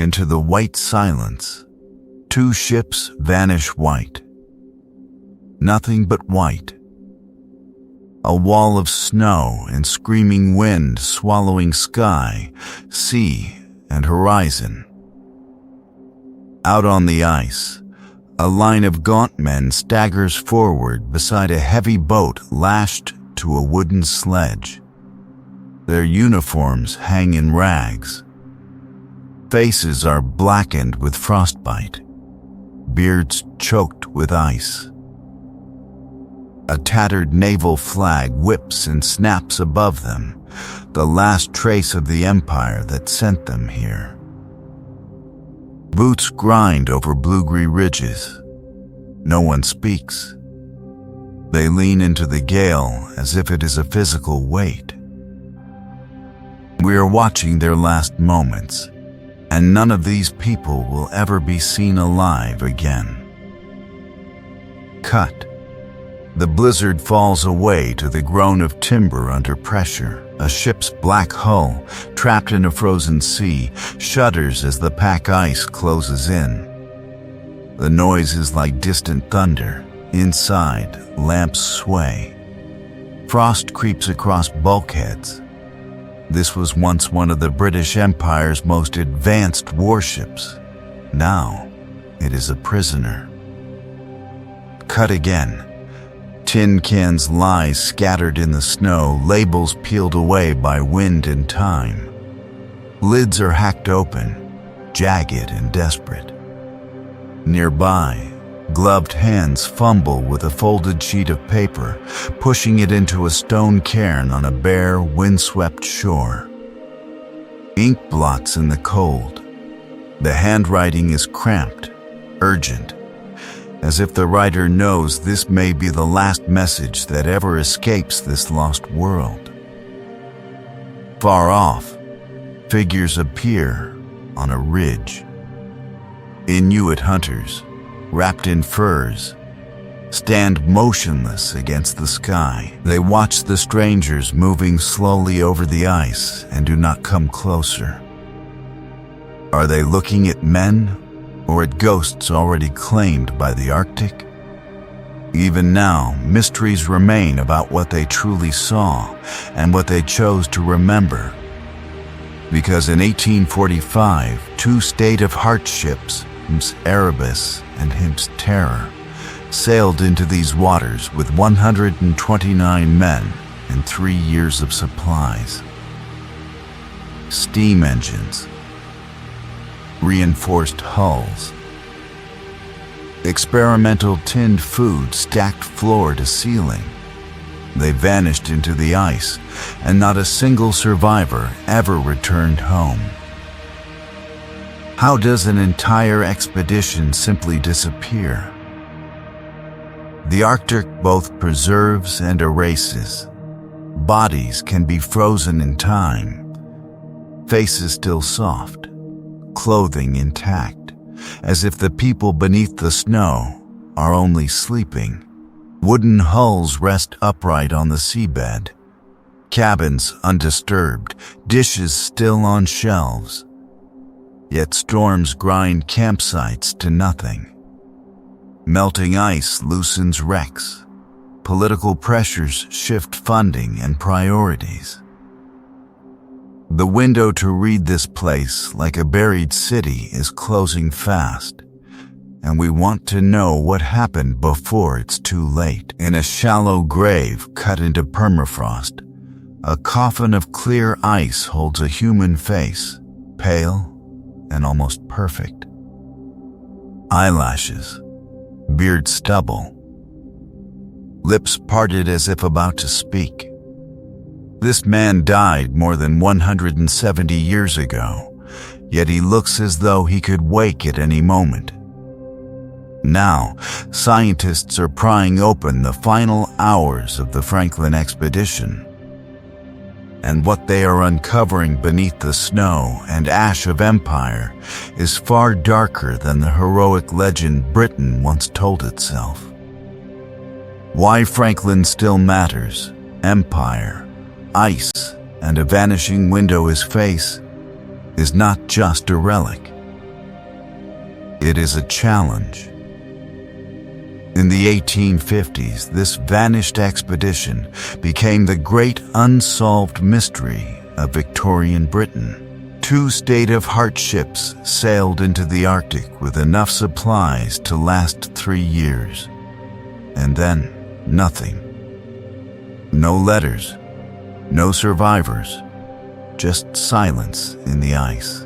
into the white silence. Two ships vanish white. Nothing but white. A wall of snow and screaming wind swallowing sky, sea, and horizon. Out on the ice, a line of gaunt men staggers forward beside a heavy boat lashed to a wooden sledge. Their uniforms hang in rags. Faces are blackened with frostbite, beards choked with ice. A tattered naval flag whips and snaps above them, the last trace of the empire that sent them here. Boots grind over blue-green ridges. No one speaks. They lean into the gale as if it is a physical weight. We are watching their last moments, and none of these people will ever be seen alive again. Cut. The blizzard falls away to the groan of timber under pressure. A ship's black hull, trapped in a frozen sea, shudders as the pack ice closes in. The noise is like distant thunder. Inside, lamps sway. Frost creeps across bulkheads. This was once one of the British Empire's most advanced warships. Now, it is a prisoner. Cut again. Tin cans lie scattered in the snow, labels peeled away by wind and time. Lids are hacked open, jagged and desperate. Nearby, gloved hands fumble with a folded sheet of paper, pushing it into a stone cairn on a bare, windswept shore. Ink blots in the cold. The handwriting is cramped, urgent, as if the writer knows this may be the last message that ever escapes this lost world. Far off, figures appear on a ridge. Inuit hunters, wrapped in furs, stand motionless against the sky. They watch the strangers moving slowly over the ice and do not come closer. Are they looking at men or at ghosts already claimed by the Arctic? Even now, mysteries remain about what they truly saw and what they chose to remember. Because in 1845, two state-of-the-art ships, Him's Erebus and Him's Terror, sailed into these waters with 129 men and 3 years of supplies. Steam engines, reinforced hulls, experimental tinned food stacked floor to ceiling. They vanished into the ice, and not a single survivor ever returned home. How does an entire expedition simply disappear? The Arctic both preserves and erases. Bodies can be frozen in time, faces still soft, clothing intact, as if the people beneath the snow are only sleeping. Wooden hulls rest upright on the seabed, cabins undisturbed, dishes still on shelves. Yet storms grind campsites to nothing. Melting ice loosens wrecks. Political pressures shift funding and priorities. The window to read this place like a buried city is closing fast, and we want to know what happened before it's too late. In a shallow grave cut into permafrost, a coffin of clear ice holds a human face, pale and almost perfect. Eyelashes, beard stubble, lips parted as if about to speak. This man died more than 170 years ago, yet he looks as though he could wake at any moment. Now, scientists are prying open the final hours of the Franklin expedition. And what they are uncovering beneath the snow and ash of empire is far darker than the heroic legend Britain once told itself. Why Franklin still matters, empire, ice, and a vanishing window his face, is not just a relic. It is a challenge. In the 1850s, this vanished expedition became the great unsolved mystery of Victorian Britain. 2 state-of-the-art ships sailed into the Arctic with enough supplies to last 3 years. And then, nothing. No letters, no survivors, just silence in the ice.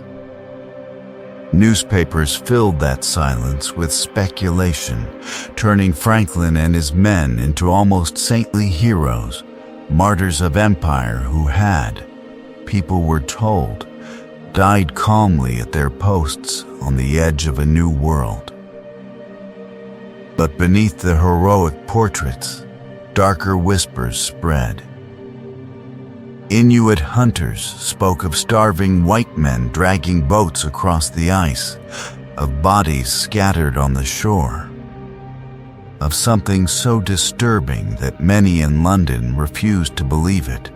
Newspapers filled that silence with speculation, turning Franklin and his men into almost saintly heroes, martyrs of empire who had, people were told, died calmly at their posts on the edge of a new world. But beneath the heroic portraits, darker whispers spread. Inuit hunters spoke of starving white men dragging boats across the ice, of bodies scattered on the shore, of something so disturbing that many in London refused to believe it.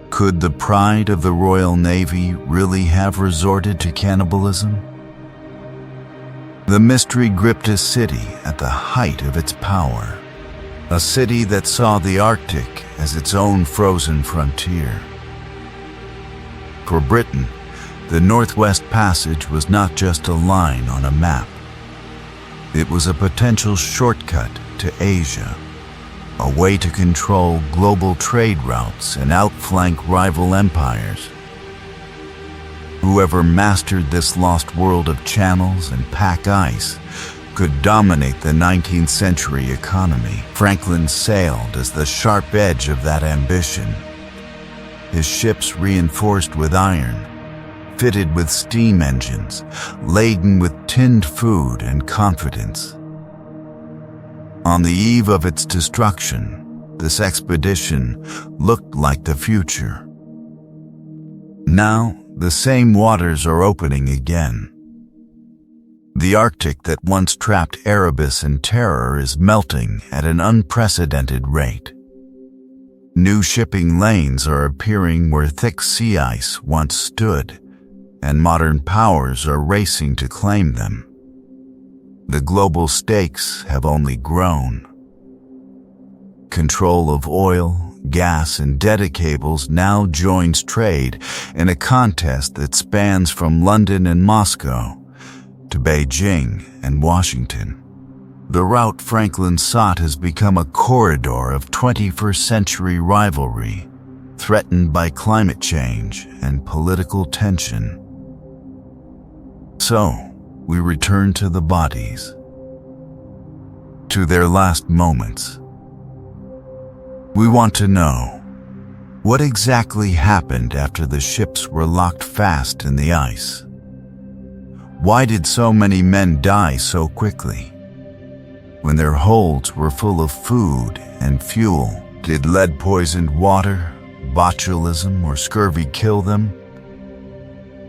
Could the pride of the Royal Navy really have resorted to cannibalism? The mystery gripped a city at the height of its power, a city that saw the Arctic as its own frozen frontier. For Britain, the Northwest Passage was not just a line on a map. It was a potential shortcut to Asia, a way to control global trade routes and outflank rival empires. Whoever mastered this lost world of channels and pack ice could dominate the 19th century economy. Franklin sailed as the sharp edge of that ambition. His ships reinforced with iron, fitted with steam engines, laden with tinned food and confidence. On the eve of its destruction, this expedition looked like the future. Now, the same waters are opening again. The Arctic that once trapped Erebus in terror is melting at an unprecedented rate. New shipping lanes are appearing where thick sea ice once stood, and modern powers are racing to claim them. The global stakes have only grown. Control of oil, gas, and data cables now joins trade in a contest that spans from London and Moscow to Beijing and Washington. The route Franklin sought has become a corridor of 21st century rivalry, threatened by climate change and political tension. So, we return to the bodies, to their last moments. We want to know, what exactly happened after the ships were locked fast in the ice? Why did so many men die so quickly? When their holds were full of food and fuel, did lead-poisoned water, botulism, or scurvy kill them?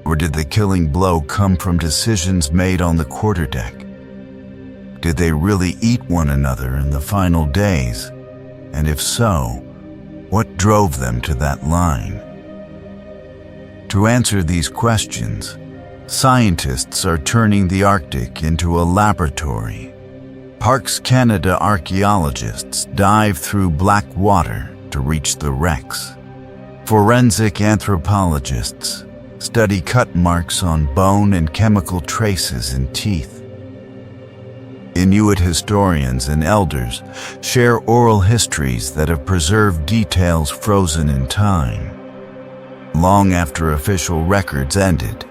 Or did the killing blow come from decisions made on the quarterdeck? Did they really eat one another in the final days? And if so, what drove them to that line? To answer these questions, scientists are turning the Arctic into a laboratory. Parks Canada archaeologists dive through black water to reach the wrecks. Forensic anthropologists study cut marks on bone and chemical traces in teeth. Inuit historians and elders share oral histories that have preserved details frozen in time, long after official records ended.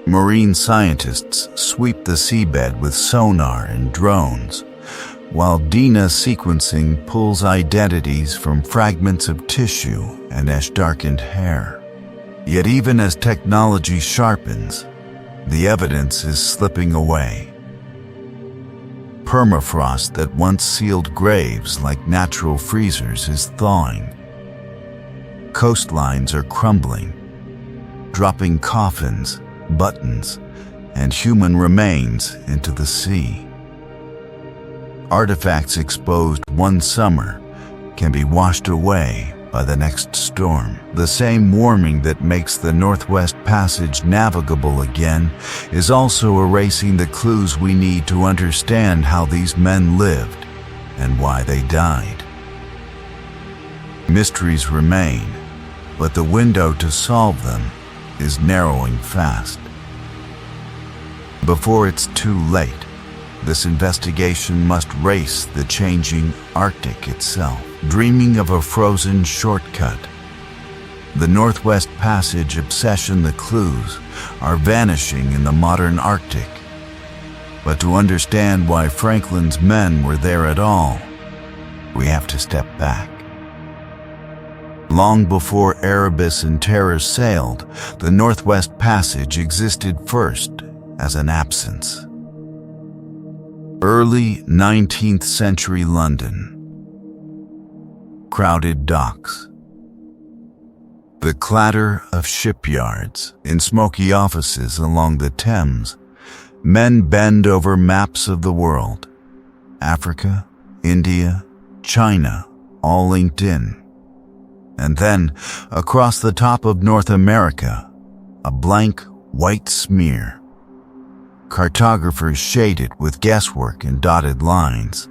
Marine scientists sweep the seabed with sonar and drones, while DNA sequencing pulls identities from fragments of tissue and ash-darkened hair. Yet even as technology sharpens, the evidence is slipping away. Permafrost that once sealed graves like natural freezers is thawing. Coastlines are crumbling, dropping coffins, buttons, and human remains into the sea. Artifacts exposed one summer can be washed away by the next storm. The same warming that makes the Northwest Passage navigable again is also erasing the clues we need to understand how these men lived and why they died. Mysteries remain, but the window to solve them is narrowing fast. Before it's too late, this investigation must race the changing Arctic itself. Dreaming of a frozen shortcut, the Northwest Passage obsession, the clues are vanishing in the modern Arctic. But to understand why Franklin's men were there at all, we have to step back. Long before Erebus and Terror sailed, the Northwest Passage existed first as an absence. Early 19th century London. Crowded docks. The clatter of shipyards. In smoky offices along the Thames, men bend over maps of the world. Africa, India, China, all linked in. And then, across the top of North America, a blank white smear. Cartographers shade it with guesswork and dotted lines,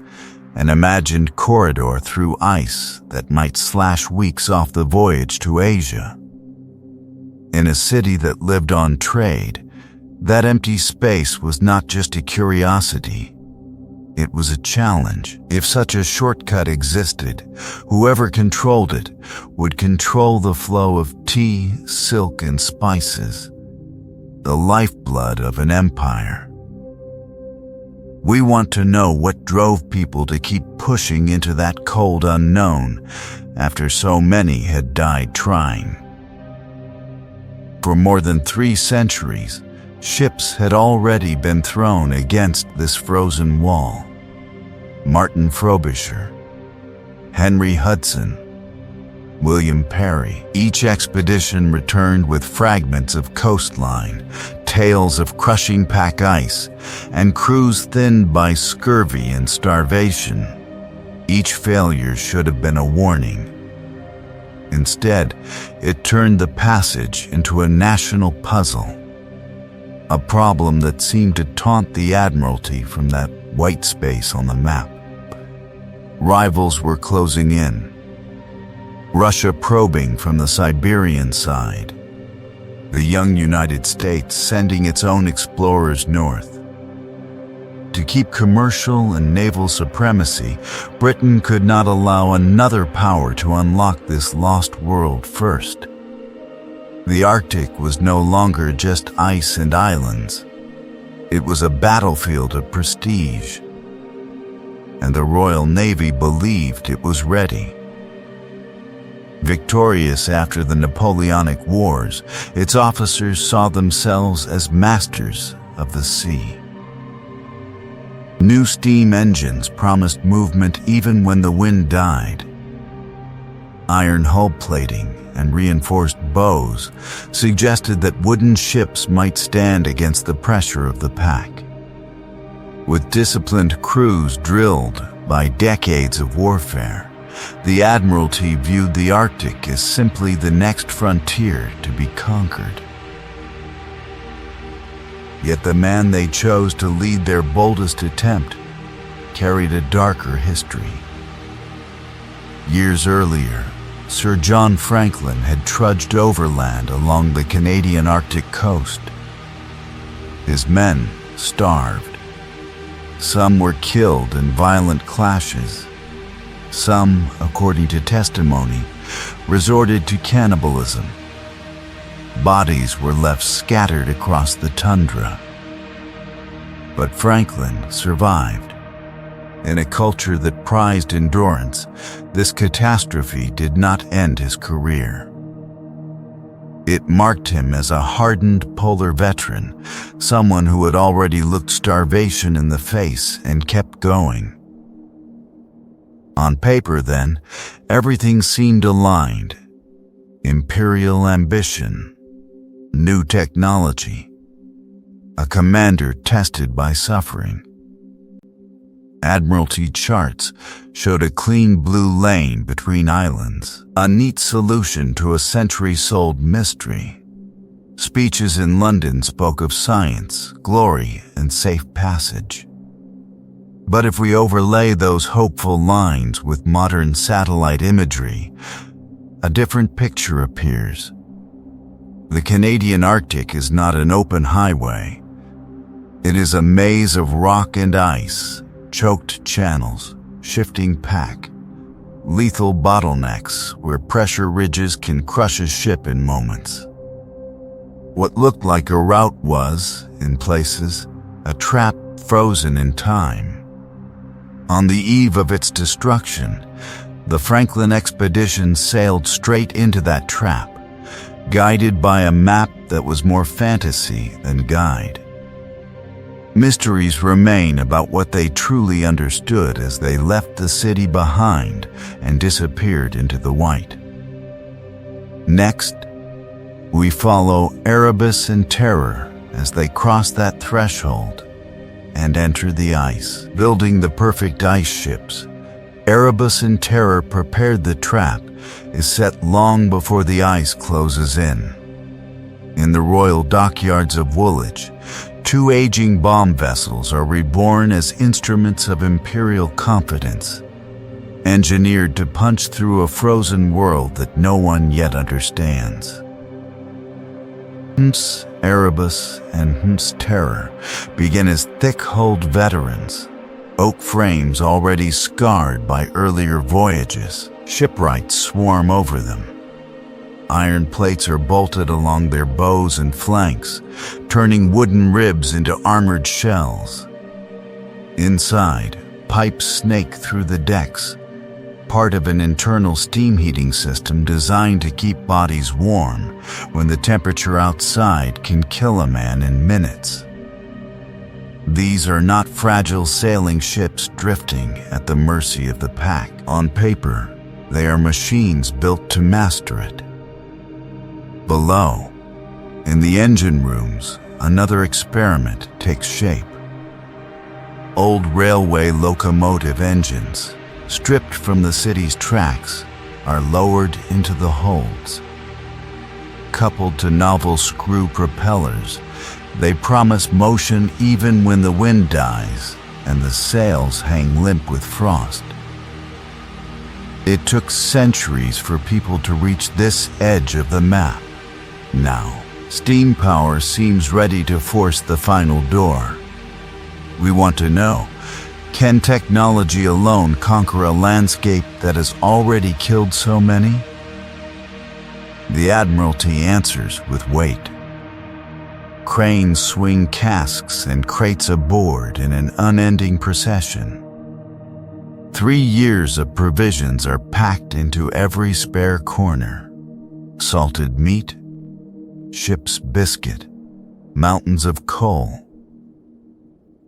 an imagined corridor through ice that might slash weeks off the voyage to Asia. In a city that lived on trade, that empty space was not just a curiosity. It was a challenge. If such a shortcut existed, whoever controlled it would control the flow of tea, silk, and spices, the lifeblood of an empire. We want to know what drove people to keep pushing into that cold unknown after so many had died trying. For more than 3 centuries, ships had already been thrown against this frozen wall. Martin Frobisher, Henry Hudson, William Perry. Each expedition returned with fragments of coastline, tales of crushing pack ice, and crews thinned by scurvy and starvation. Each failure should have been a warning. Instead, it turned the passage into a national puzzle, a problem that seemed to taunt the Admiralty from that white space on the map. Rivals were closing in. Russia probing from the Siberian side. The young United States sending its own explorers north. To keep commercial and naval supremacy, Britain could not allow another power to unlock this lost world first. The Arctic was no longer just ice and islands. It was a battlefield of prestige. And the Royal Navy believed it was ready. Victorious after the Napoleonic Wars, its officers saw themselves as masters of the sea. New steam engines promised movement even when the wind died. Iron hull plating and reinforced bows suggested that wooden ships might stand against the pressure of the pack. With disciplined crews drilled by decades of warfare, the Admiralty viewed the Arctic as simply the next frontier to be conquered. Yet the man they chose to lead their boldest attempt carried a darker history. Years earlier, Sir John Franklin had trudged overland along the Canadian Arctic coast. His men starved. Some were killed in violent clashes. Some, according to testimony, resorted to cannibalism. Bodies were left scattered across the tundra. But Franklin survived. In a culture that prized endurance, this catastrophe did not end his career. It marked him as a hardened polar veteran, someone who had already looked starvation in the face and kept going. On paper, then, everything seemed aligned. Imperial ambition, new technology, a commander tested by suffering. Admiralty charts showed a clean blue lane between islands, a neat solution to a centuries-old mystery. Speeches in London spoke of science, glory, and safe passage. But if we overlay those hopeful lines with modern satellite imagery, a different picture appears. The Canadian Arctic is not an open highway. It is a maze of rock and ice, choked channels, shifting pack, lethal bottlenecks where pressure ridges can crush a ship in moments. What looked like a route was, in places, a trap frozen in time. On the eve of its destruction, the Franklin expedition sailed straight into that trap, guided by a map that was more fantasy than guide. Mysteries remain about what they truly understood as they left the city behind and disappeared into the white. Next, we follow Erebus and Terror as they cross that threshold and enter the ice. Building the perfect ice ships, Erebus and Terror prepared the trap is set long before the ice closes in. In the royal dockyards of Woolwich, 2 aging bomb vessels are reborn as instruments of imperial confidence, engineered to punch through a frozen world that no one yet understands. Erebus and Terror begin as thick-hulled veterans, oak frames already scarred by earlier voyages. Shipwrights swarm over them. Iron plates are bolted along their bows and flanks, turning wooden ribs into armored shells. Inside, pipes snake through the decks, part of an internal steam heating system designed to keep bodies warm when the temperature outside can kill a man in minutes. These are not fragile sailing ships drifting at the mercy of the pack. On paper, they are machines built to master it. Below, in the engine rooms, another experiment takes shape. Old railway locomotive engines, stripped from the city's tracks, are lowered into the holds. Coupled to novel screw propellers, they promise motion even when the wind dies and the sails hang limp with frost. It took centuries for people to reach this edge of the map. Now, steam power seems ready to force the final door. We want to know, can technology alone conquer a landscape that has already killed so many? The Admiralty answers with weight. Cranes swing casks and crates aboard in an unending procession. 3 years of provisions are packed into every spare corner. Salted meat, ship's biscuit, mountains of coal.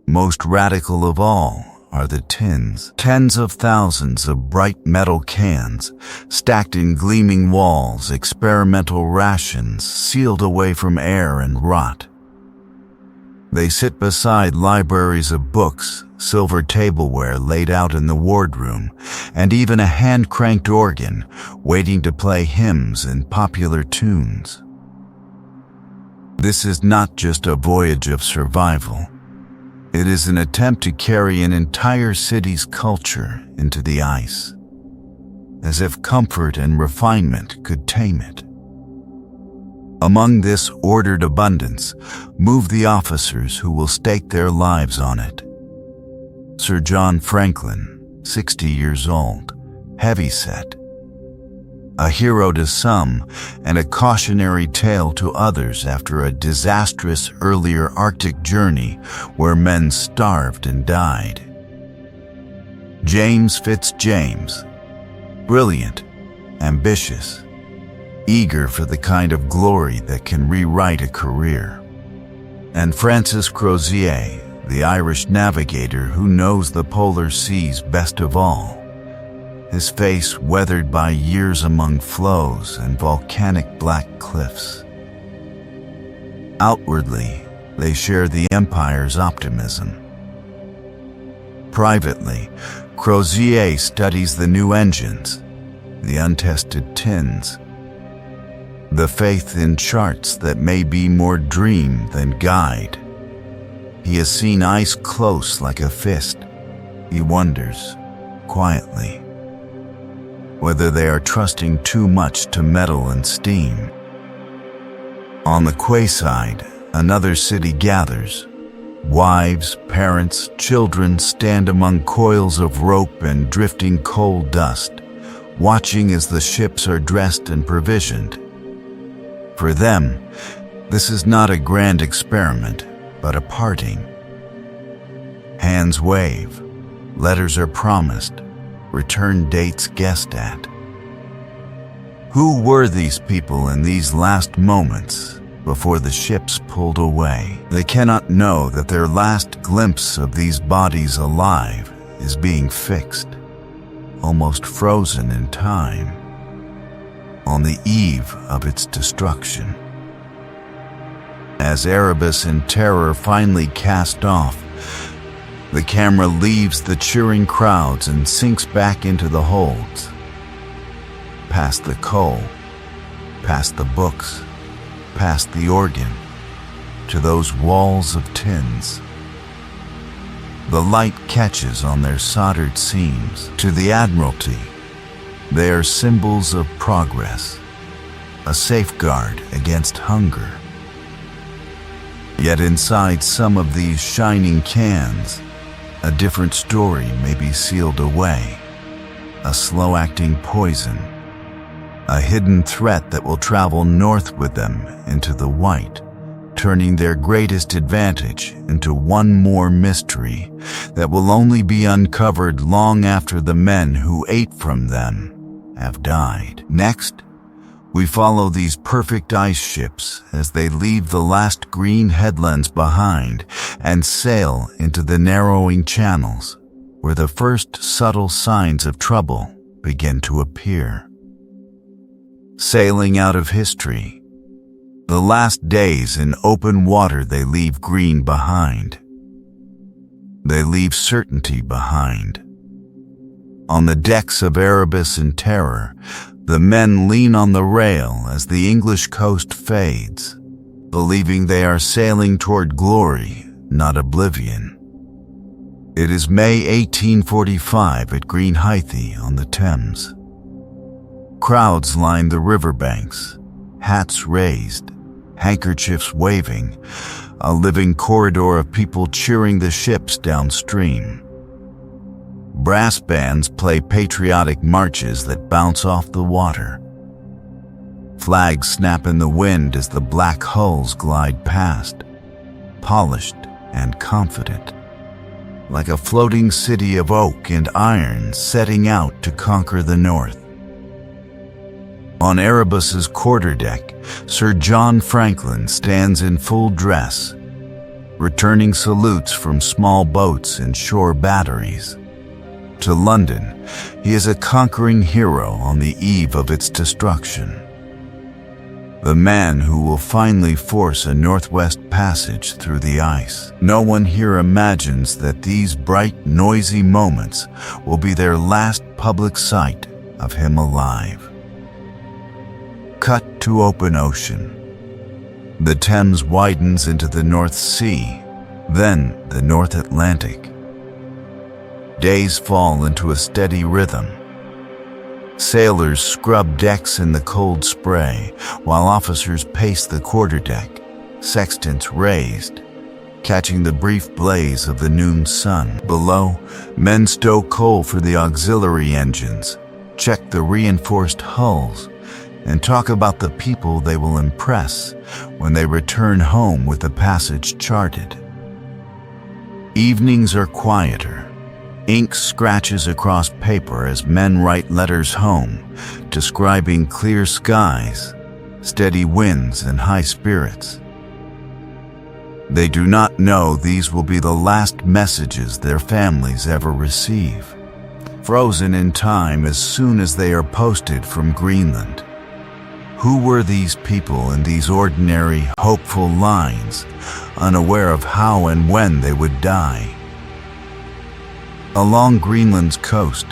Most radical of all are the tins. Tens of thousands of bright metal cans, stacked in gleaming walls, experimental rations sealed away from air and rot. They sit beside libraries of books, silver tableware laid out in the wardroom, and even a hand-cranked organ waiting to play hymns and popular tunes. This is not just a voyage of survival. It is an attempt to carry an entire city's culture into the ice, as if comfort and refinement could tame it. Among this ordered abundance move the officers who will stake their lives on it. Sir John Franklin, 60 years old, heavyset, a hero to some and a cautionary tale to others after a disastrous earlier Arctic journey where men starved and died. James Fitzjames, brilliant, ambitious, eager for the kind of glory that can rewrite a career. And Francis Crozier, the Irish navigator who knows the polar seas best of all, his face weathered by years among floes and volcanic black cliffs. Outwardly, they share the Empire's optimism. Privately, Crozier studies the new engines, the untested tins, the faith in charts that may be more dream than guide. He has seen ice close like a fist. He wonders, quietly, whether they are trusting too much to metal and steam. On the quayside, another city gathers. Wives, parents, children stand among coils of rope and drifting coal dust, watching as the ships are dressed and provisioned. For them, this is not a grand experiment, but a parting. Hands wave, letters are promised, return dates guessed at. Who were these people in these last moments before the ships pulled away? They cannot know that their last glimpse of these bodies alive is being fixed, almost frozen in time, on the eve of its destruction. As Erebus and Terror finally cast off, the camera leaves the cheering crowds and sinks back into the holds. Past the coal, past the books, past the organ, to those walls of tins. The light catches on their soldered seams. To the Admiralty, they are symbols of progress, a safeguard against hunger. Yet inside some of these shining cans, a different story may be sealed away, a slow-acting poison, a hidden threat that will travel north with them into the white, turning their greatest advantage into one more mystery that will only be uncovered long after the men who ate from them have died. Next, we follow these perfect ice ships as they leave the last green headlands behind and sail into the narrowing channels where the first subtle signs of trouble begin to appear. Sailing out of history, the last days in open water they leave green behind. They leave certainty behind. On the decks of Erebus and Terror, the men lean on the rail as the English coast fades, believing they are sailing toward glory, not oblivion. It is May 1845 at Greenhithe on the Thames. Crowds line the riverbanks, hats raised, handkerchiefs waving, a living corridor of people cheering the ships downstream. Brass bands play patriotic marches that bounce off the water. Flags snap in the wind as the black hulls glide past, polished and confident, like a floating city of oak and iron setting out to conquer the north. On Erebus's quarterdeck, Sir John Franklin stands in full dress, returning salutes from small boats and shore batteries. To London, he is a conquering hero on the eve of its destruction. The man who will finally force a northwest passage through the ice. No one here imagines that these bright, noisy moments will be their last public sight of him alive. Cut to open ocean. The Thames widens into the North Sea, then the North Atlantic. Days fall into a steady rhythm. Sailors scrub decks in the cold spray, while officers pace the quarterdeck, sextants raised, catching the brief blaze of the noon sun. Below, men stow coal for the auxiliary engines, check the reinforced hulls, and talk about the people they will impress when they return home with the passage charted. Evenings are quieter. Ink scratches across paper as men write letters home, describing clear skies, steady winds, and high spirits. They do not know these will be the last messages their families ever receive, frozen in time as soon as they are posted from Greenland. Who were these people in these ordinary, hopeful lines, unaware of how and when they would die? Along Greenland's coast,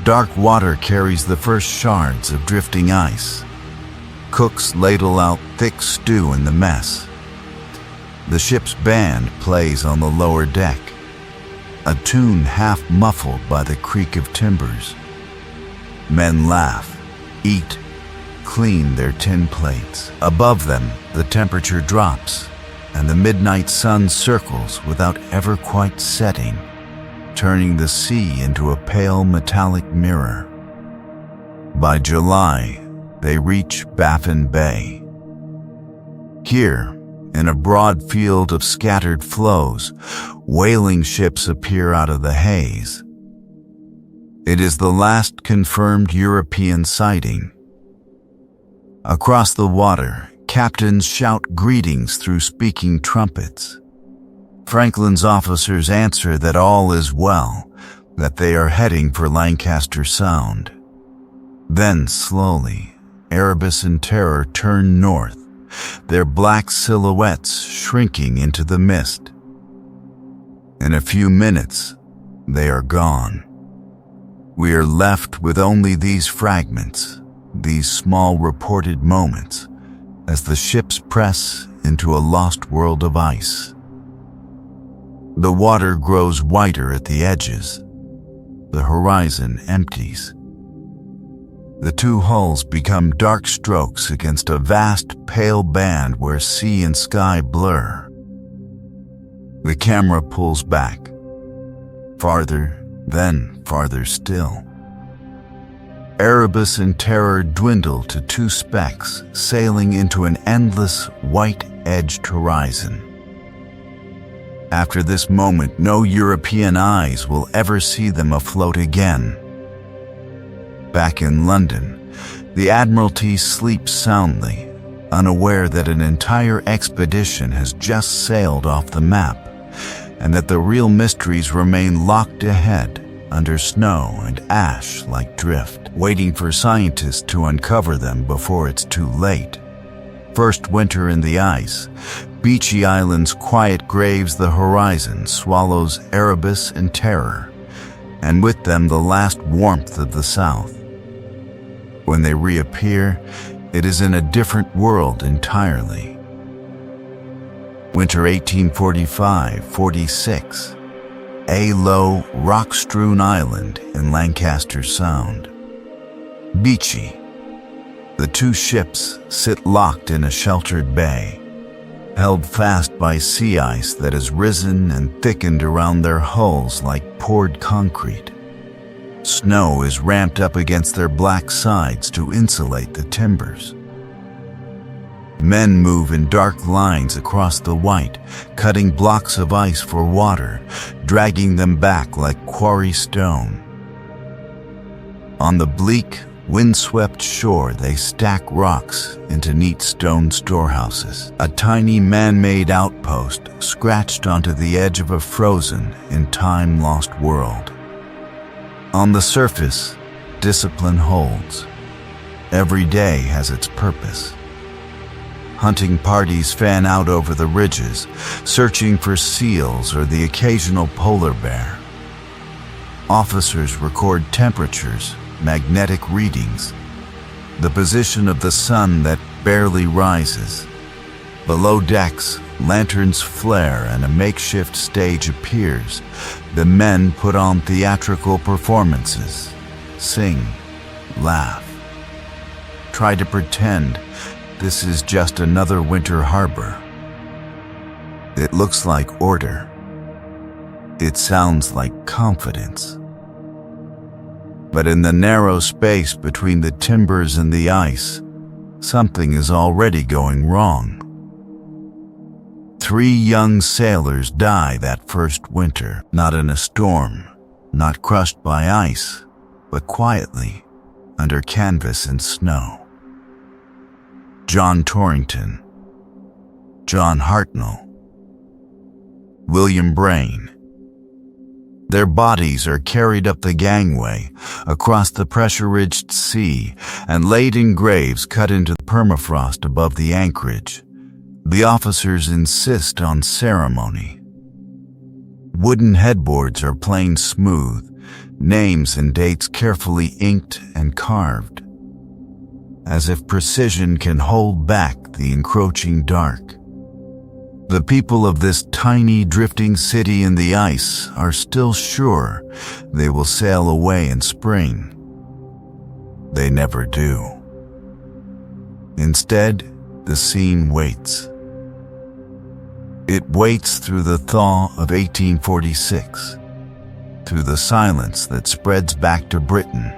dark water carries the first shards of drifting ice. Cooks ladle out thick stew in the mess. The ship's band plays on the lower deck, a tune half muffled by the creak of timbers. Men laugh, eat, clean their tin plates. Above them, the temperature drops, and the midnight sun circles without ever quite setting, turning the sea into a pale metallic mirror. By July, they reach Baffin Bay. Here, in a broad field of scattered floes, whaling ships appear out of the haze. It is the last confirmed European sighting. Across the water, captains shout greetings through speaking trumpets. Franklin's officers answer that all is well, that they are heading for Lancaster Sound. Then, slowly, Erebus and Terror turn north, their black silhouettes shrinking into the mist. In a few minutes, they are gone. We are left with only these fragments, these small reported moments, as the ships press into a lost world of ice. The water grows whiter at the edges. The horizon empties. The two hulls become dark strokes against a vast, pale band where sea and sky blur. The camera pulls back. Farther, then farther still. Erebus and Terror dwindle to two specks sailing into an endless, white-edged horizon. After this moment, no European eyes will ever see them afloat again. Back in London, the Admiralty sleeps soundly, unaware that an entire expedition has just sailed off the map, and that the real mysteries remain locked ahead under snow and ash like drift, waiting for scientists to uncover them before it's too late. First winter in the ice, Beachy Island's quiet graves the horizon swallows Erebus and Terror, and with them the last warmth of the South. When they reappear, it is in a different world entirely. Winter 1845-46, a low, rock-strewn island in Lancaster Sound. Beachy. The two ships sit locked in a sheltered bay, held fast by sea ice that has risen and thickened around their hulls like poured concrete. Snow is ramped up against their black sides to insulate the timbers. Men move in dark lines across the white, cutting blocks of ice for water, dragging them back like quarry stone. On the bleak, windswept shore, they stack rocks into neat stone storehouses, a tiny man-made outpost scratched onto the edge of a frozen, in time-lost world. On the surface, discipline holds. Every day has its purpose. Hunting parties fan out over the ridges, searching for seals or the occasional polar bear. Officers record temperatures, magnetic readings, the position of the sun that barely rises. Below decks, lanterns flare and a makeshift stage appears. The men put on theatrical performances, sing, laugh, try to pretend this is just another winter harbor. It looks like order. It sounds like confidence. But in the narrow space between the timbers and the ice, something is already going wrong. 3 young sailors die that first winter, not in a storm, not crushed by ice, but quietly, under canvas and snow. John Torrington, John Hartnell, William Brain. Their bodies are carried up the gangway, across the pressure-ridged sea, and laid in graves cut into the permafrost above the anchorage. The officers insist on ceremony. Wooden headboards are planed smooth, names and dates carefully inked and carved, as if precision can hold back the encroaching dark. The people of this tiny drifting city in the ice are still sure they will sail away in spring. They never do. Instead, the scene waits. It waits through the thaw of 1846, through the silence that spreads back to Britain,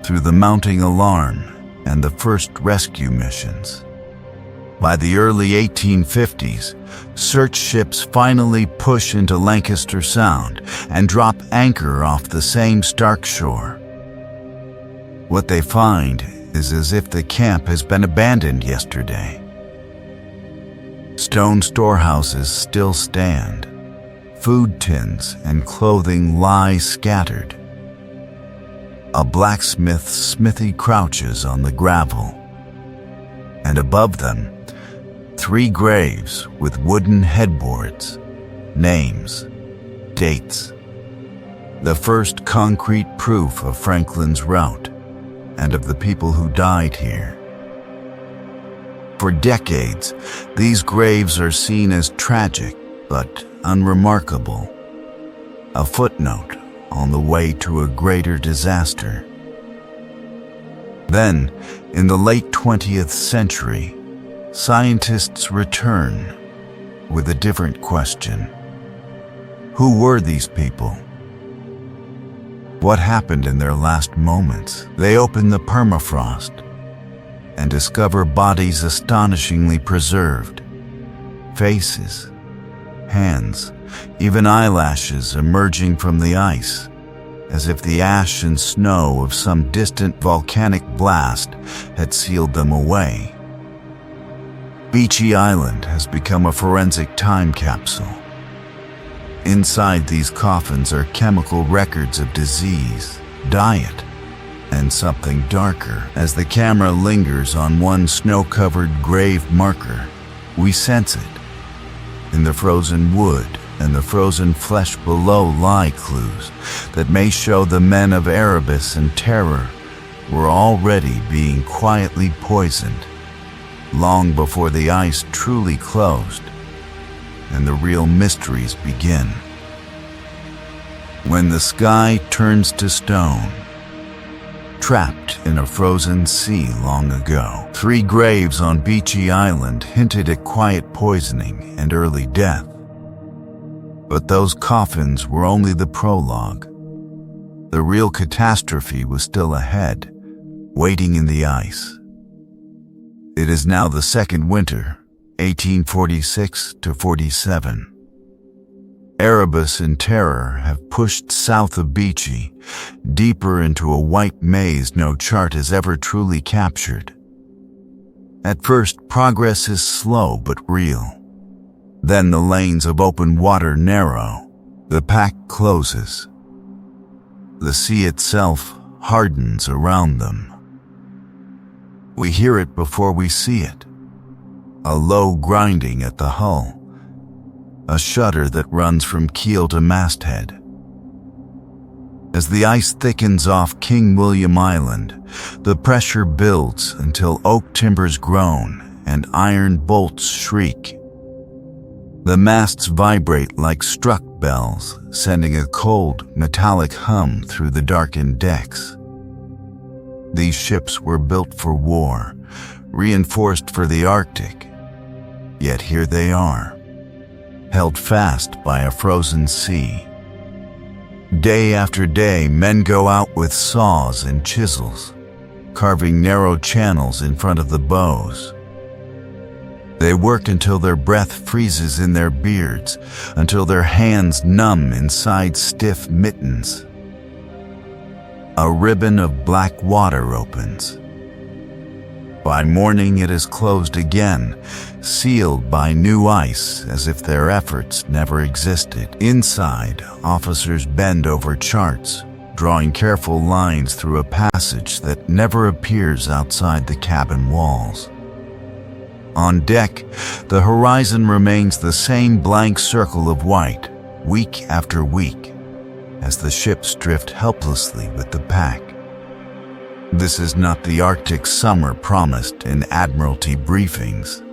through the mounting alarm and the first rescue missions. By the early 1850s, search ships finally push into Lancaster Sound and drop anchor off the same stark shore. What they find is as if the camp has been abandoned yesterday. Stone storehouses still stand. Food tins and clothing lie scattered. A blacksmith's smithy crouches on the gravel, and above them, 3 graves with wooden headboards, names, dates. The first concrete proof of Franklin's route and of the people who died here. For decades, these graves are seen as tragic but unremarkable, a footnote on the way to a greater disaster. Then, in the late 20th century, scientists return with a different question. Who were these people? What happened in their last moments? They open the permafrost and discover bodies astonishingly preserved. Faces, hands, even eyelashes emerging from the ice, as if the ash and snow of some distant volcanic blast had sealed them away. Beachy Island has become a forensic time capsule. Inside these coffins are chemical records of disease, diet, and something darker. As the camera lingers on one snow-covered grave marker, we sense it. In the frozen wood and the frozen flesh below lie clues that may show the men of Erebus and Terror were already being quietly poisoned, long before the ice truly closed and the real mysteries begin. When the sky turns to stone, trapped in a frozen sea long ago, 3 graves on Beachy Island hinted at quiet poisoning and early death. But those coffins were only the prologue. The real catastrophe was still ahead, waiting in the ice. It is now the second winter, 1846 to 47. Erebus and Terror have pushed south of Beachy, deeper into a white maze no chart has ever truly captured. At first, progress is slow but real. Then the lanes of open water narrow, the pack closes. The sea itself hardens around them. We hear it before we see it. A low grinding at the hull. A shudder that runs from keel to masthead. As the ice thickens off King William Island, the pressure builds until oak timbers groan and iron bolts shriek. The masts vibrate like struck bells, sending a cold, metallic hum through the darkened decks. These ships were built for war, reinforced for the Arctic. Yet here they are, held fast by a frozen sea. Day after day, men go out with saws and chisels, carving narrow channels in front of the bows. They work until their breath freezes in their beards, until their hands numb inside stiff mittens. A ribbon of black water opens. By morning it is closed again, sealed by new ice as if their efforts never existed. Inside, officers bend over charts, drawing careful lines through a passage that never appears outside the cabin walls. On deck, the horizon remains the same blank circle of white, week after week as the ships drift helplessly with the pack. This is not the Arctic summer promised in Admiralty briefings.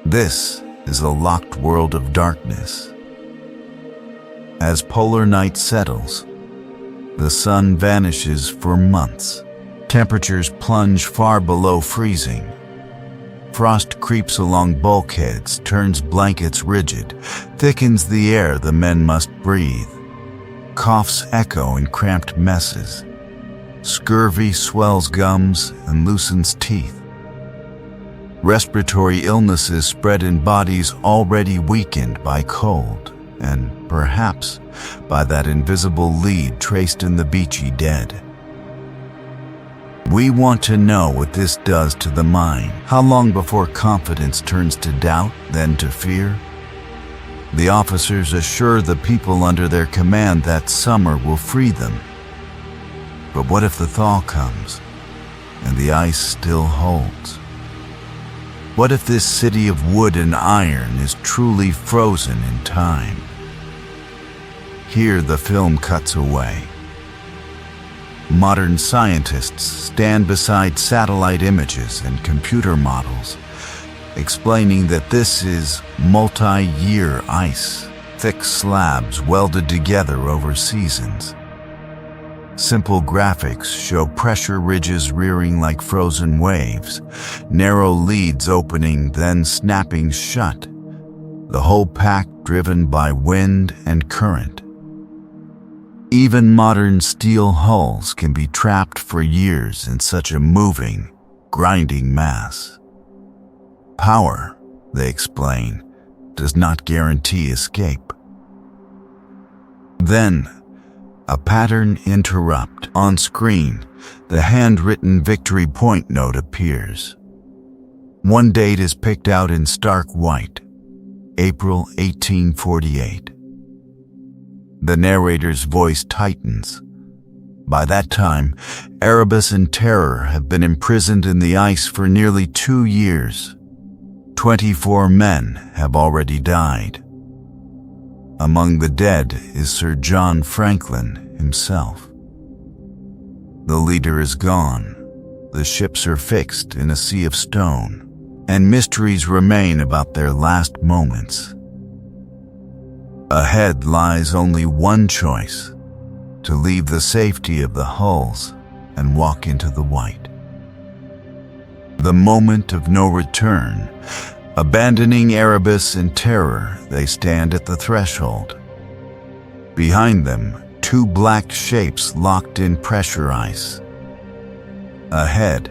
This is a locked world of darkness. As polar night settles, the sun vanishes for months. Temperatures plunge far below freezing. Frost creeps along bulkheads, turns blankets rigid, thickens the air the men must breathe. Coughs echo in cramped messes. Scurvy swells gums and loosens teeth. Respiratory illnesses spread in bodies already weakened by cold and, perhaps, by that invisible lead traced in the beachy dead. We want to know what this does to the mind. How long before confidence turns to doubt, then to fear? The officers assure the people under their command that summer will free them. But what if the thaw comes and the ice still holds? What if this city of wood and iron is truly frozen in time? Here the film cuts away. Modern scientists stand beside satellite images and computer models, explaining that this is multi-year ice, thick slabs welded together over seasons. Simple graphics show pressure ridges rearing like frozen waves, narrow leads opening then snapping shut, the whole pack driven by wind and current. Even modern steel hulls can be trapped for years in such a moving, grinding mass. Power, they explain, does not guarantee escape. Then, a pattern interrupt. On screen, the handwritten victory point note appears. One date is picked out in stark white, April 1848. The narrator's voice tightens. By that time, Erebus and Terror have been imprisoned in the ice for nearly 2 years. 24 men have already died. Among the dead is Sir John Franklin himself. The leader is gone, the ships are fixed in a sea of stone, and mysteries remain about their last moments. Ahead lies only one choice: to leave the safety of the hulls and walk into the white. The moment of no return. Abandoning Erebus and Terror, they stand at the threshold. Behind them, 2 black shapes locked in pressure ice. Ahead,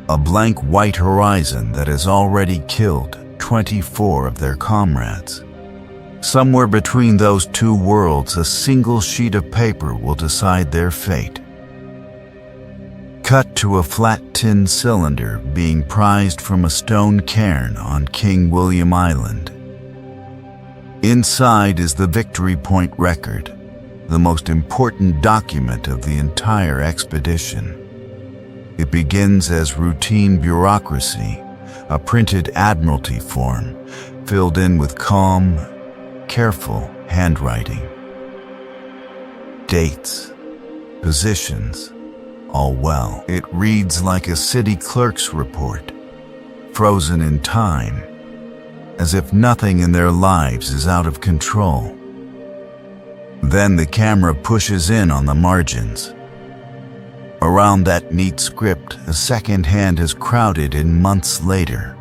a blank white horizon that has already killed 24 of their comrades. Somewhere between those 2 worlds, a single sheet of paper will decide their fate. Cut to a flat tin cylinder being prized from a stone cairn on King William Island. Inside is the Victory Point record, the most important document of the entire expedition. It begins as routine bureaucracy, a printed Admiralty form, filled in with calm, careful handwriting. Dates, positions, all well. It reads like a city clerk's report, frozen in time, as if nothing in their lives is out of control. Then the camera pushes in on the margins. Around that neat script, a second hand has crowded in months later.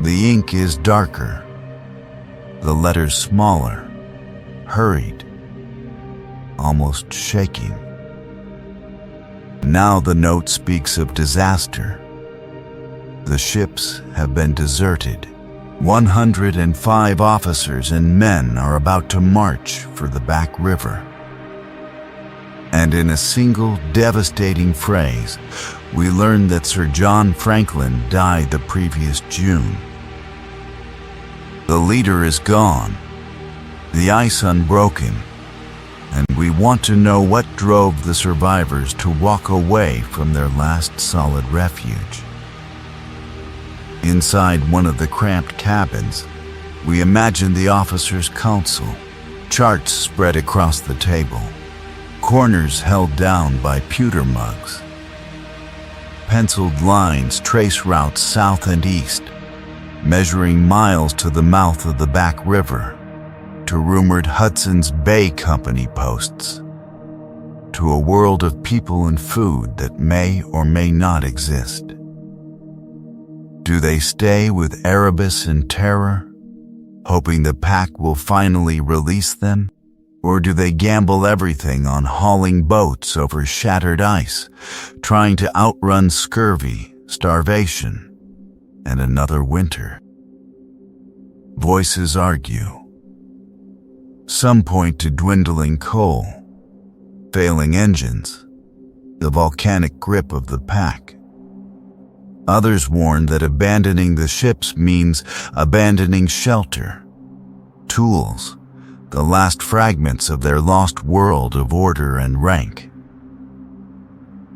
The ink is darker, the letters smaller, hurried, almost shaking. Now the note speaks of disaster. The ships have been deserted. 105 officers and men are about to march for the back river. And in a single devastating phrase, we learn that Sir John Franklin died the previous June. The leader is gone, the ice unbroken, and we want to know what drove the survivors to walk away from their last solid refuge. Inside one of the cramped cabins, We imagine the officers' council, charts spread across the table, corners held down by pewter mugs. Penciled lines trace routes south and east, measuring miles to the mouth of the back river, to rumored Hudson's Bay Company posts, to a world of people and food that may or may not exist. Do they stay with Erebus in terror, hoping the pack will finally release them? Or do they gamble everything on hauling boats over shattered ice, trying to outrun scurvy, starvation, and another winter? Voices argue. Some point to dwindling coal, failing engines, the volcanic grip of the pack. Others warn that abandoning the ships means abandoning shelter, tools, the last fragments of their lost world of order and rank.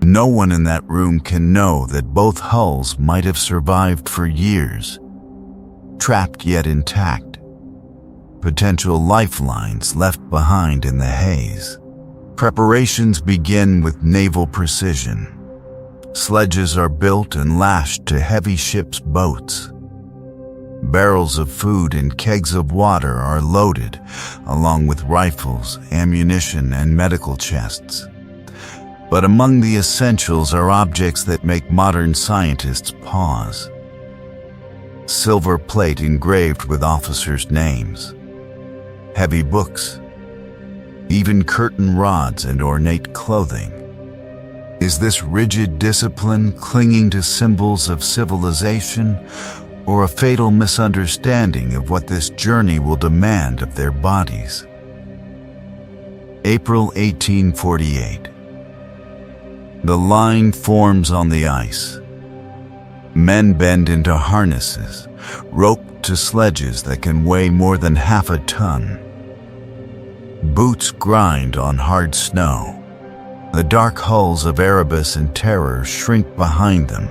No one in that room can know that both hulls might have survived for years, trapped yet intact, potential lifelines left behind in the haze. Preparations begin with naval precision. Sledges are built and lashed to heavy ships' boats. Barrels of food and kegs of water are loaded, along with rifles, ammunition, and medical chests. But among the essentials are objects that make modern scientists pause. Silver plate engraved with officers' names, heavy books, even curtain rods and ornate clothing. Is this rigid discipline clinging to symbols of civilization, or a fatal misunderstanding of what this journey will demand of their bodies? April 1848. The line forms on the ice. Men bend into harnesses, roped to sledges that can weigh more than half a ton. Boots grind on hard snow. The dark hulls of Erebus and Terror shrink behind them,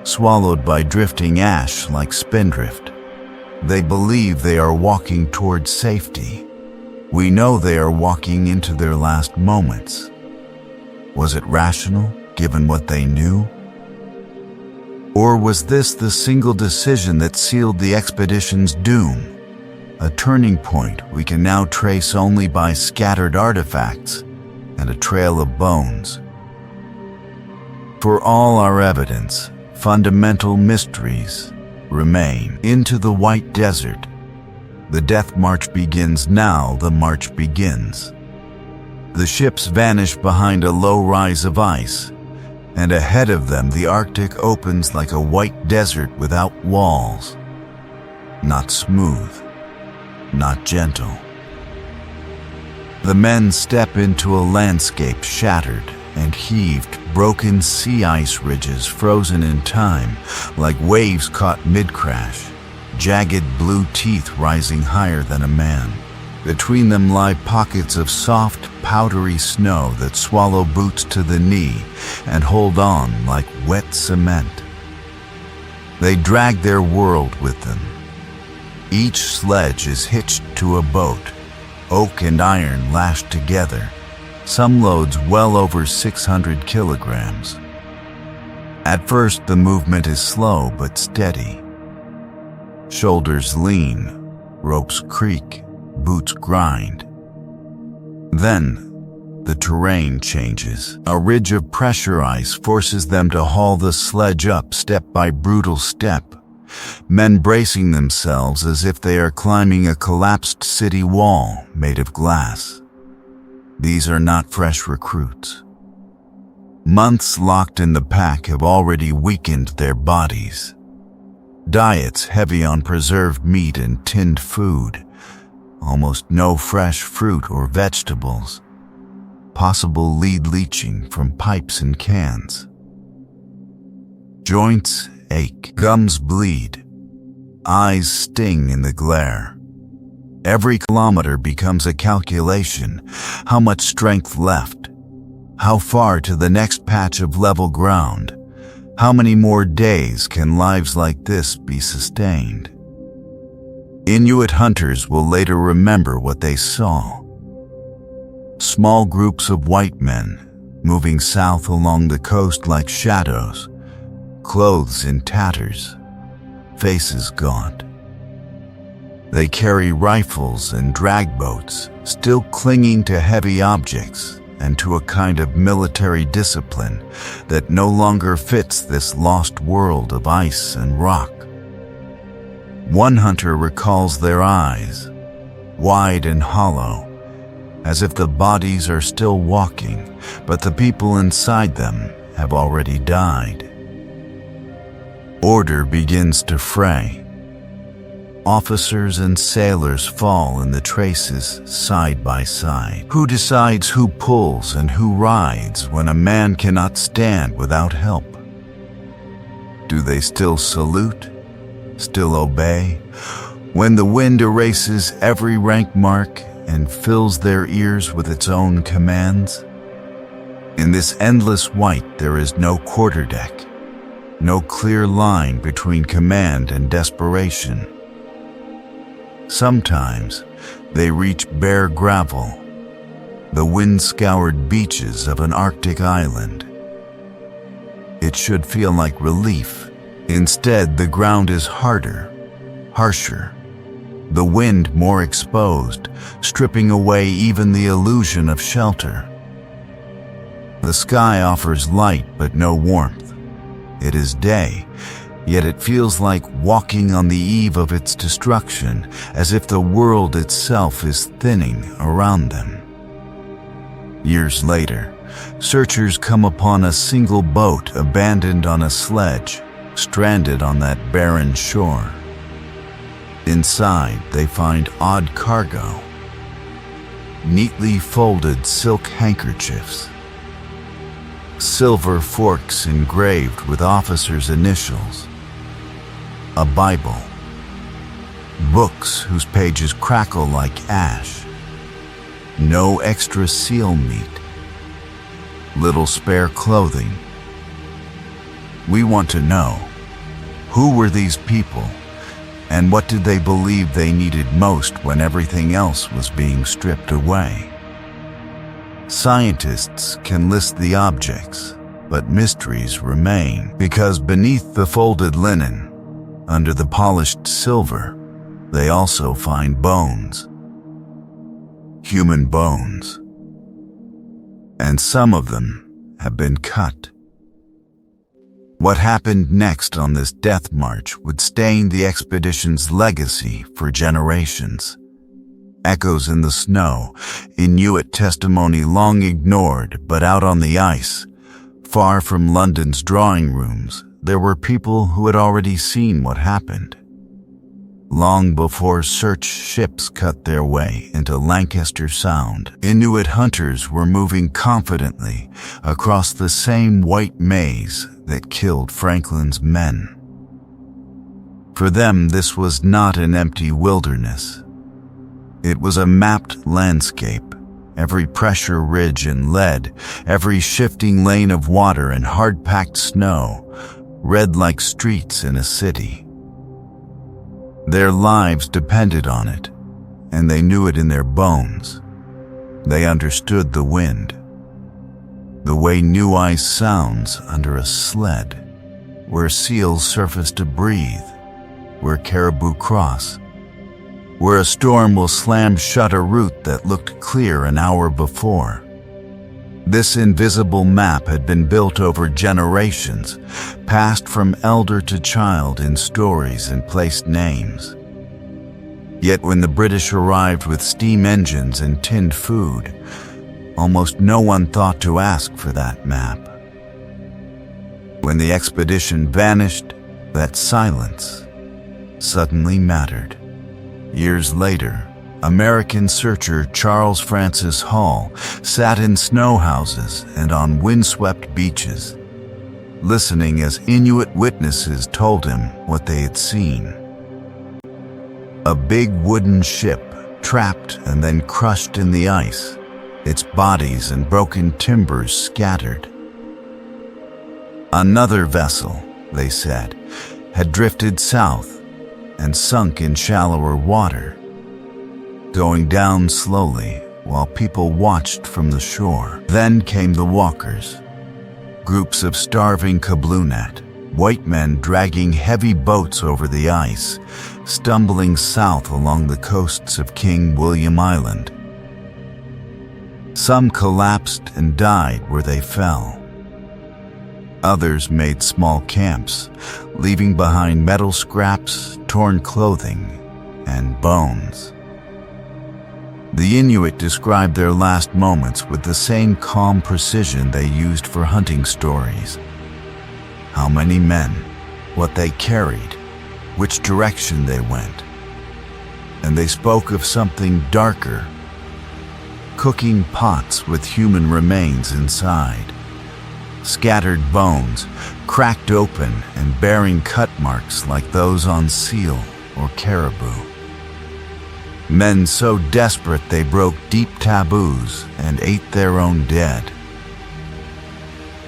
swallowed by drifting ash like spindrift. They believe they are walking towards safety. We know they are walking into their last moments. Was it rational, given what they knew? Or was this the single decision that sealed the expedition's doom? A turning point we can now trace only by scattered artifacts and a trail of bones. For all our evidence, fundamental mysteries remain. Into the white desert. The death march begins now, the march begins. The ships vanish behind a low rise of ice, and ahead of them the Arctic opens like a white desert without walls. Not smooth, not gentle. The men step into a landscape shattered and heaved, broken sea ice ridges frozen in time, like waves caught mid-crash, jagged blue teeth rising higher than a man. Between them lie pockets of soft, powdery snow that swallow boots to the knee and hold on like wet cement. They drag their world with them. Each sledge is hitched to a boat, oak and iron lashed together, some loads well over 600 kilograms. At first, the movement is slow but steady. Shoulders lean, ropes creak, boots grind. Then, the terrain changes. A ridge of pressure ice forces them to haul the sledge up step by brutal step, men bracing themselves as if they are climbing a collapsed city wall made of glass. These are not fresh recruits. Months locked in the pack have already weakened their bodies. Diets heavy on preserved meat and tinned food, almost no fresh fruit or vegetables, possible lead leaching from pipes and cans. Joints ache, gums bleed, eyes sting in the glare. Every kilometer becomes a calculation. How much strength left? How far to the next patch of level ground? How many more days can lives like this be sustained? Inuit hunters will later remember what they saw. Small groups of white men moving south along the coast like shadows, clothes in tatters, faces gaunt. They carry rifles and drag boats, still clinging to heavy objects and to a kind of military discipline that no longer fits this lost world of ice and rock. One hunter recalls their eyes, wide and hollow, as if the bodies are still walking, but the people inside them have already died. Order begins to fray. Officers and sailors fall in the traces side by side. Who decides who pulls and who rides when a man cannot stand without help? Do they still salute? Still obey? When the wind erases every rank mark and fills their ears with its own commands? In this endless white there is no quarterdeck, no clear line between command and desperation. Sometimes they reach bare gravel, the wind-scoured beaches of an Arctic island. It should feel like relief. Instead, the ground is harder, harsher, the wind more exposed, stripping away even the illusion of shelter. The sky offers light but no warmth. It is day, yet it feels like walking on the eve of its destruction, as if the world itself is thinning around them. Years later, searchers come upon a single boat abandoned on a sledge, stranded on that barren shore. Inside, they find odd cargo, neatly folded silk handkerchiefs, silver forks engraved with officers' initials, a Bible, books whose pages crackle like ash, no extra seal meat, little spare clothing. We want to know, who were these people, and what did they believe they needed most when everything else was being stripped away? Scientists can list the objects, but mysteries remain, because beneath the folded linen, under the polished silver, they also find bones. Human bones. And some of them have been cut. What happened next on this death march would stain the expedition's legacy for generations. Echoes in the snow, Inuit testimony long ignored, but out on the ice, far from London's drawing rooms, there were people who had already seen what happened. Long before search ships cut their way into Lancaster Sound, Inuit hunters were moving confidently across the same white maze that killed Franklin's men. For them, this was not an empty wilderness. It was a mapped landscape, every pressure ridge and lead, every shifting lane of water and hard-packed snow, read like streets in a city. Their lives depended on it, and they knew it in their bones. They understood the wind, the way new ice sounds under a sled, where seals surface to breathe, where caribou cross, where a storm will slam shut a route that looked clear an hour before. This invisible map had been built over generations, passed from elder to child in stories and placed names. Yet when the British arrived with steam engines and tinned food, almost no one thought to ask for that map. When the expedition vanished, that silence suddenly mattered. Years later, American searcher Charles Francis Hall sat in snow houses and on windswept beaches, listening as Inuit witnesses told him what they had seen. A big wooden ship, trapped and then crushed in the ice, its bodies and broken timbers scattered. Another vessel, they said, had drifted south, and sunk in shallower water, going down slowly while people watched from the shore. Then came the walkers, groups of starving Kablunet, white men dragging heavy boats over the ice, stumbling south along the coasts of King William Island. Some collapsed and died where they fell. Others made small camps, leaving behind metal scraps, torn clothing, and bones. The Inuit described their last moments with the same calm precision they used for hunting stories. How many men, what they carried, which direction they went. And they spoke of something darker, cooking pots with human remains inside, scattered bones, cracked open and bearing cut marks like those on seal or caribou. Men so desperate they broke deep taboos and ate their own dead.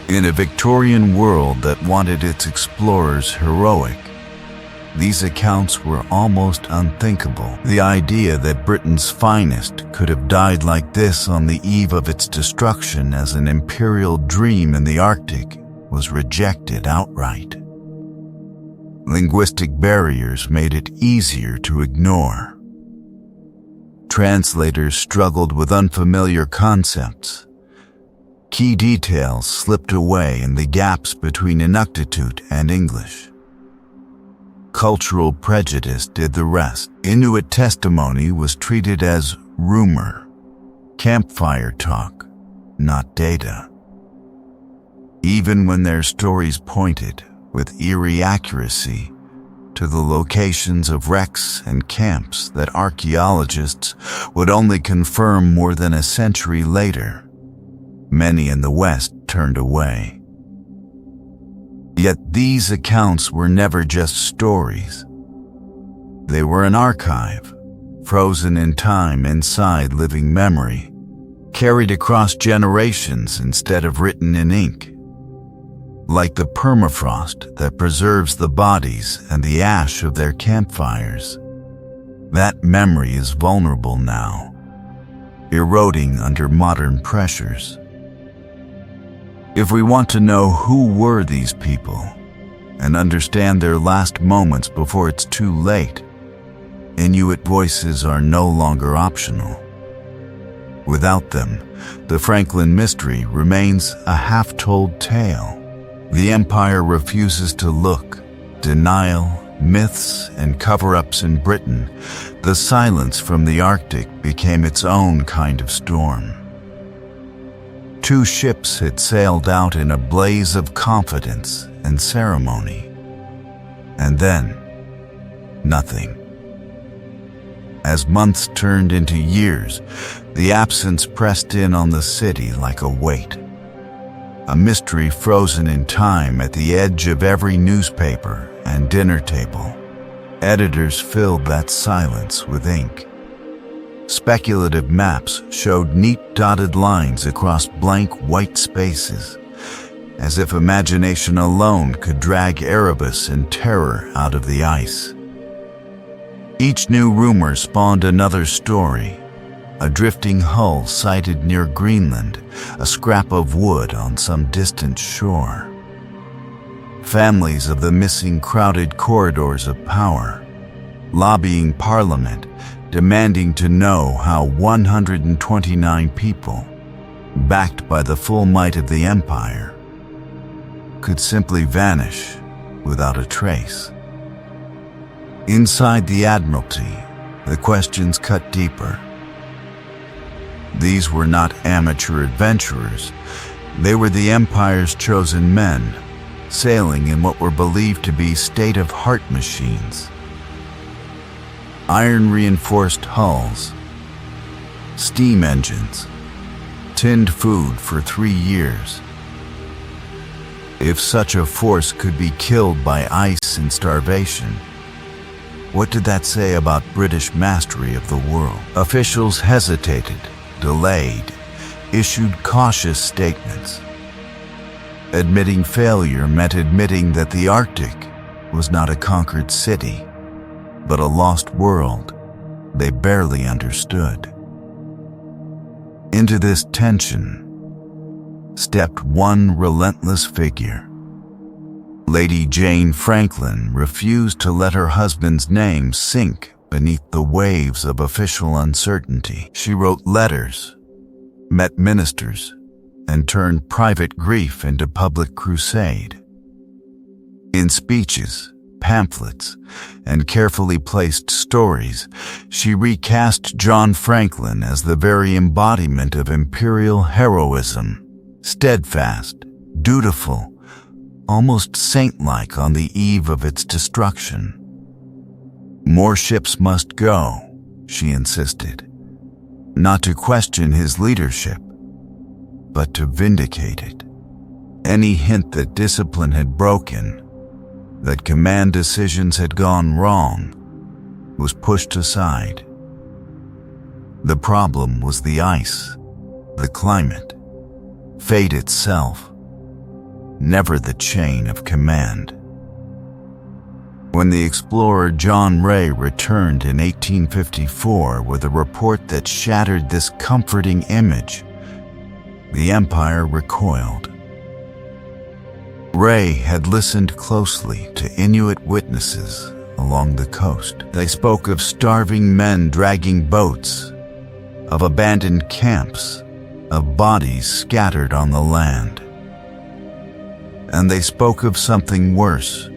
In a Victorian world that wanted its explorers heroic, these accounts were almost unthinkable. The idea that Britain's finest could have died like this on the eve of its destruction as an imperial dream in the Arctic was rejected outright. Linguistic barriers made it easier to ignore. Translators struggled with unfamiliar concepts. Key details slipped away in the gaps between Inuktitut and English. Cultural prejudice did the rest. Inuit testimony was treated as rumor, campfire talk, not data. Even when their stories pointed, with eerie accuracy, to the locations of wrecks and camps that archaeologists would only confirm more than a century later, many in the West turned away. Yet these accounts were never just stories. They were an archive, frozen in time inside living memory, carried across generations instead of written in ink. Like the permafrost that preserves the bodies and the ash of their campfires, that memory is vulnerable now, eroding under modern pressures. If we want to know who were these people and understand their last moments before it's too late, Inuit voices are no longer optional. Without them, the Franklin mystery remains a half-told tale. The Empire refuses to look. Denial, myths, and cover-ups in Britain, the silence from the Arctic became its own kind of storm. 2 ships had sailed out in a blaze of confidence and ceremony. And then, nothing. As months turned into years, the absence pressed in on the city like a weight. A mystery frozen in time at the edge of every newspaper and dinner table. Editors filled that silence with ink. Speculative maps showed neat dotted lines across blank white spaces, as if imagination alone could drag Erebus and terror out of the ice. Each new rumor spawned another story. A drifting hull sighted near Greenland, a scrap of wood on some distant shore. Families of the missing crowded corridors of power, lobbying Parliament, demanding to know how 129 people, backed by the full might of the Empire, could simply vanish without a trace. Inside the Admiralty, the questions cut deeper. These were not amateur adventurers. They were the Empire's chosen men, sailing in what were believed to be state-of-the-art machines. Iron-reinforced hulls, steam engines, tinned food for 3 years. If such a force could be killed by ice and starvation, what did that say about British mastery of the world? Officials hesitated, delayed, issued cautious statements. Admitting failure meant admitting that the Arctic was not a conquered city, but a lost world they barely understood. Into this tension stepped one relentless figure. Lady Jane Franklin refused to let her husband's name sink beneath the waves of official uncertainty. She wrote letters, met ministers, and turned private grief into public crusade. In speeches, pamphlets, and carefully placed stories, she recast John Franklin as the very embodiment of imperial heroism, steadfast, dutiful, almost saint-like on the eve of its destruction. More ships must go, she insisted, not to question his leadership, but to vindicate it. Any hint that discipline had broken, that command decisions had gone wrong, was pushed aside. The problem was the ice, the climate, fate itself, never the chain of command. When the explorer John Ray returned in 1854 with a report that shattered this comforting image, the Empire recoiled. Ray had listened closely to Inuit witnesses along the coast. They spoke of starving men dragging boats, of abandoned camps, of bodies scattered on the land. And they spoke of something worse.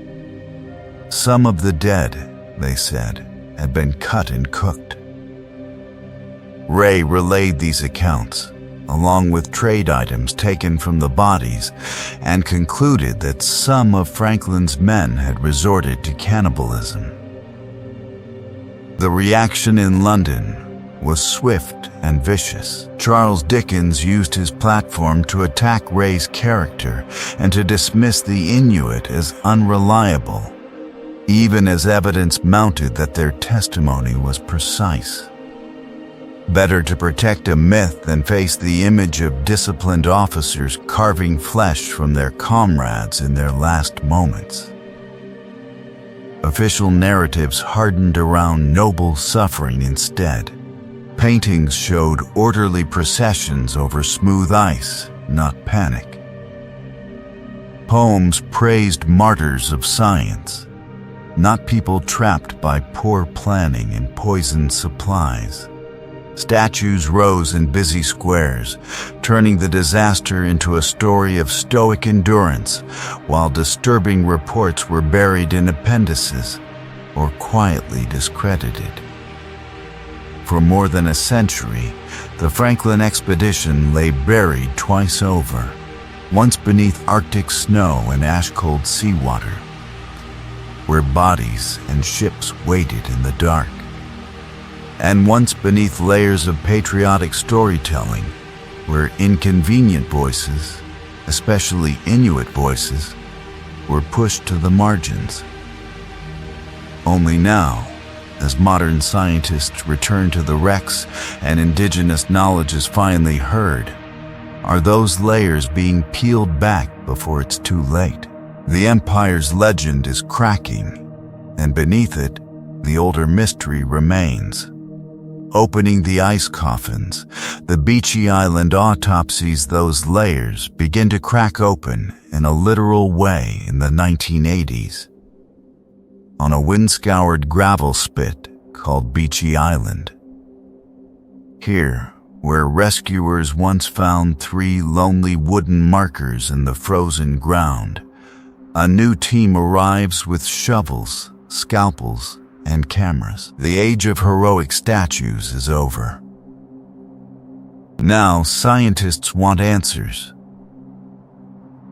Some of the dead, they said, had been cut and cooked. Ray relayed these accounts, along with trade items taken from the bodies, and concluded that some of Franklin's men had resorted to cannibalism. The reaction in London was swift and vicious. Charles Dickens used his platform to attack Ray's character and to dismiss the Inuit as unreliable, even as evidence mounted that their testimony was precise. Better to protect a myth than face the image of disciplined officers carving flesh from their comrades in their last moments. Official narratives hardened around noble suffering instead. Paintings showed orderly processions over smooth ice, not panic. Poems praised martyrs of science, not people trapped by poor planning and poisoned supplies. Statues rose in busy squares, turning the disaster into a story of stoic endurance, while disturbing reports were buried in appendices or quietly discredited. For more than a century, the Franklin expedition lay buried twice over, once beneath Arctic snow and ash-cold seawater, where bodies and ships waited in the dark, and once beneath layers of patriotic storytelling, where inconvenient voices, especially Inuit voices, were pushed to the margins. Only now, as modern scientists return to the wrecks and indigenous knowledge is finally heard, are those layers being peeled back before it's too late. The Empire's legend is cracking, and beneath it, the older mystery remains. Opening the ice coffins, the Beechey Island autopsies, those layers begin to crack open in a literal way in the 1980s. On a wind-scoured gravel spit called Beechey Island. Here, where rescuers once found 3 lonely wooden markers in the frozen ground, a new team arrives with shovels, scalpels, and cameras. The age of heroic statues is over. Now scientists want answers.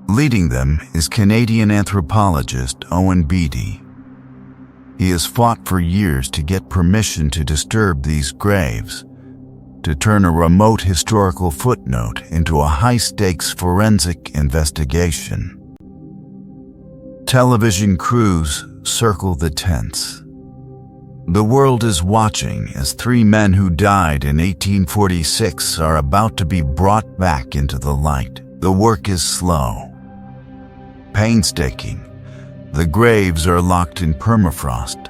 Leading them is Canadian anthropologist Owen Beattie. He has fought for years to get permission to disturb these graves, to turn a remote historical footnote into a high-stakes forensic investigation. Television crews circle the tents. The world is watching as 3 men who died in 1846 are about to be brought back into the light. The work is slow, painstaking. The graves are locked in permafrost.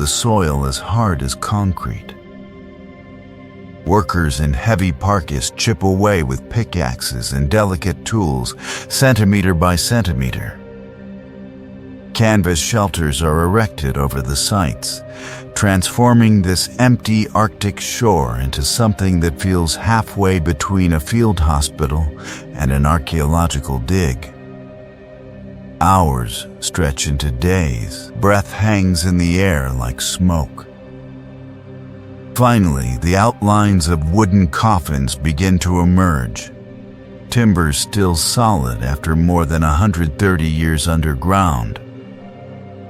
the soil as hard as concrete. Workers in heavy parkas chip away with pickaxes and delicate tools, centimeter by centimeter. Canvas shelters are erected over the sites, transforming this empty Arctic shore into something that feels halfway between a field hospital and an archaeological dig. Hours stretch into days. Breath hangs in the air like smoke. Finally, the outlines of wooden coffins begin to emerge. Timbers still solid after more than 130 years underground.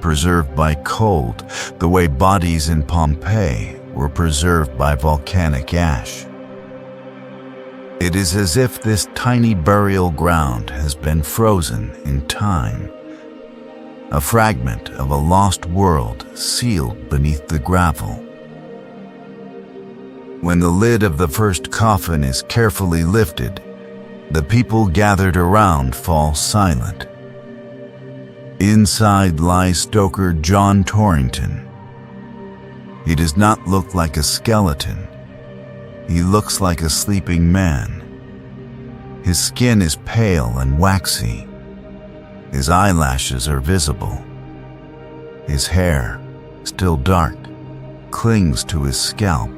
Preserved by cold, the way bodies in Pompeii were preserved by volcanic ash. It is as if this tiny burial ground has been frozen in time. A fragment of a lost world sealed beneath the gravel. When the lid of the first coffin is carefully lifted, the people gathered around fall silent. Inside lies stoker John Torrington. He does not look like a skeleton. He looks like a sleeping man. His skin is pale and waxy. His eyelashes are visible. His hair, still dark, clings to his scalp.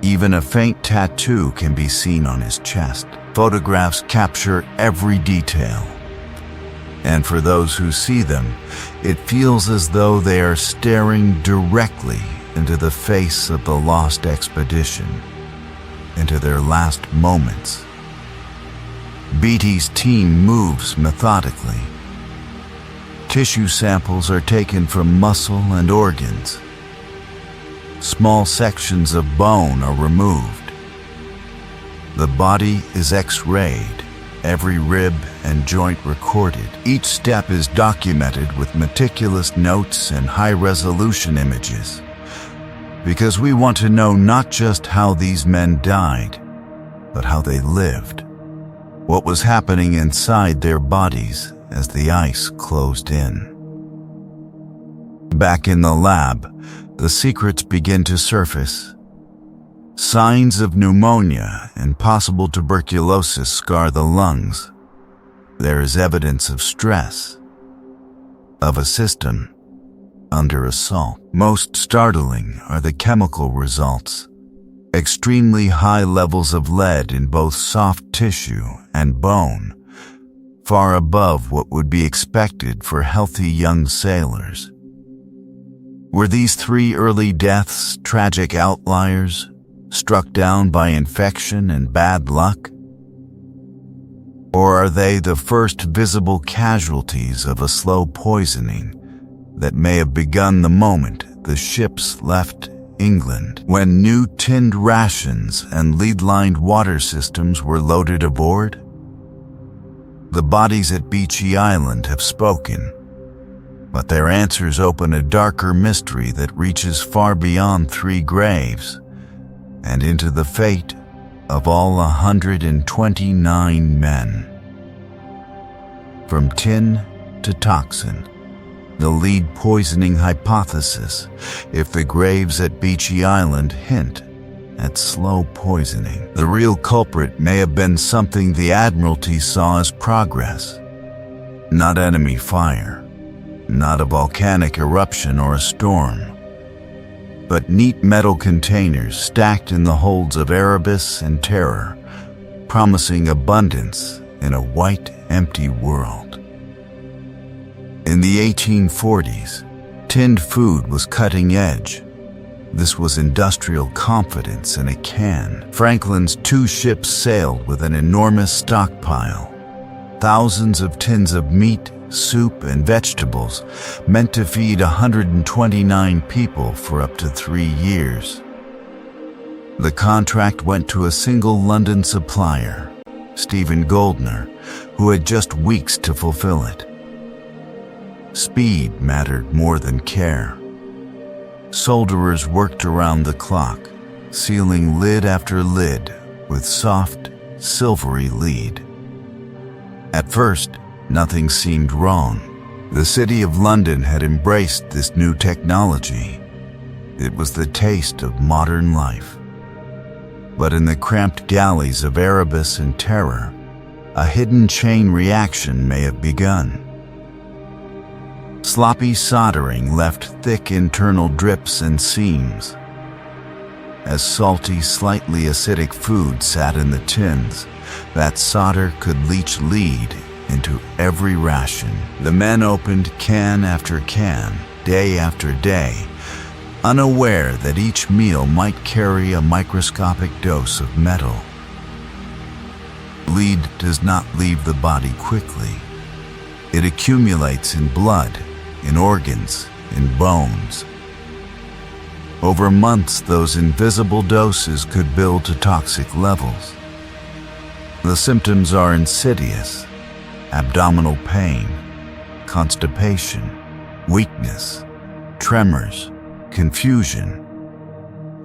Even a faint tattoo can be seen on his chest. Photographs capture every detail. And for those who see them, it feels as though they are staring directly into the face of the lost expedition, into their last moments. Beatty's team moves methodically. Tissue samples are taken from muscle and organs. Small sections of bone are removed. The body is X-rayed, every rib and joint recorded. Each step is documented with meticulous notes and high-resolution images, because we want to know not just how these men died, but how they lived. What was happening inside their bodies as the ice closed in. Back in the lab, the secrets begin to surface. Signs of pneumonia and possible tuberculosis scar the lungs. There is evidence of stress, of a system under assault. Most startling are the chemical results. Extremely high levels of lead in both soft tissue and bone, far above what would be expected for healthy young sailors. Were these 3 early deaths tragic outliers, struck down by infection and bad luck? Or are they the first visible casualties of a slow poisoning that may have begun the moment the ships left England, when new tinned rations and lead-lined water systems were loaded aboard? The bodies at Beechey Island have spoken, but their answers open a darker mystery that reaches far beyond 3 graves and into the fate of all 129 men. From tin to toxin, the lead poisoning hypothesis, if the graves at Beechey Island hint at slow poisoning. The real culprit may have been something the Admiralty saw as progress. Not enemy fire, not a volcanic eruption or a storm, but neat metal containers stacked in the holds of Erebus and Terror, promising abundance in a white, empty world. In the 1840s, tinned food was cutting edge. This was industrial confidence in a can. Franklin's 2 ships sailed with an enormous stockpile. Thousands of tins of meat, soup, and vegetables meant to feed 129 people for up to 3 years. The contract went to a single London supplier, Stephen Goldner, who had just weeks to fulfill it. Speed mattered more than care. Soldierers worked around the clock, sealing lid after lid with soft, silvery lead. At first, nothing seemed wrong. The city of London had embraced this new technology. It was the taste of modern life. But in the cramped galleys of Erebus and Terror, a hidden chain reaction may have begun. Sloppy soldering left thick internal drips and seams. As salty, slightly acidic food sat in the tins, that solder could leach lead into every ration. The men opened can after can, day after day, unaware that each meal might carry a microscopic dose of metal. Lead does not leave the body quickly. It accumulates in blood, in organs, in bones. Over months, those invisible doses could build to toxic levels. The symptoms are insidious: abdominal pain, constipation, weakness, tremors, confusion.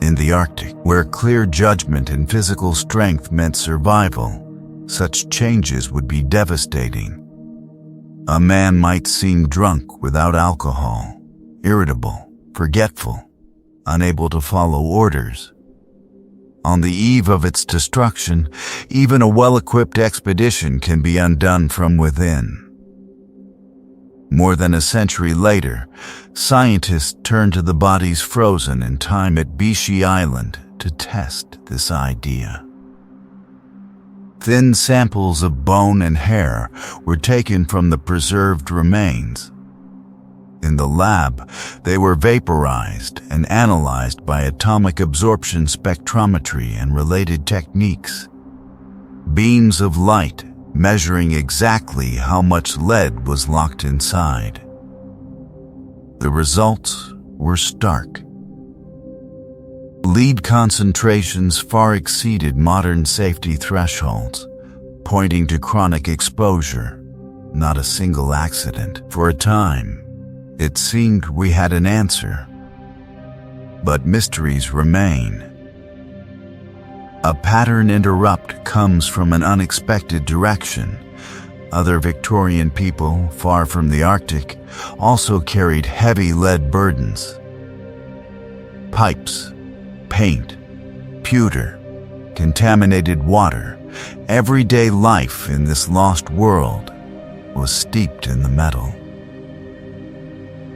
In the Arctic, where clear judgment and physical strength meant survival, such changes would be devastating. A man might seem drunk without alcohol, irritable, forgetful, unable to follow orders. On the eve of its destruction, even a well-equipped expedition can be undone from within. More than a century later, scientists turned to the bodies frozen in time at Beechey Island to test this idea. Thin samples of bone and hair were taken from the preserved remains. In the lab, they were vaporized and analyzed by atomic absorption spectrometry and related techniques. Beams of light measuring exactly how much lead was locked inside. The results were stark. Lead concentrations far exceeded modern safety thresholds, pointing to chronic exposure, not a single accident. For a time, it seemed we had an answer. But mysteries remain. A pattern interrupt comes from an unexpected direction. Other Victorian people, far from the Arctic, also carried heavy lead burdens. Pipes, paint, pewter, contaminated water, everyday life in this lost world was steeped in the metal.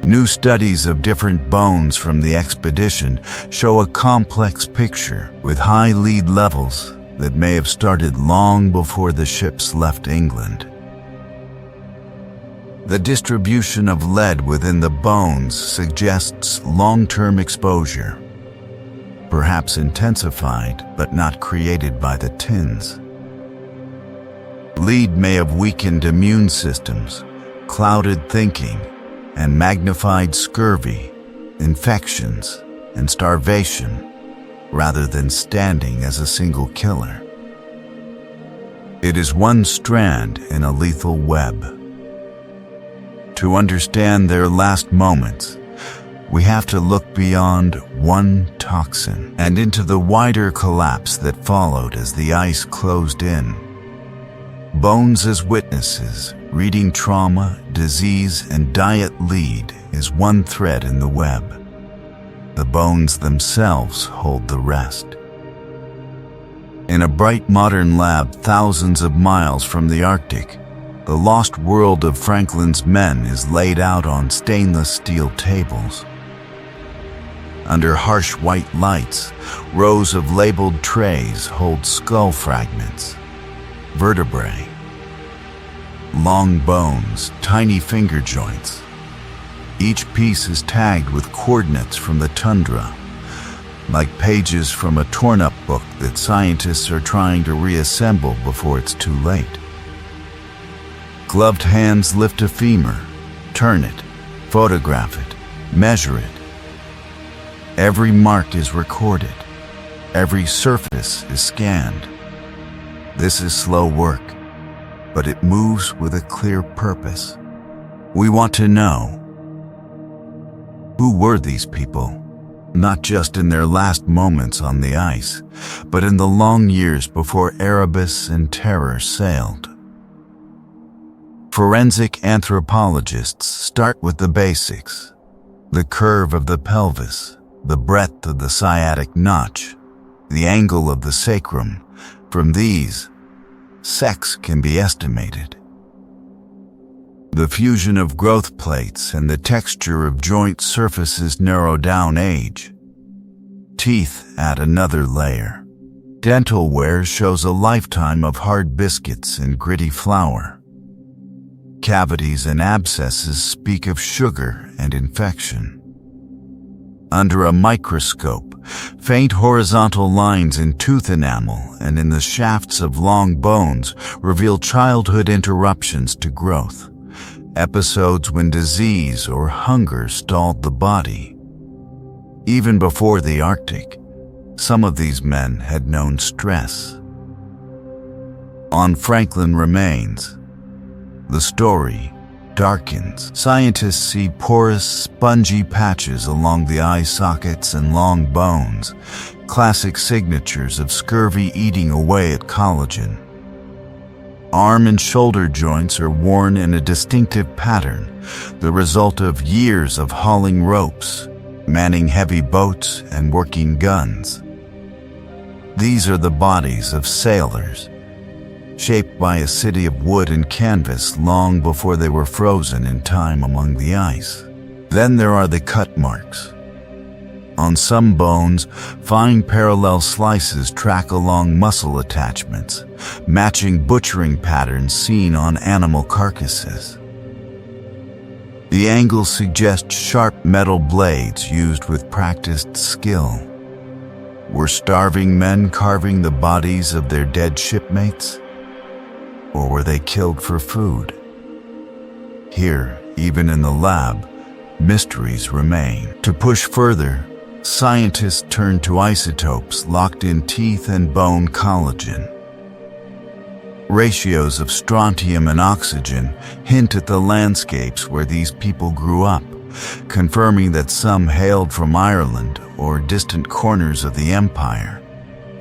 New studies of different bones from the expedition show a complex picture with high lead levels that may have started long before the ships left England. The distribution of lead within the bones suggests long-term exposure, perhaps intensified but not created by the tins. Lead may have weakened immune systems, clouded thinking, and magnified scurvy, infections, and starvation, rather than standing as a single killer. It is one strand in a lethal web. To understand their last moments, we have to look beyond one toxin and into the wider collapse that followed as the ice closed in. Bones as witnesses, reading trauma, disease, and diet lead is one thread in the web. The bones themselves hold the rest. In a bright modern lab thousands of miles from the Arctic, the lost world of Franklin's men is laid out on stainless steel tables. Under harsh white lights, rows of labeled trays hold skull fragments, vertebrae, long bones, tiny finger joints. Each piece is tagged with coordinates from the tundra, like pages from a torn-up book that scientists are trying to reassemble before it's too late. Gloved hands lift a femur, turn it, photograph it, measure it. Every mark is recorded. Every surface is scanned. This is slow work, but it moves with a clear purpose. We want to know, who were these people? Not just in their last moments on the ice, but in the long years before Erebus and Terror sailed. Forensic anthropologists start with the basics: the curve of the pelvis, the breadth of the sciatic notch, the angle of the sacrum. From these, sex can be estimated. The fusion of growth plates and the texture of joint surfaces narrow down age. Teeth add another layer. Dental wear shows a lifetime of hard biscuits and gritty flour. Cavities and abscesses speak of sugar and infection. Under a microscope, faint horizontal lines in tooth enamel and in the shafts of long bones reveal childhood interruptions to growth, episodes when disease or hunger stalled the body. Even before the Arctic, some of these men had known stress. On Franklin remains, the story darkens. Scientists see porous, spongy patches along the eye sockets and long bones, classic signatures of scurvy eating away at collagen. Arm and shoulder joints are worn in a distinctive pattern, the result of years of hauling ropes, manning heavy boats, and working guns. These are the bodies of sailors, shaped by a city of wood and canvas long before they were frozen in time among the ice. Then there are the cut marks. On some bones, fine parallel slices track along muscle attachments, matching butchering patterns seen on animal carcasses. The angles suggest sharp metal blades used with practiced skill. Were starving men carving the bodies of their dead shipmates? Or were they killed for food? Here, even in the lab, mysteries remain. To push further, scientists turn to isotopes locked in teeth and bone collagen. Ratios of strontium and oxygen hint at the landscapes where these people grew up, confirming that some hailed from Ireland or distant corners of the empire,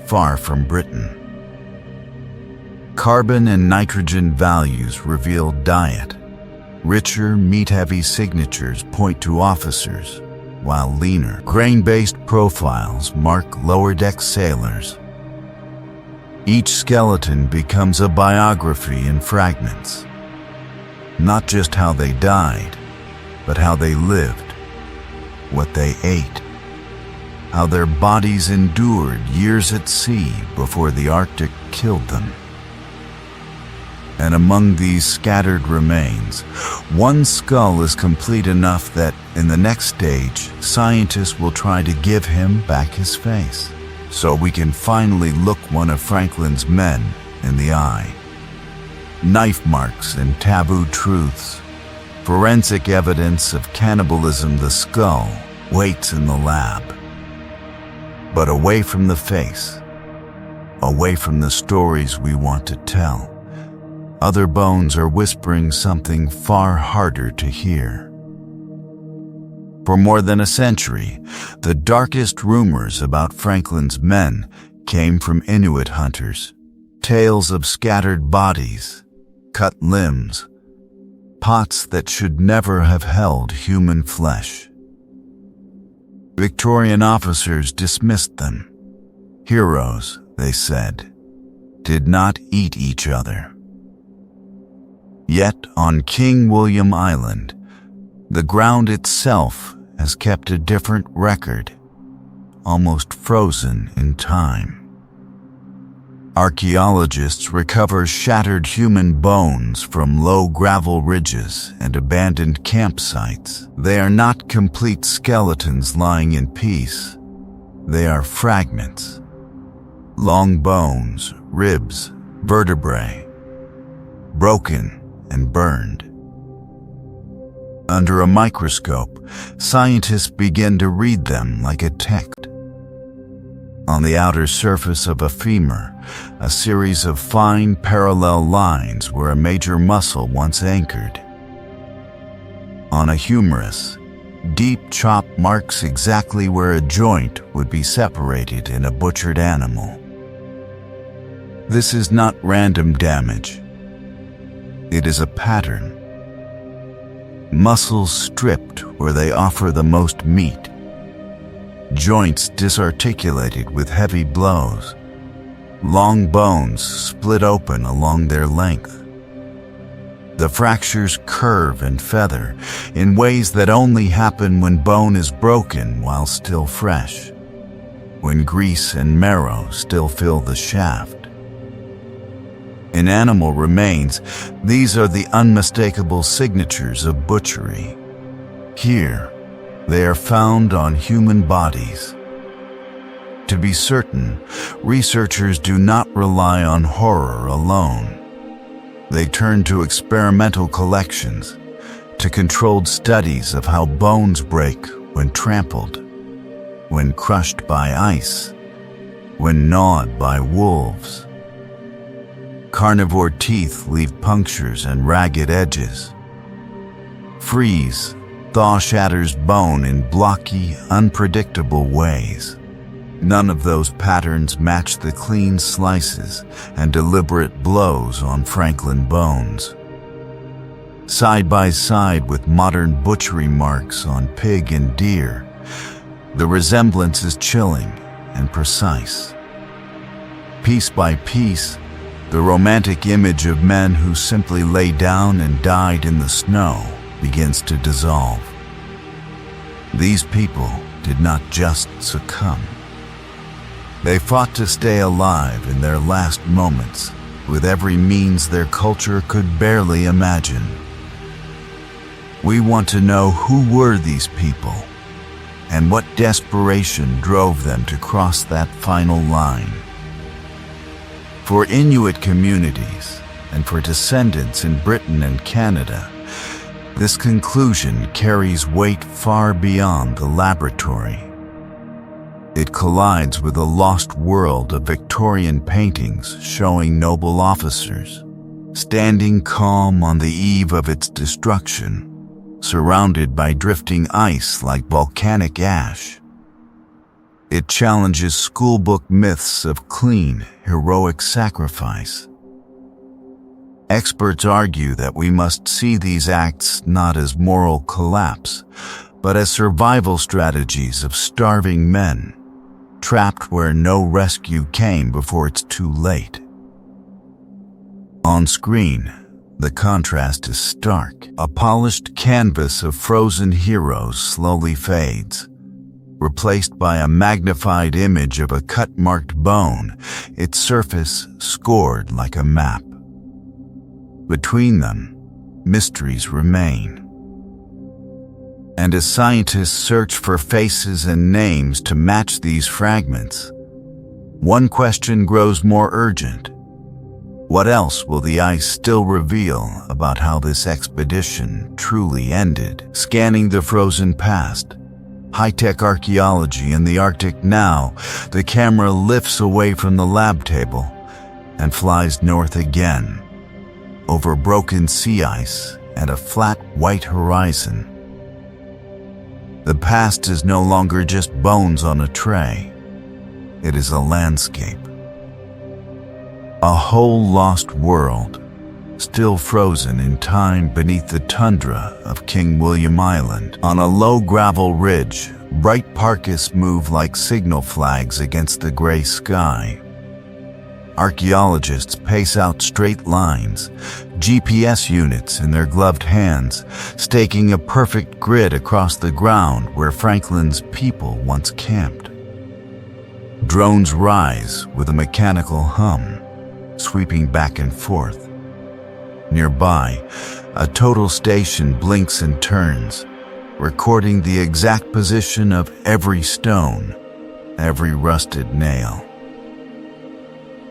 far from Britain. Carbon and nitrogen values reveal diet. Richer, meat-heavy signatures point to officers, while leaner, grain-based profiles mark lower-deck sailors. Each skeleton becomes a biography in fragments. Not just how they died, but how they lived, what they ate, how their bodies endured years at sea before the Arctic killed them. And among these scattered remains, one skull is complete enough that, in the next stage, scientists will try to give him back his face, so we can finally look one of Franklin's men in the eye. Knife marks and taboo truths, forensic evidence of cannibalism. The skull waits in the lab. But away from the face, away from the stories we want to tell, other bones are whispering something far harder to hear. For more than a century, the darkest rumors about Franklin's men came from Inuit hunters. Tales of scattered bodies, cut limbs, pots that should never have held human flesh. Victorian officers dismissed them. Heroes, they said, did not eat each other. Yet on King William Island, the ground itself has kept a different record, almost frozen in time. Archaeologists recover shattered human bones from low gravel ridges and abandoned campsites. They are not complete skeletons lying in peace. They are fragments. Long bones, ribs, vertebrae, broken and burned. Under a microscope, scientists begin to read them like a text. On the outer surface of a femur, a series of fine parallel lines where a major muscle once anchored. On a humerus, deep chop marks exactly where a joint would be separated in a butchered animal. This is not random damage. It is a pattern. Muscles stripped where they offer the most meat. Joints disarticulated with heavy blows. Long bones split open along their length. The fractures curve and feather in ways that only happen when bone is broken while still fresh, when grease and marrow still fill the shaft. In animal remains, these are the unmistakable signatures of butchery. Here, they are found on human bodies. To be certain, researchers do not rely on horror alone. They turn to experimental collections, to controlled studies of how bones break when trampled, when crushed by ice, when gnawed by wolves. Carnivore teeth leave punctures and ragged edges. Freeze, thaw shatters bone in blocky, unpredictable ways. None of those patterns match the clean slices and deliberate blows on Franklin bones. Side by side with modern butchery marks on pig and deer, the resemblance is chilling and precise. Piece by piece, the romantic image of men who simply lay down and died in the snow begins to dissolve. These people did not just succumb. They fought to stay alive in their last moments with every means their culture could barely imagine. We want to know who were these people and what desperation drove them to cross that final line. For Inuit communities and for descendants in Britain and Canada, this conclusion carries weight far beyond the laboratory. It collides with a lost world of Victorian paintings showing noble officers, standing calm on the eve of its destruction, surrounded by drifting ice like volcanic ash. It challenges schoolbook myths of clean, heroic sacrifice. Experts argue that we must see these acts not as moral collapse, but as survival strategies of starving men, trapped where no rescue came before it's too late. On screen, the contrast is stark. A polished canvas of frozen heroes slowly fades, replaced by a magnified image of a cut-marked bone, its surface scored like a map. Between them, mysteries remain. And as scientists search for faces and names to match these fragments, one question grows more urgent. What else will the ice still reveal about how this expedition truly ended? Scanning the frozen past, high-tech archaeology in the Arctic now, the camera lifts away from the lab table and flies north again, over broken sea ice and a flat white horizon. The past is no longer just bones on a tray. It is a landscape. A whole lost world, still frozen in time beneath the tundra of King William Island. On a low gravel ridge, bright parkas move like signal flags against the gray sky. Archaeologists pace out straight lines, GPS units in their gloved hands, staking a perfect grid across the ground where Franklin's people once camped. Drones rise with a mechanical hum, sweeping back and forth. Nearby, a total station blinks and turns, recording the exact position of every stone, every rusted nail.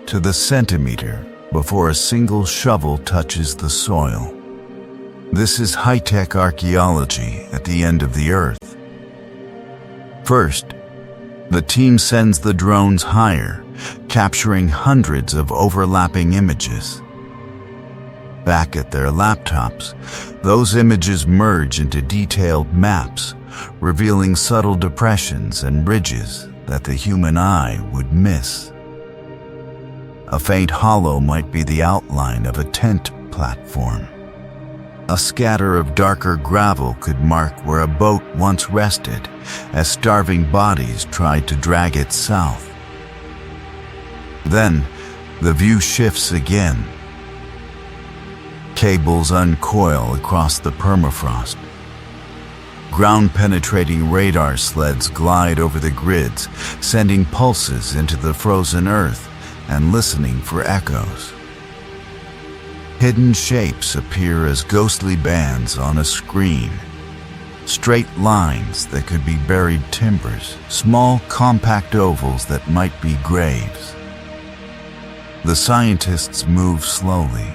To the centimeter before a single shovel touches the soil. This is high-tech archaeology at the end of the Earth. First, the team sends the drones higher, capturing hundreds of overlapping images. Back at their laptops, those images merge into detailed maps, revealing subtle depressions and ridges that the human eye would miss. A faint hollow might be the outline of a tent platform. A scatter of darker gravel could mark where a boat once rested as starving bodies tried to drag it south. Then, the view shifts again. Cables uncoil across the permafrost. Ground-penetrating radar sleds glide over the grids, sending pulses into the frozen earth and listening for echoes. Hidden shapes appear as ghostly bands on a screen. Straight lines that could be buried timbers, small compact ovals that might be graves. The scientists move slowly.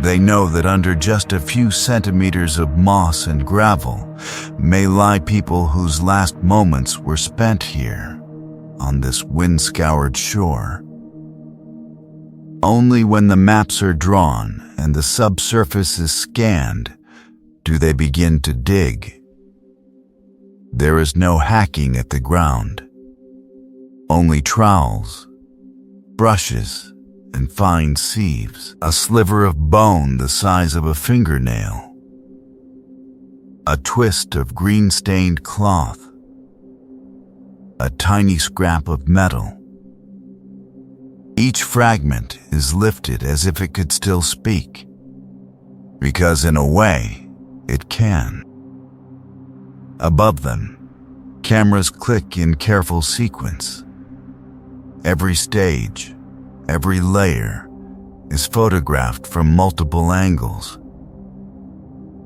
They know that under just a few centimeters of moss and gravel may lie people whose last moments were spent here, on this wind-scoured shore. Only when the maps are drawn and the subsurface is scanned do they begin to dig. There is no hacking at the ground, only trowels, brushes, and fine sieves, a sliver of bone the size of a fingernail, a twist of green-stained cloth, a tiny scrap of metal. Each fragment is lifted as if it could still speak, because in a way, it can. Above them, cameras click in careful sequence. Every stage, every layer, is photographed from multiple angles.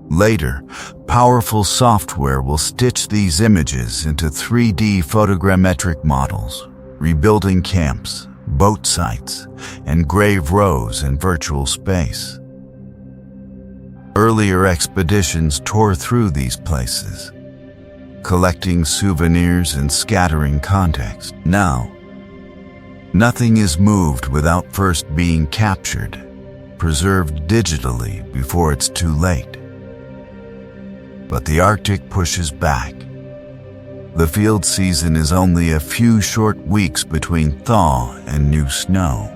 Later, powerful software will stitch these images into 3D photogrammetric models, rebuilding camps, boat sites, and grave rows in virtual space. Earlier expeditions tore through these places, collecting souvenirs and scattering context. Now, nothing is moved without first being captured, preserved digitally before it's too late. But the Arctic pushes back. The field season is only a few short weeks between thaw and new snow.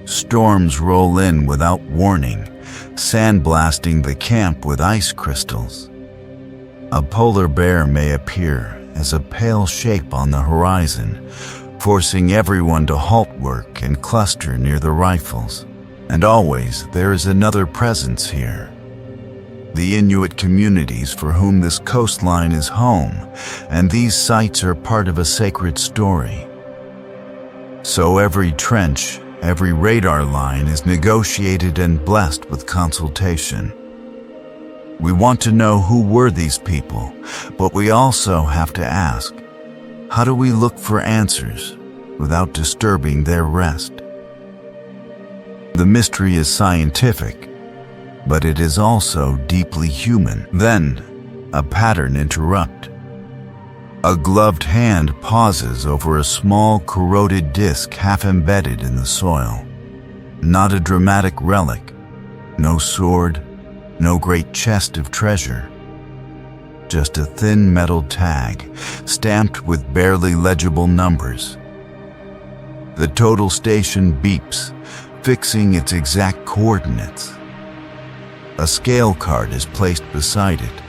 Storms roll in without warning, sandblasting the camp with ice crystals. A polar bear may appear as a pale shape on the horizon, forcing everyone to halt work and cluster near the rifles. And always there is another presence here. The Inuit communities for whom this coastline is home, and these sites are part of a sacred story. So every trench, every radar line is negotiated and blessed with consultation. We want to know who were these people, but we also have to ask, how do we look for answers without disturbing their rest? The mystery is scientific, but it is also deeply human. Then, a pattern interrupts. A gloved hand pauses over a small corroded disc half embedded in the soil. Not a dramatic relic, no sword, no great chest of treasure. Just a thin metal tag, stamped with barely legible numbers. The total station beeps, fixing its exact coordinates. A scale card is placed beside it,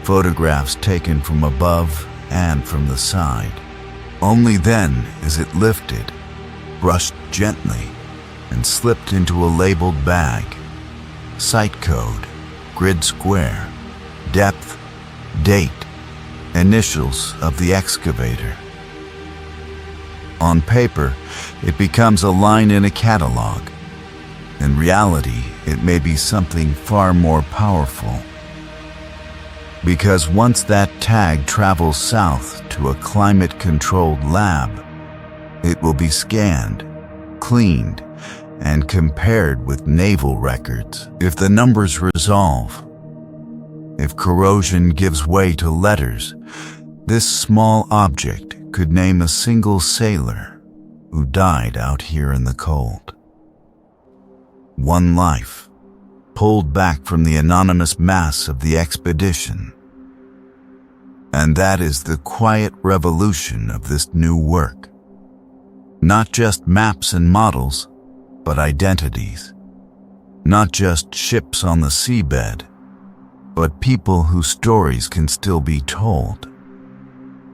photographs taken from above and from the side. Only then is it lifted, brushed gently, and slipped into a labeled bag. Site code, grid square, depth, date, initials of the excavator. On paper, it becomes a line in a catalog. In reality, it may be something far more powerful. Because once that tag travels south to a climate-controlled lab, it will be scanned, cleaned, and compared with naval records. If the numbers resolve, if corrosion gives way to letters, this small object could name a single sailor who died out here in the cold. One life, pulled back from the anonymous mass of the expedition. And that is the quiet revolution of this new work. Not just maps and models, but identities. Not just ships on the seabed, but people whose stories can still be told.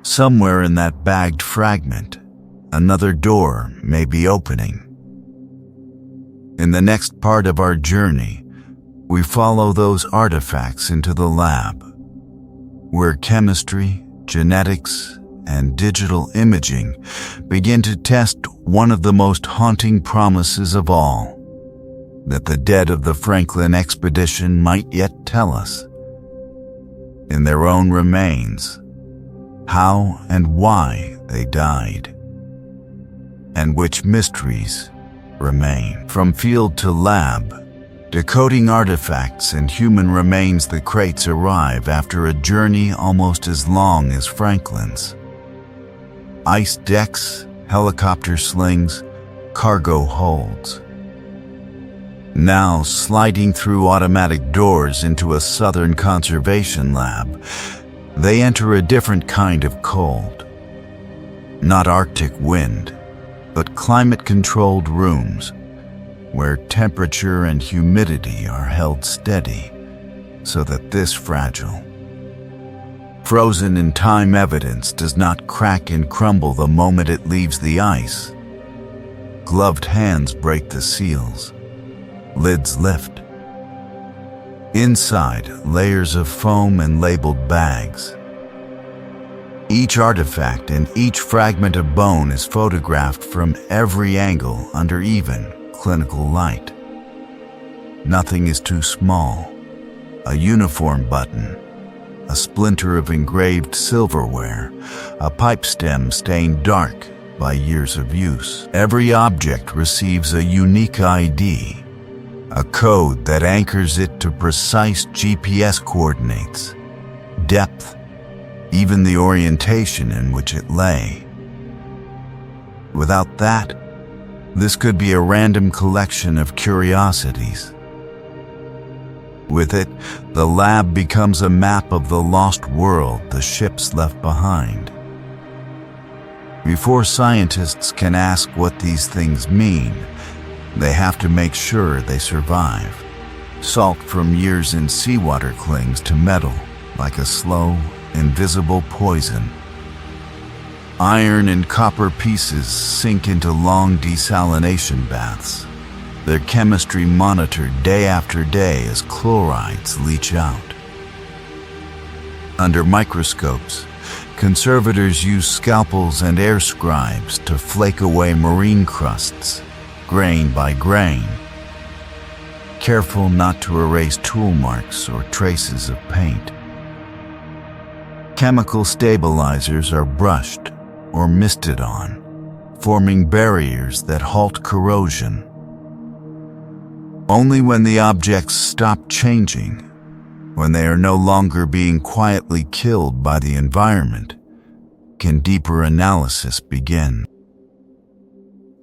Somewhere in that bagged fragment, another door may be opening. In the next part of our journey, we follow those artifacts into the lab, where chemistry, genetics, and digital imaging begin to test one of the most haunting promises of all, that the dead of the Franklin expedition might yet tell us, in their own remains, how and why they died, and which mysteries remain. From field to lab, decoding artifacts and human remains, the crates arrive after a journey almost as long as Franklin's. Ice decks, helicopter slings, cargo holds. Now sliding through automatic doors into a southern conservation lab, they enter a different kind of cold. Not Arctic wind, but climate-controlled rooms, where temperature and humidity are held steady so that this fragile, frozen-in-time evidence does not crack and crumble the moment it leaves the ice. Gloved hands break the seals. Lids lift. Inside, layers of foam and labeled bags. Each artifact and each fragment of bone is photographed from every angle under even, clinical light. Nothing is too small. A uniform button, a splinter of engraved silverware, a pipe stem stained dark by years of use. Every object receives a unique ID, a code that anchors it to precise GPS coordinates, depth, even the orientation in which it lay. Without that, this could be a random collection of curiosities. With it, the lab becomes a map of the lost world the ships left behind. Before scientists can ask what these things mean, they have to make sure they survive. Salt from years in seawater clings to metal like a slow, invisible poison. Iron and copper pieces sink into long desalination baths, their chemistry monitored day after day as chlorides leach out. Under microscopes, conservators use scalpels and air scribes to flake away marine crusts, grain by grain, careful not to erase tool marks or traces of paint. Chemical stabilizers are brushed or misted on, forming barriers that halt corrosion. Only when the objects stop changing, when they are no longer being quietly killed by the environment, can deeper analysis begin.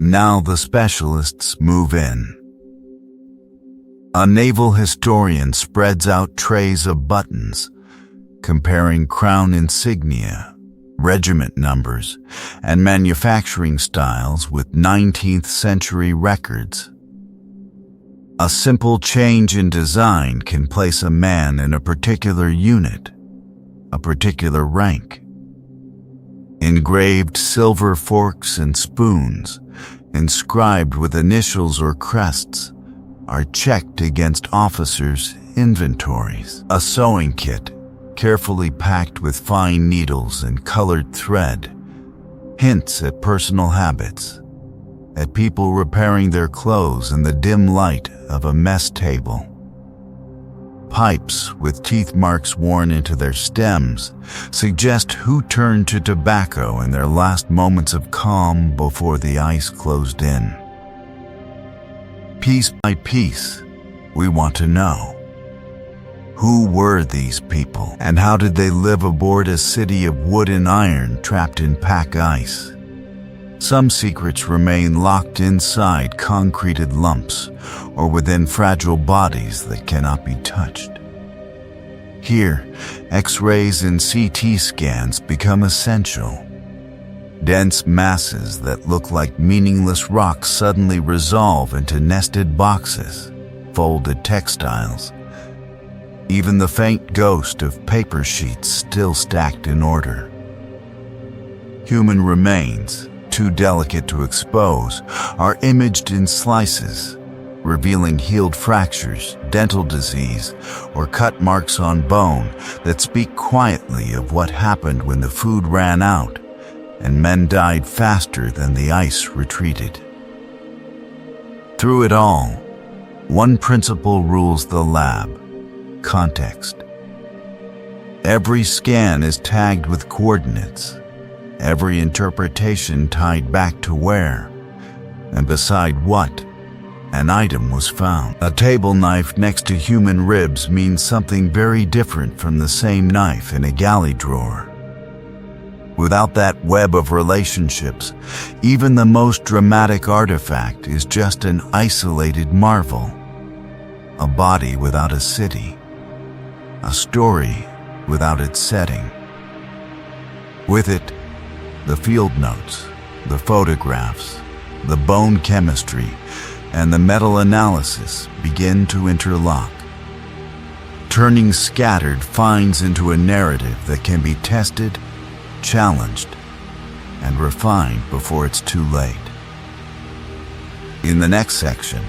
Now the specialists move in. A naval historian spreads out trays of buttons, comparing crown insignia, regiment numbers, and manufacturing styles with 19th century records. A simple change in design can place a man in a particular unit, a particular rank. Engraved silver forks and spoons, inscribed with initials or crests, are checked against officers' inventories. A sewing kit, carefully packed with fine needles and colored thread, hints at personal habits, at people repairing their clothes in the dim light of a mess table. Pipes with teeth marks worn into their stems suggest who turned to tobacco in their last moments of calm before the ice closed in. Piece by piece, we want to know. Who were these people, and how did they live aboard a city of wood and iron trapped in pack ice? Some secrets remain locked inside concreted lumps or within fragile bodies that cannot be touched. Here, X-rays and CT scans become essential. Dense masses that look like meaningless rocks suddenly resolve into nested boxes, folded textiles. Even the faint ghost of paper sheets still stacked in order. Human remains, too delicate to expose, are imaged in slices, revealing healed fractures, dental disease, or cut marks on bone that speak quietly of what happened when the food ran out and men died faster than the ice retreated. Through it all, one principle rules the lab: context. Every scan is tagged with coordinates, every interpretation tied back to where, and beside what, an item was found. A table knife next to human ribs means something very different from the same knife in a galley drawer. Without that web of relationships, even the most dramatic artifact is just an isolated marvel. A body without a city. A story without its setting. With it, the field notes, the photographs, the bone chemistry, and the metal analysis begin to interlock, turning scattered finds into a narrative that can be tested, challenged, and refined before it's too late. In the next section,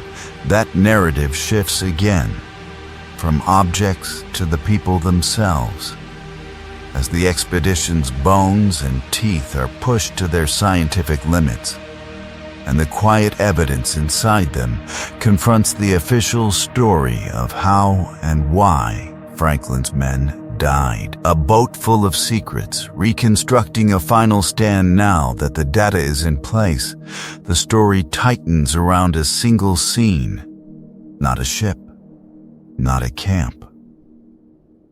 that narrative shifts again, from objects to the people themselves, as the expedition's bones and teeth are pushed to their scientific limits, and the quiet evidence inside them confronts the official story of how and why Franklin's men died. A boat full of secrets, reconstructing a final stand now that the data is in place. The story tightens around a single scene. Not a ship, not a camp.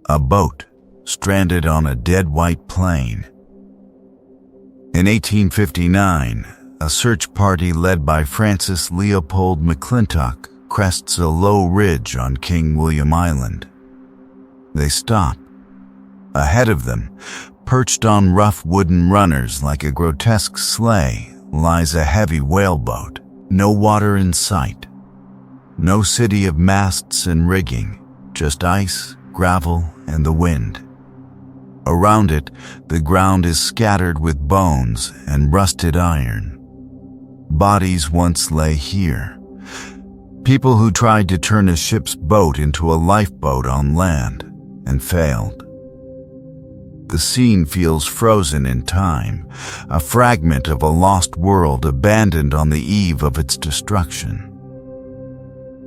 A boat stranded on a dead white plain. In 1859, a search party led by Francis Leopold McClintock crests a low ridge on King William Island. They stop. Ahead of them, perched on rough wooden runners like a grotesque sleigh, lies a heavy whaleboat. No water in sight. No city of masts and rigging, just ice, gravel, and the wind. Around it, the ground is scattered with bones and rusted iron. Bodies once lay here. People who tried to turn a ship's boat into a lifeboat on land and failed. The scene feels frozen in time, a fragment of a lost world abandoned on the eve of its destruction.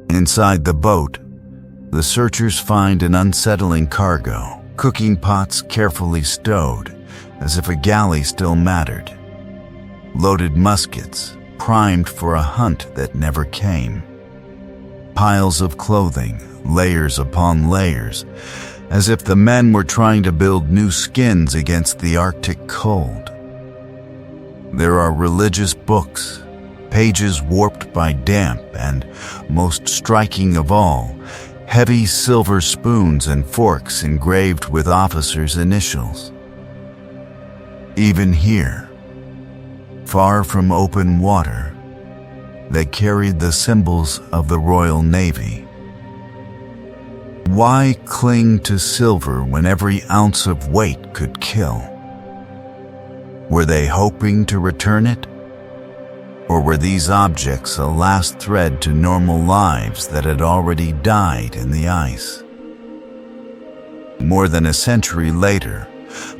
Inside the boat, the searchers find an unsettling cargo, cooking pots carefully stowed, as if a galley still mattered. Loaded muskets, primed for a hunt that never came. Piles of clothing, layers upon layers, as if the men were trying to build new skins against the Arctic cold. There are religious books, pages warped by damp, and, most striking of all, heavy silver spoons and forks engraved with officers' initials. Even here, far from open water, they carried the symbols of the Royal Navy. Why cling to silver when every ounce of weight could kill? Were they hoping to return it? Or were these objects a last thread to normal lives that had already died in the ice? More than a century later,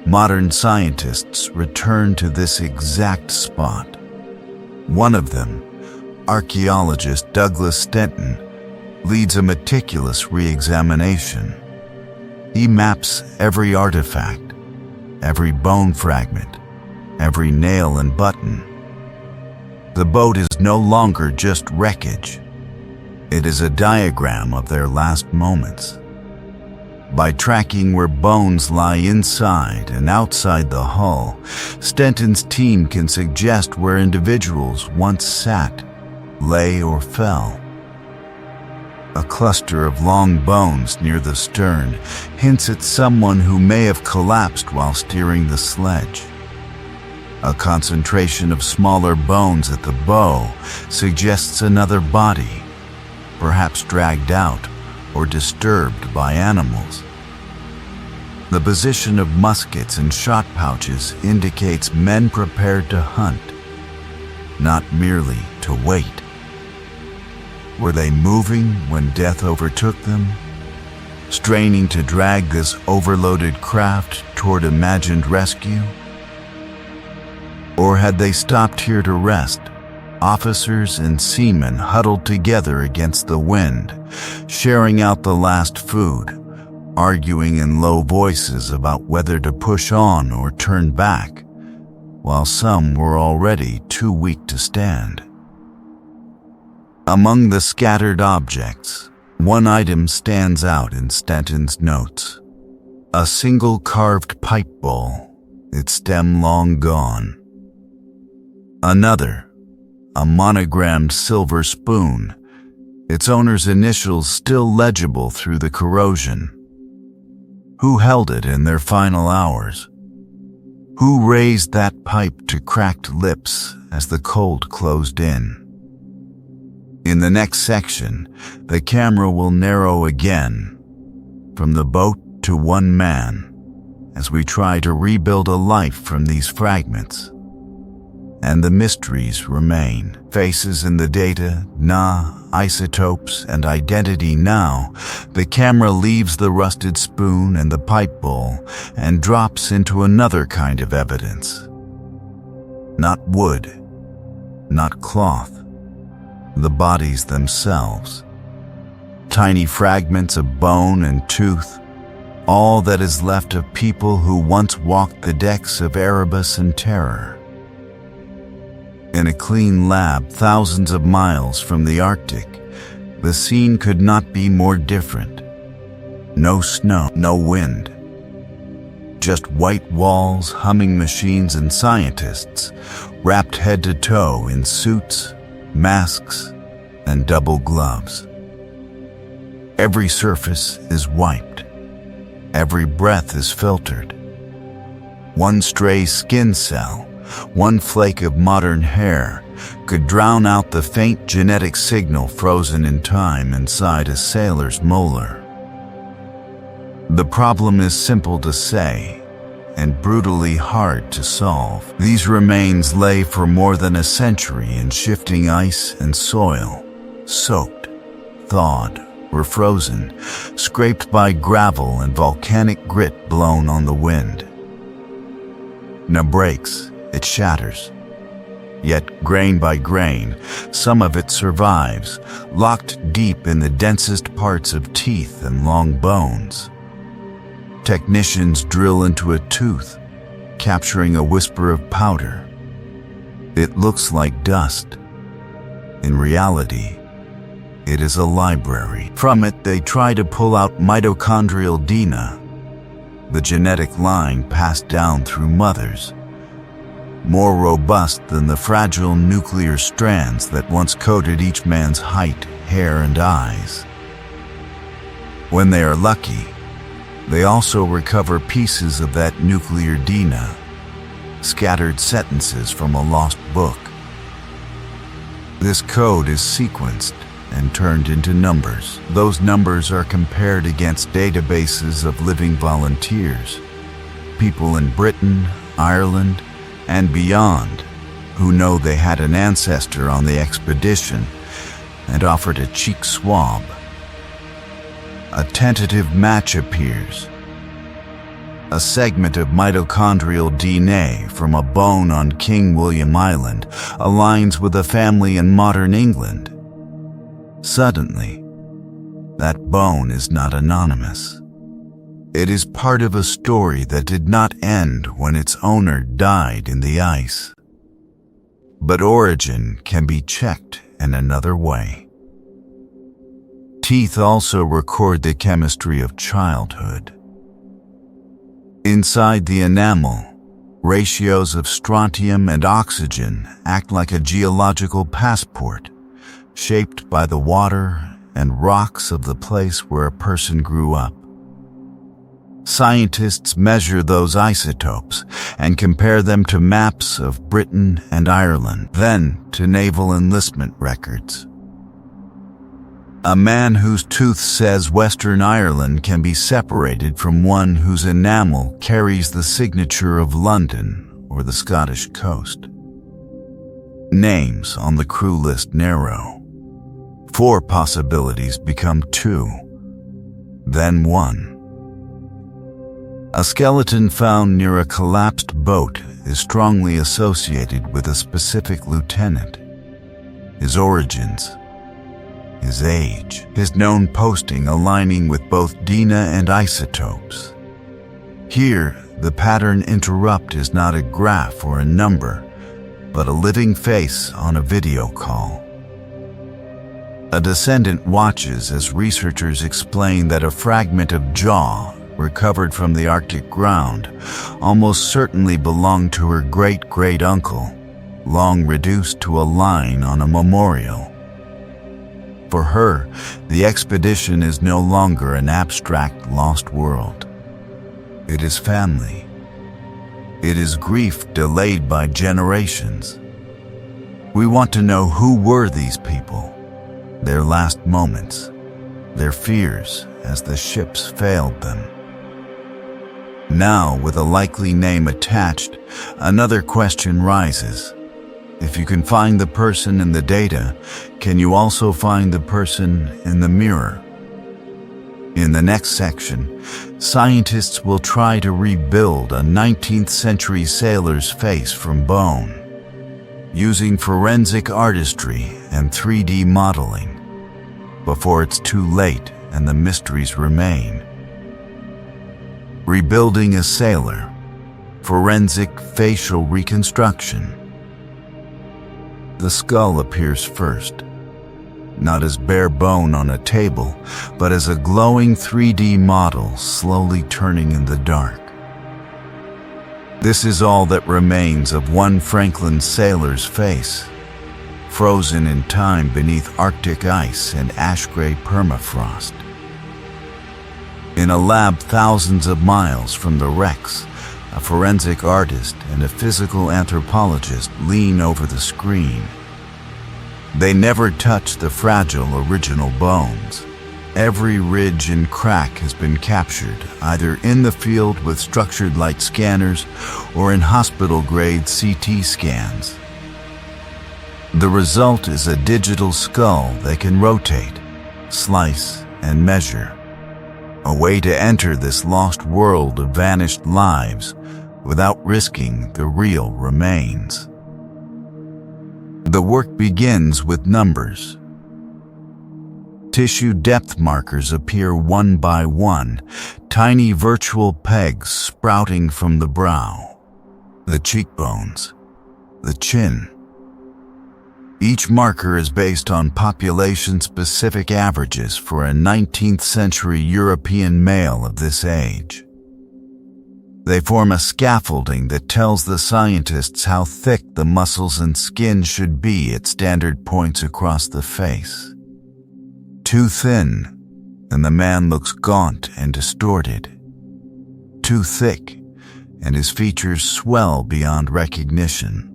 modern scientists return to this exact spot. One of them, archaeologist Douglas Stenton, leads a meticulous re-examination. He maps every artifact, every bone fragment, every nail and button. The boat is no longer just wreckage. It is a diagram of their last moments. By tracking where bones lie inside and outside the hull, Stenton's team can suggest where individuals once sat, lay, or fell. A cluster of long bones near the stern hints at someone who may have collapsed while steering the sledge. A concentration of smaller bones at the bow suggests another body, perhaps dragged out or disturbed by animals. The position of muskets and shot pouches indicates men prepared to hunt, not merely to wait. Were they moving when death overtook them, straining to drag this overloaded craft toward imagined rescue? Or had they stopped here to rest, officers and seamen huddled together against the wind, sharing out the last food, arguing in low voices about whether to push on or turn back, while some were already too weak to stand? Among the scattered objects, one item stands out in Stanton's notes: a single carved pipe bowl, its stem long gone. Another, a monogrammed silver spoon, its owner's initials still legible through the corrosion. Who held it in their final hours? Who raised that pipe to cracked lips as the cold closed in? In the next section, the camera will narrow again, from the boat to one man, as we try to rebuild a life from these fragments. And the mysteries remain. Faces in the data, isotopes, and identity now. The camera leaves the rusted spoon and the pipe bowl and drops into another kind of evidence. Not wood, not cloth, the bodies themselves. Tiny fragments of bone and tooth, all that is left of people who once walked the decks of Erebus and Terror. In a clean lab thousands of miles from the Arctic, the scene could not be more different. No snow, no wind. Just white walls, humming machines, and scientists, wrapped head to toe in suits, masks, and double gloves. Every surface is wiped. Every breath is filtered. One stray skin cell, one flake of modern hair, could drown out the faint genetic signal frozen in time inside a sailor's molar. The problem is simple to say and brutally hard to solve. These remains lay for more than a century in shifting ice and soil, soaked, thawed, or frozen, scraped by gravel and volcanic grit blown on the wind. Now breaks, it shatters. Yet, grain by grain, some of it survives, locked deep in the densest parts of teeth and long bones. Technicians drill into a tooth, capturing a whisper of powder. It looks like dust. In reality, it is a library. From it, they try to pull out mitochondrial DNA, the genetic line passed down through mothers, more robust than the fragile nuclear strands that once coded each man's height, hair, and eyes. When they are lucky, they also recover pieces of that nuclear DNA, scattered sentences from a lost book. This code is sequenced and turned into numbers. Those numbers are compared against databases of living volunteers, people in Britain, Ireland, and beyond, who know they had an ancestor on the expedition and offered a cheek swab. A tentative match appears. A segment of mitochondrial DNA from a bone on King William Island aligns with a family in modern England. Suddenly, that bone is not anonymous. It is part of a story that did not end when its owner died in the ice. But origin can be checked in another way. Teeth also record the chemistry of childhood. Inside the enamel, ratios of strontium and oxygen act like a geological passport, shaped by the water and rocks of the place where a person grew up. Scientists measure those isotopes and compare them to maps of Britain and Ireland, then to naval enlistment records. A man whose tooth says Western Ireland can be separated from one whose enamel carries the signature of London or the Scottish coast. Names on the crew list narrow. 4 possibilities become 2, then 1. A skeleton found near a collapsed boat is strongly associated with a specific lieutenant. His origins, his age, his known posting aligning with both Dina and isotopes. Here, the pattern interrupt is not a graph or a number, but a living face on a video call. A descendant watches as researchers explain that a fragment of jaw recovered from the Arctic ground almost certainly belonged to her great-great-uncle, long reduced to a line on a memorial. For her, the expedition is no longer an abstract lost world. It is family. It is grief delayed by generations. We want to know who were these people, their last moments, their fears as the ships failed them. Now, with a likely name attached, another question rises. If you can find the person in the data, can you also find the person in the mirror? In the next section, scientists will try to rebuild a 19th century sailor's face from bone, using forensic artistry and 3D modeling, before it's too late and the mysteries remain. Rebuilding a sailor, forensic facial reconstruction. The skull appears first, not as bare bone on a table, but as a glowing 3D model slowly turning in the dark. This is all that remains of one Franklin sailor's face, frozen in time beneath Arctic ice and ash-gray permafrost. In a lab thousands of miles from the wrecks, a forensic artist and a physical anthropologist lean over the screen. They never touch the fragile original bones. Every ridge and crack has been captured, either in the field with structured light scanners or in hospital-grade CT scans. The result is a digital skull that can rotate, slice, and measure. A way to enter this lost world of vanished lives without risking the real remains. The work begins with numbers. Tissue depth markers appear one by one, tiny virtual pegs sprouting from the brow, the cheekbones, the chin. Each marker is based on population-specific averages for a 19th century European male of this age. They form a scaffolding that tells the scientists how thick the muscles and skin should be at standard points across the face. Too thin, and the man looks gaunt and distorted. Too thick, and his features swell beyond recognition.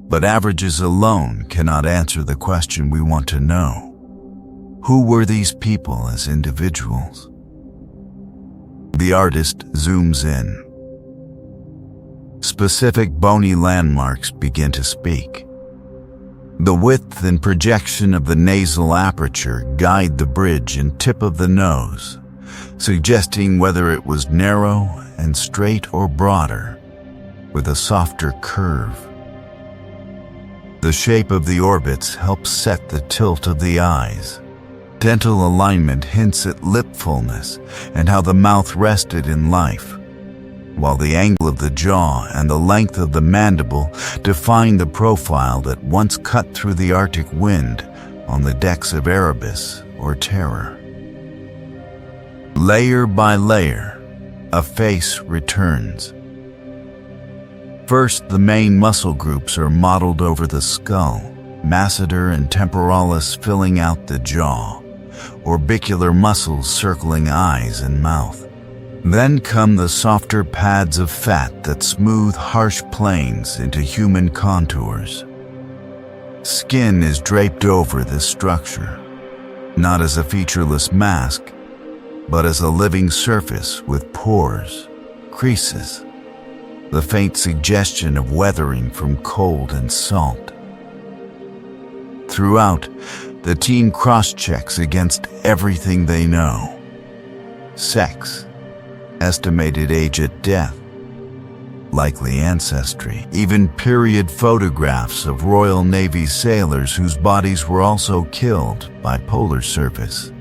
But averages alone cannot answer the question we want to know. Who were these people as individuals? The artist zooms in. Specific bony landmarks begin to speak. The width and projection of the nasal aperture guide the bridge and tip of the nose, suggesting whether it was narrow and straight or broader, with a softer curve. The shape of the orbits helps set the tilt of the eyes. Dental alignment hints at lip fullness and how the mouth rested in life, while the angle of the jaw and the length of the mandible define the profile that once cut through the Arctic wind on the decks of Erebus or Terror. Layer by layer, a face returns. First, the main muscle groups are modeled over the skull, masseter and temporalis filling out the jaw, orbicular muscles circling eyes and mouth. Then come the softer pads of fat that smooth harsh planes into human contours. Skin is draped over this structure. not as a featureless mask, but as a living surface with pores, creases, the faint suggestion of weathering from cold and salt. Throughout, the team cross-checks against everything they know. Sex, estimated age at death, likely ancestry, even period photographs of Royal Navy sailors whose bodies were also killed by Polar Service.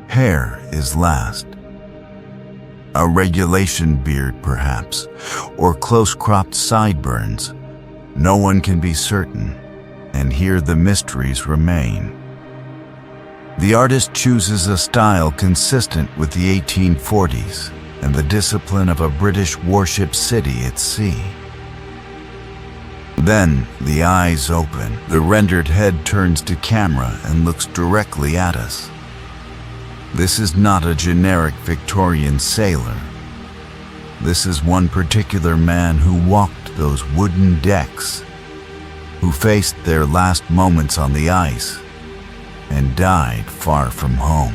Hair is last. A regulation beard, perhaps, or close-cropped sideburns. No one can be certain, and here the mysteries remain. The artist chooses a style consistent with the 1840s and the discipline of a British warship city at sea. Then the eyes open. The rendered head turns to camera and looks directly at us. This is not a generic Victorian sailor. This is one particular man who walked those wooden decks, who faced their last moments on the ice and died far from home.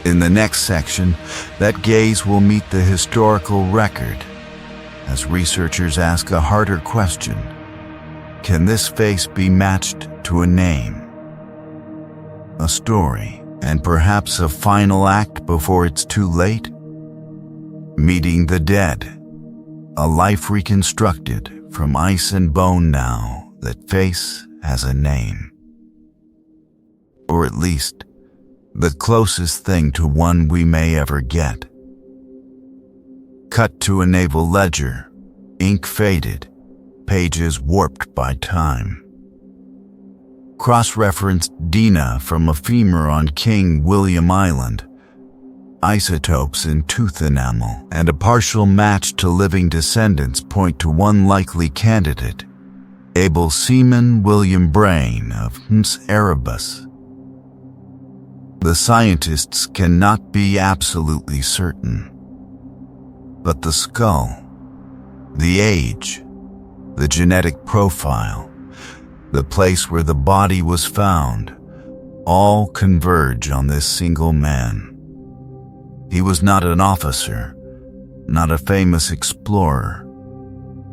In the next section, that gaze will meet the historical record as researchers ask a harder question. Can this face be matched to a name, a story, and perhaps a final act before it's too late? Meeting the Dead, a life reconstructed from ice and bone now that face has a name. Or at least, the closest thing to one we may ever get. Cut to a naval ledger, ink faded, pages warped by time. Cross-referenced Dina from a femur on King William Island, isotopes in tooth enamel, and a partial match to living descendants point to one likely candidate, able seaman William Brain of Ms. Erebus. The scientists cannot be absolutely certain, but the skull, the age, the genetic profile, the place where the body was found, all converge on this single man. He was not an officer, not a famous explorer.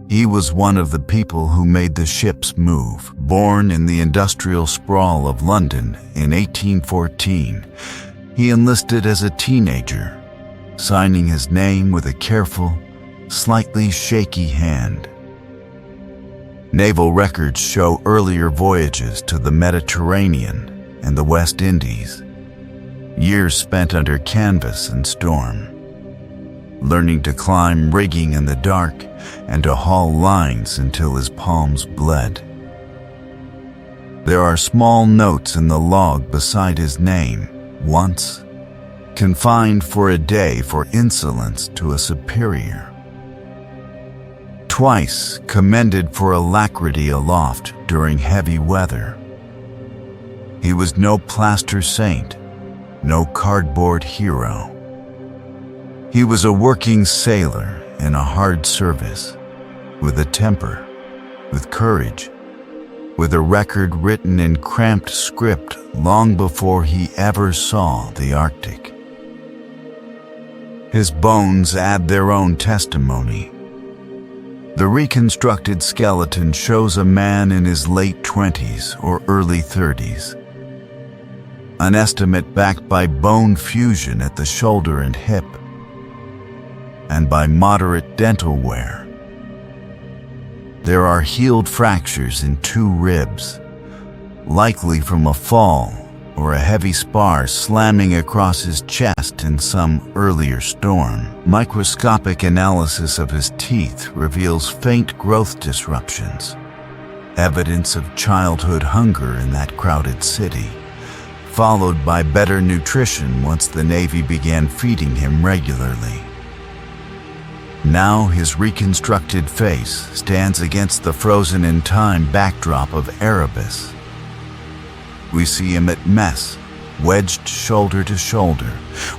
He was one of the people who made the ships move. Born in the industrial sprawl of London in 1814, he enlisted as a teenager, signing his name with a careful, slightly shaky hand. Naval records show earlier voyages to the Mediterranean and the West Indies, years spent under canvas and storm, learning to climb rigging in the dark and to haul lines until his palms bled. There are small notes in the log beside his name. Once, confined for a day for insolence to a superior. Twice, commended for alacrity aloft during heavy weather. He was no plaster saint, no cardboard hero. He was a working sailor in a hard service, with a temper, with courage, with a record written in cramped script long before he ever saw the Arctic. His bones add their own testimony. The reconstructed skeleton shows a man in his late 20s or early 30s. An estimate backed by bone fusion at the shoulder and hip, and by moderate dental wear. There are healed fractures in 2 ribs, likely from a fall or a heavy spar slamming across his chest in some earlier storm. Microscopic analysis of his teeth reveals faint growth disruptions, evidence of childhood hunger in that crowded city, followed by better nutrition once the Navy began feeding him regularly. Now his reconstructed face stands against the frozen-in-time backdrop of Erebus. We see him at mess, wedged shoulder to shoulder,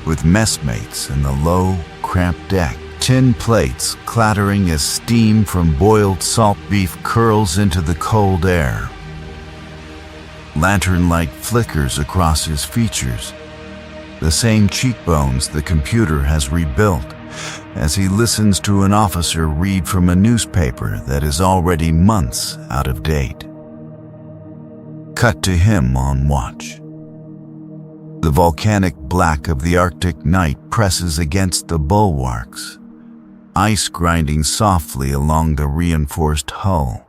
with messmates in the low, cramped deck. Tin plates clattering as steam from boiled salt beef curls into the cold air. Lantern light flickers across his features, the same cheekbones the computer has rebuilt, as he listens to an officer read from a newspaper that is already months out of date. Cut to him on watch. The volcanic black of the Arctic night presses against the bulwarks, ice grinding softly along the reinforced hull.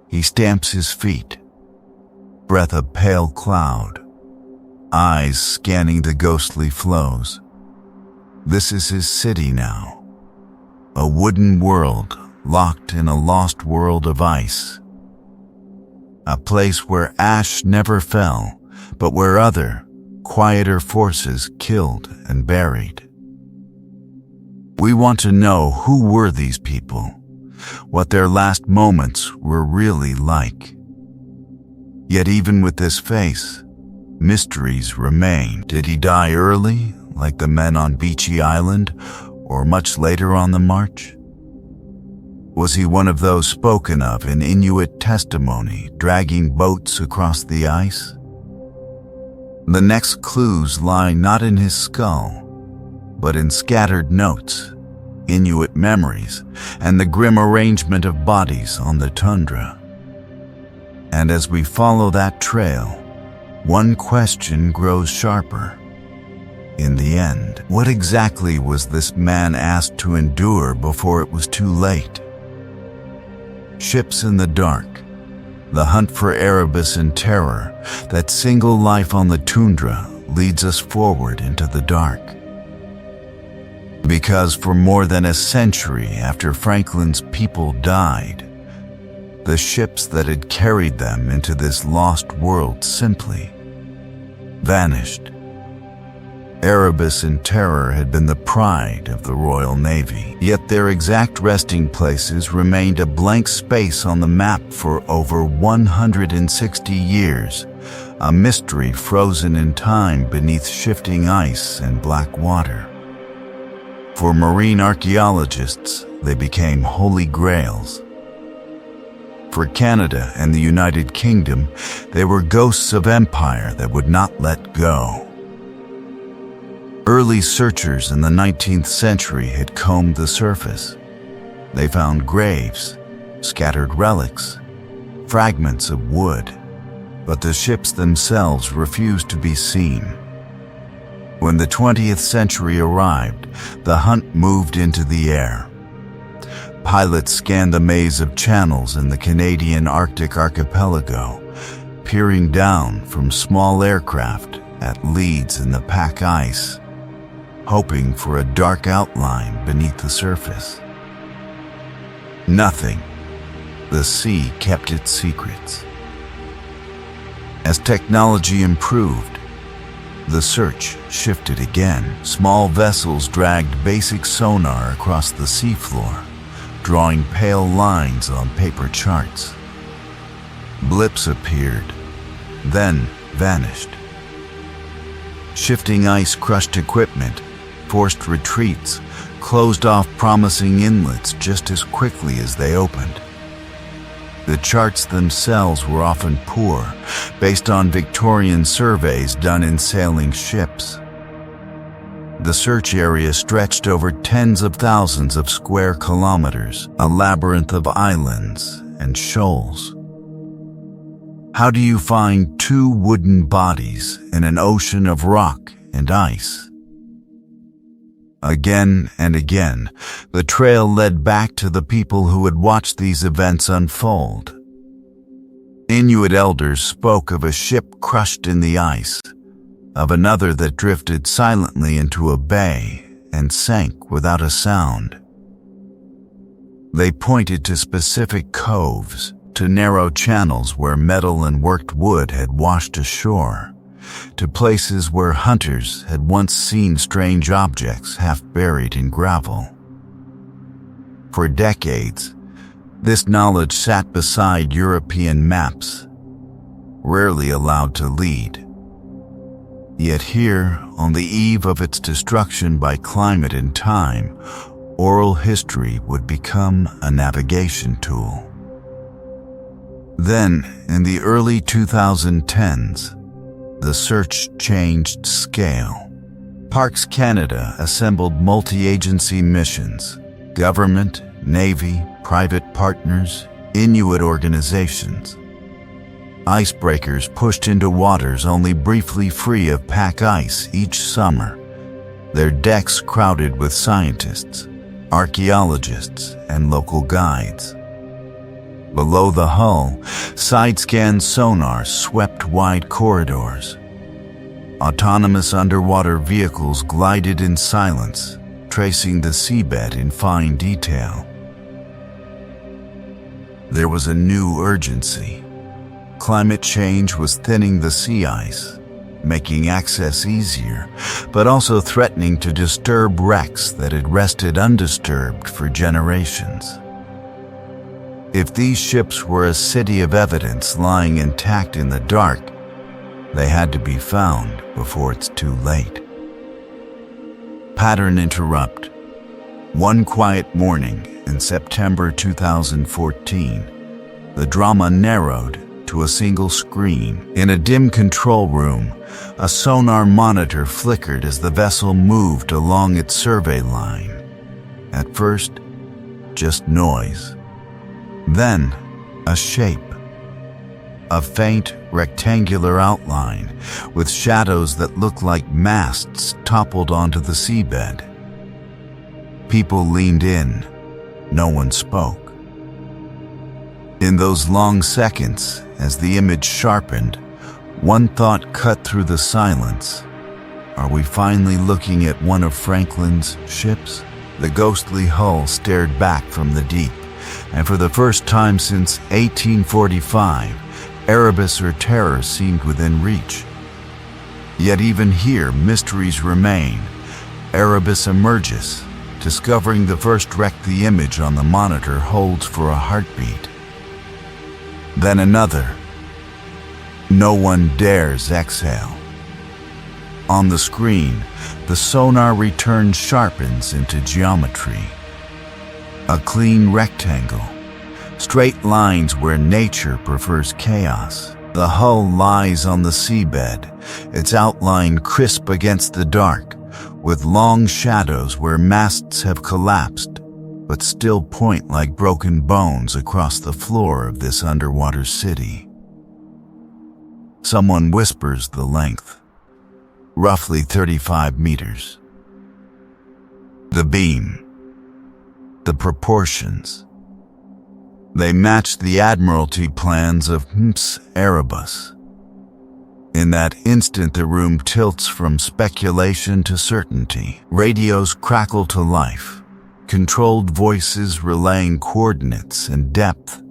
He stamps his feet, breath a pale cloud, eyes scanning the ghostly flows. This is his city now, a wooden world locked in a lost world of ice. A place where ash never fell, but where other, quieter forces killed and buried. We want to know who were these people, what their last moments were really like. Yet even with this face, mysteries remain. Did he die early, like the men on Beachy Island, or much later on the march? Was he one of those spoken of in Inuit testimony, dragging boats across the ice? The next clues lie not in his skull, but in scattered notes, Inuit memories, and the grim arrangement of bodies on the tundra. And as we follow that trail, one question grows sharper. In the end, what exactly was this man asked to endure before it was too late? Ships in the dark, the hunt for Erebus and terror, that single life on the tundra leads us forward into the dark. Because for more than a century after Franklin's people died, the ships that had carried them into this lost world simply vanished. Erebus and Terror had been the pride of the Royal Navy, yet their exact resting places remained a blank space on the map for over 160 years, a mystery frozen in time beneath shifting ice and black water. For marine archaeologists, they became holy grails. For Canada and the United Kingdom, they were ghosts of empire that would not let go. Early searchers in the 19th century had combed the surface. They found graves, scattered relics, fragments of wood, but the ships themselves refused to be seen. When the 20th century arrived, the hunt moved into the air. Pilots scanned the maze of channels in the Canadian Arctic archipelago, peering down from small aircraft at leads in the pack ice, hoping for a dark outline beneath the surface. Nothing. The sea kept its secrets. As technology improved, the search shifted again. Small vessels dragged basic sonar across the seafloor, drawing pale lines on paper charts. Blips appeared, then vanished. Shifting ice crushed equipment, forced retreats, closed off promising inlets just as quickly as they opened. The charts themselves were often poor, based on Victorian surveys done in sailing ships. The search area stretched over tens of thousands of square kilometers, a labyrinth of islands and shoals. How do you find two wooden bodies in an ocean of rock and ice? Again and again, the trail led back to the people who had watched these events unfold. Inuit elders spoke of a ship crushed in the ice, of another that drifted silently into a bay and sank without a sound. They pointed to specific coves, to narrow channels where metal and worked wood had washed ashore, to places where hunters had once seen strange objects half buried in gravel. For decades, this knowledge sat beside European maps, rarely allowed to lead. Yet here, on the eve of its destruction by climate and time, oral history would become a navigation tool. Then, in the early 2010s, the search changed scale. Parks Canada assembled multi-agency missions, government, Navy, private partners, Inuit organizations. Icebreakers pushed into waters only briefly free of pack ice each summer, their decks crowded with scientists, archaeologists, and local guides. Below the hull, side-scan sonar swept wide corridors. Autonomous underwater vehicles glided in silence, tracing the seabed in fine detail. There was a new urgency. Climate change was thinning the sea ice, making access easier, but also threatening to disturb wrecks that had rested undisturbed for generations. If these ships were a city of evidence lying intact in the dark, they had to be found before it's too late. Pattern interrupt. One quiet morning in September 2014, the drama narrowed to a single screen. In a dim control room, a sonar monitor flickered as the vessel moved along its survey line. At first, just noise. Then, a shape. A faint, rectangular outline with shadows that looked like masts toppled onto the seabed. People leaned in. No one spoke. In those long seconds, as the image sharpened, one thought cut through the silence. Are we finally looking at one of Franklin's ships? The ghostly hull stared back from the deep, and for the first time since 1845, Erebus or terror seemed within reach. Yet even here, mysteries remain. Erebus emerges, discovering the first wreck the image on the monitor holds for a heartbeat. Then another. No one dares exhale. On the screen, the sonar return sharpens into geometry. A clean rectangle. Straight lines where nature prefers chaos. The hull lies on the seabed, its outline crisp against the dark, with long shadows where masts have collapsed, but still point like broken bones across the floor of this underwater city. Someone whispers the length, roughly 35 meters. The beam, the proportions. They match the Admiralty plans of Erebus. In that instant, the room tilts from speculation to certainty. Radios crackle to life, controlled voices relaying coordinates and depth.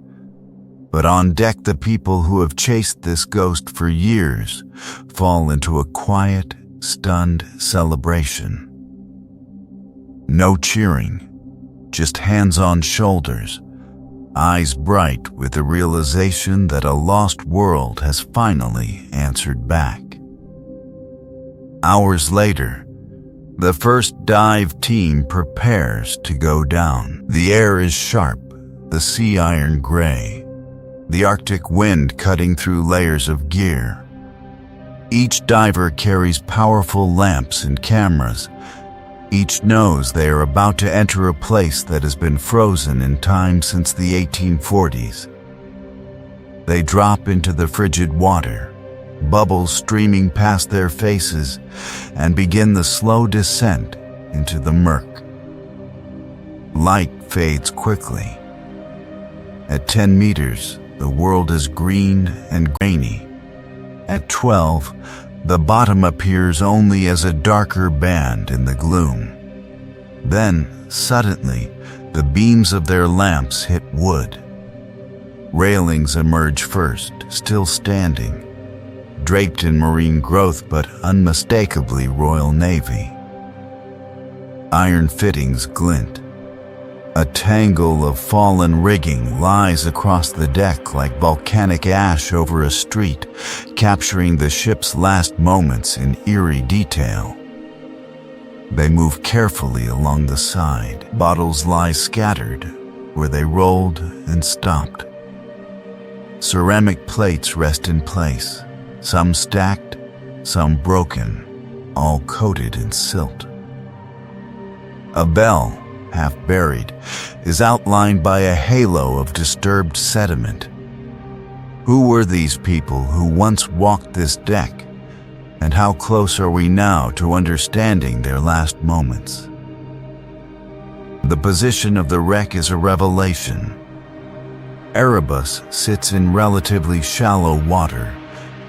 But on deck, the people who have chased this ghost for years fall into a quiet, stunned celebration. No cheering, just hands on shoulders, eyes bright with the realization that a lost world has finally answered back. Hours later, the first dive team prepares to go down. The air is sharp, the sea iron gray, the Arctic wind cutting through layers of gear. Each diver carries powerful lamps and cameras. Each knows they are about to enter a place that has been frozen in time since the 1840s. They drop into the frigid water, bubbles streaming past their faces, and begin the slow descent into the murk. Light fades quickly. At 10 meters, the world is green and grainy. At 12, the bottom appears only as a darker band in the gloom. Then, suddenly, the beams of their lamps hit wood. Railings emerge first, still standing, draped in marine growth but unmistakably Royal Navy. Iron fittings glint. A tangle of fallen rigging lies across the deck like volcanic ash over a street, capturing the ship's last moments in eerie detail. They move carefully along the side. Bottles lie scattered where they rolled and stopped. Ceramic plates rest in place, some stacked, some broken, all coated in silt. A bell, half buried, is outlined by a halo of disturbed sediment. Who were these people who once walked this deck, and how close are we now to understanding their last moments? The position of the wreck is a revelation. Erebus sits in relatively shallow water,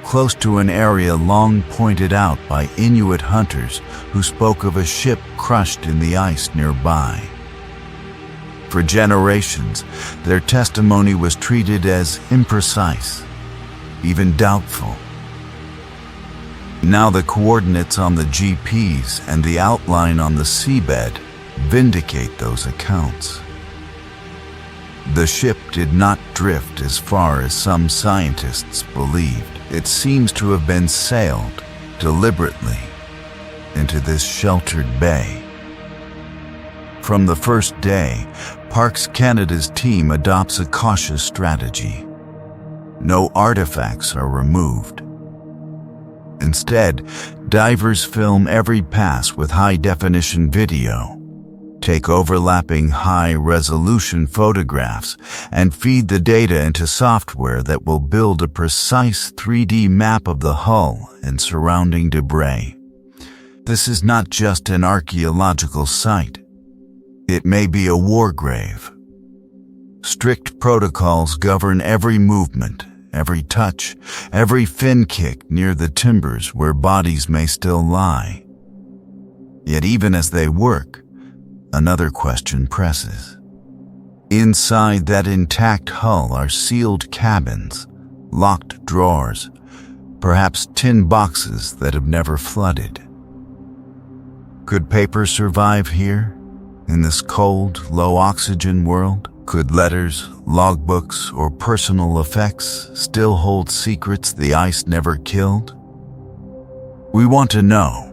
close to an area long pointed out by Inuit hunters who spoke of a ship crushed in the ice nearby. For generations, their testimony was treated as imprecise, even doubtful. Now the coordinates on the GPS and the outline on the seabed vindicate those accounts. The ship did not drift as far as some scientists believed. It seems to have been sailed deliberately into this sheltered bay. From the first day, Parks Canada's team adopts a cautious strategy. No artifacts are removed. Instead, divers film every pass with high-definition video, take overlapping high-resolution photographs, and feed the data into software that will build a precise 3D map of the hull and surrounding debris. This is not just an archaeological site. It may be a war grave. Strict protocols govern every movement, every touch, every fin kick near the timbers where bodies may still lie. Yet even as they work, another question presses. Inside that intact hull are sealed cabins, locked drawers, perhaps tin boxes that have never flooded. Could paper survive here, in this cold, low-oxygen world? Could letters, logbooks, or personal effects still hold secrets the ice never killed? We want to know,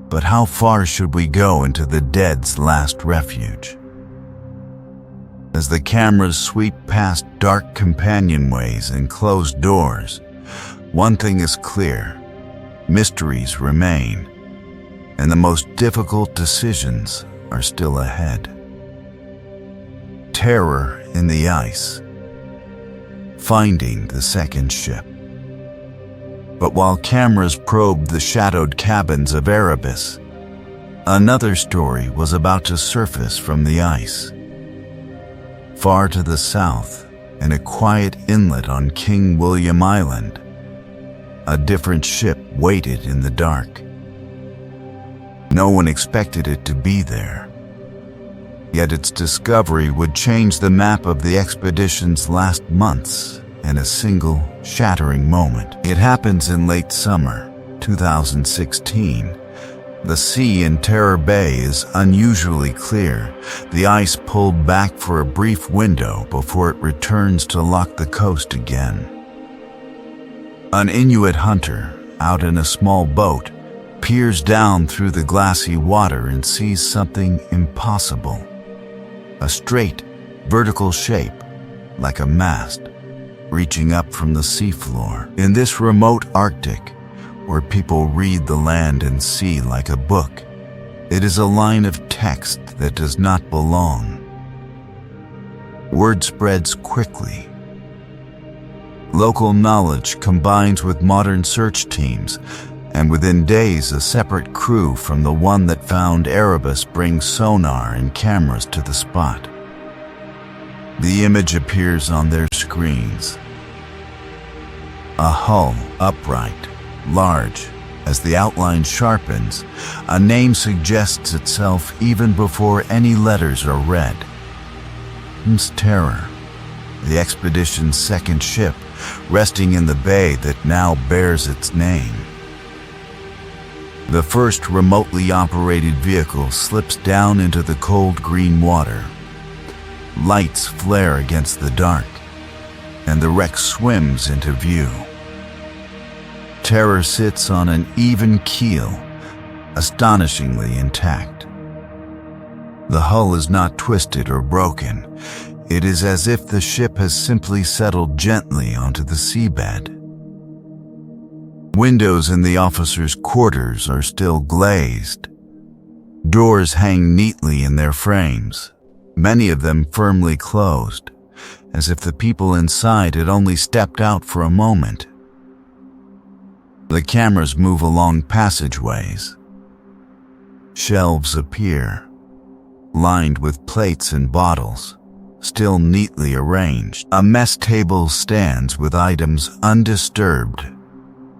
but how far should we go into the dead's last refuge? As the cameras sweep past dark companionways and closed doors, one thing is clear: mysteries remain, and the most difficult decisions are still ahead. Terror in the ice. Finding the second ship. But while cameras probed the shadowed cabins of Erebus, another story was about to surface from the ice. Far to the south, in a quiet inlet on King William Island, a different ship waited in the dark. No one expected it to be there. Yet its discovery would change the map of the expedition's last months in a single, shattering moment. It happens in late summer, 2016. The sea in Terror Bay is unusually clear, the ice pulled back for a brief window before it returns to lock the coast again. An Inuit hunter, out in a small boat, peers down through the glassy water and sees something impossible. A straight, vertical shape, like a mast, reaching up from the seafloor. In this remote Arctic, where people read the land and sea like a book, it is a line of text that does not belong. Word spreads quickly. Local knowledge combines with modern search teams, and within days a separate crew from the one that found Erebus brings sonar and cameras to the spot. The image appears on their screens. A hull, upright, large. As the outline sharpens, a name suggests itself even before any letters are read. Terror, the expedition's second ship, resting in the bay that now bears its name. The first remotely operated vehicle slips down into the cold green water. Lights flare against the dark, and the wreck swims into view. Terror sits on an even keel, astonishingly intact. The hull is not twisted or broken. It is as if the ship has simply settled gently onto the seabed. Windows in the officers' quarters are still glazed. Doors hang neatly in their frames, many of them firmly closed, as if the people inside had only stepped out for a moment. The cameras move along passageways. Shelves appear, lined with plates and bottles, still neatly arranged. A mess table stands with items undisturbed,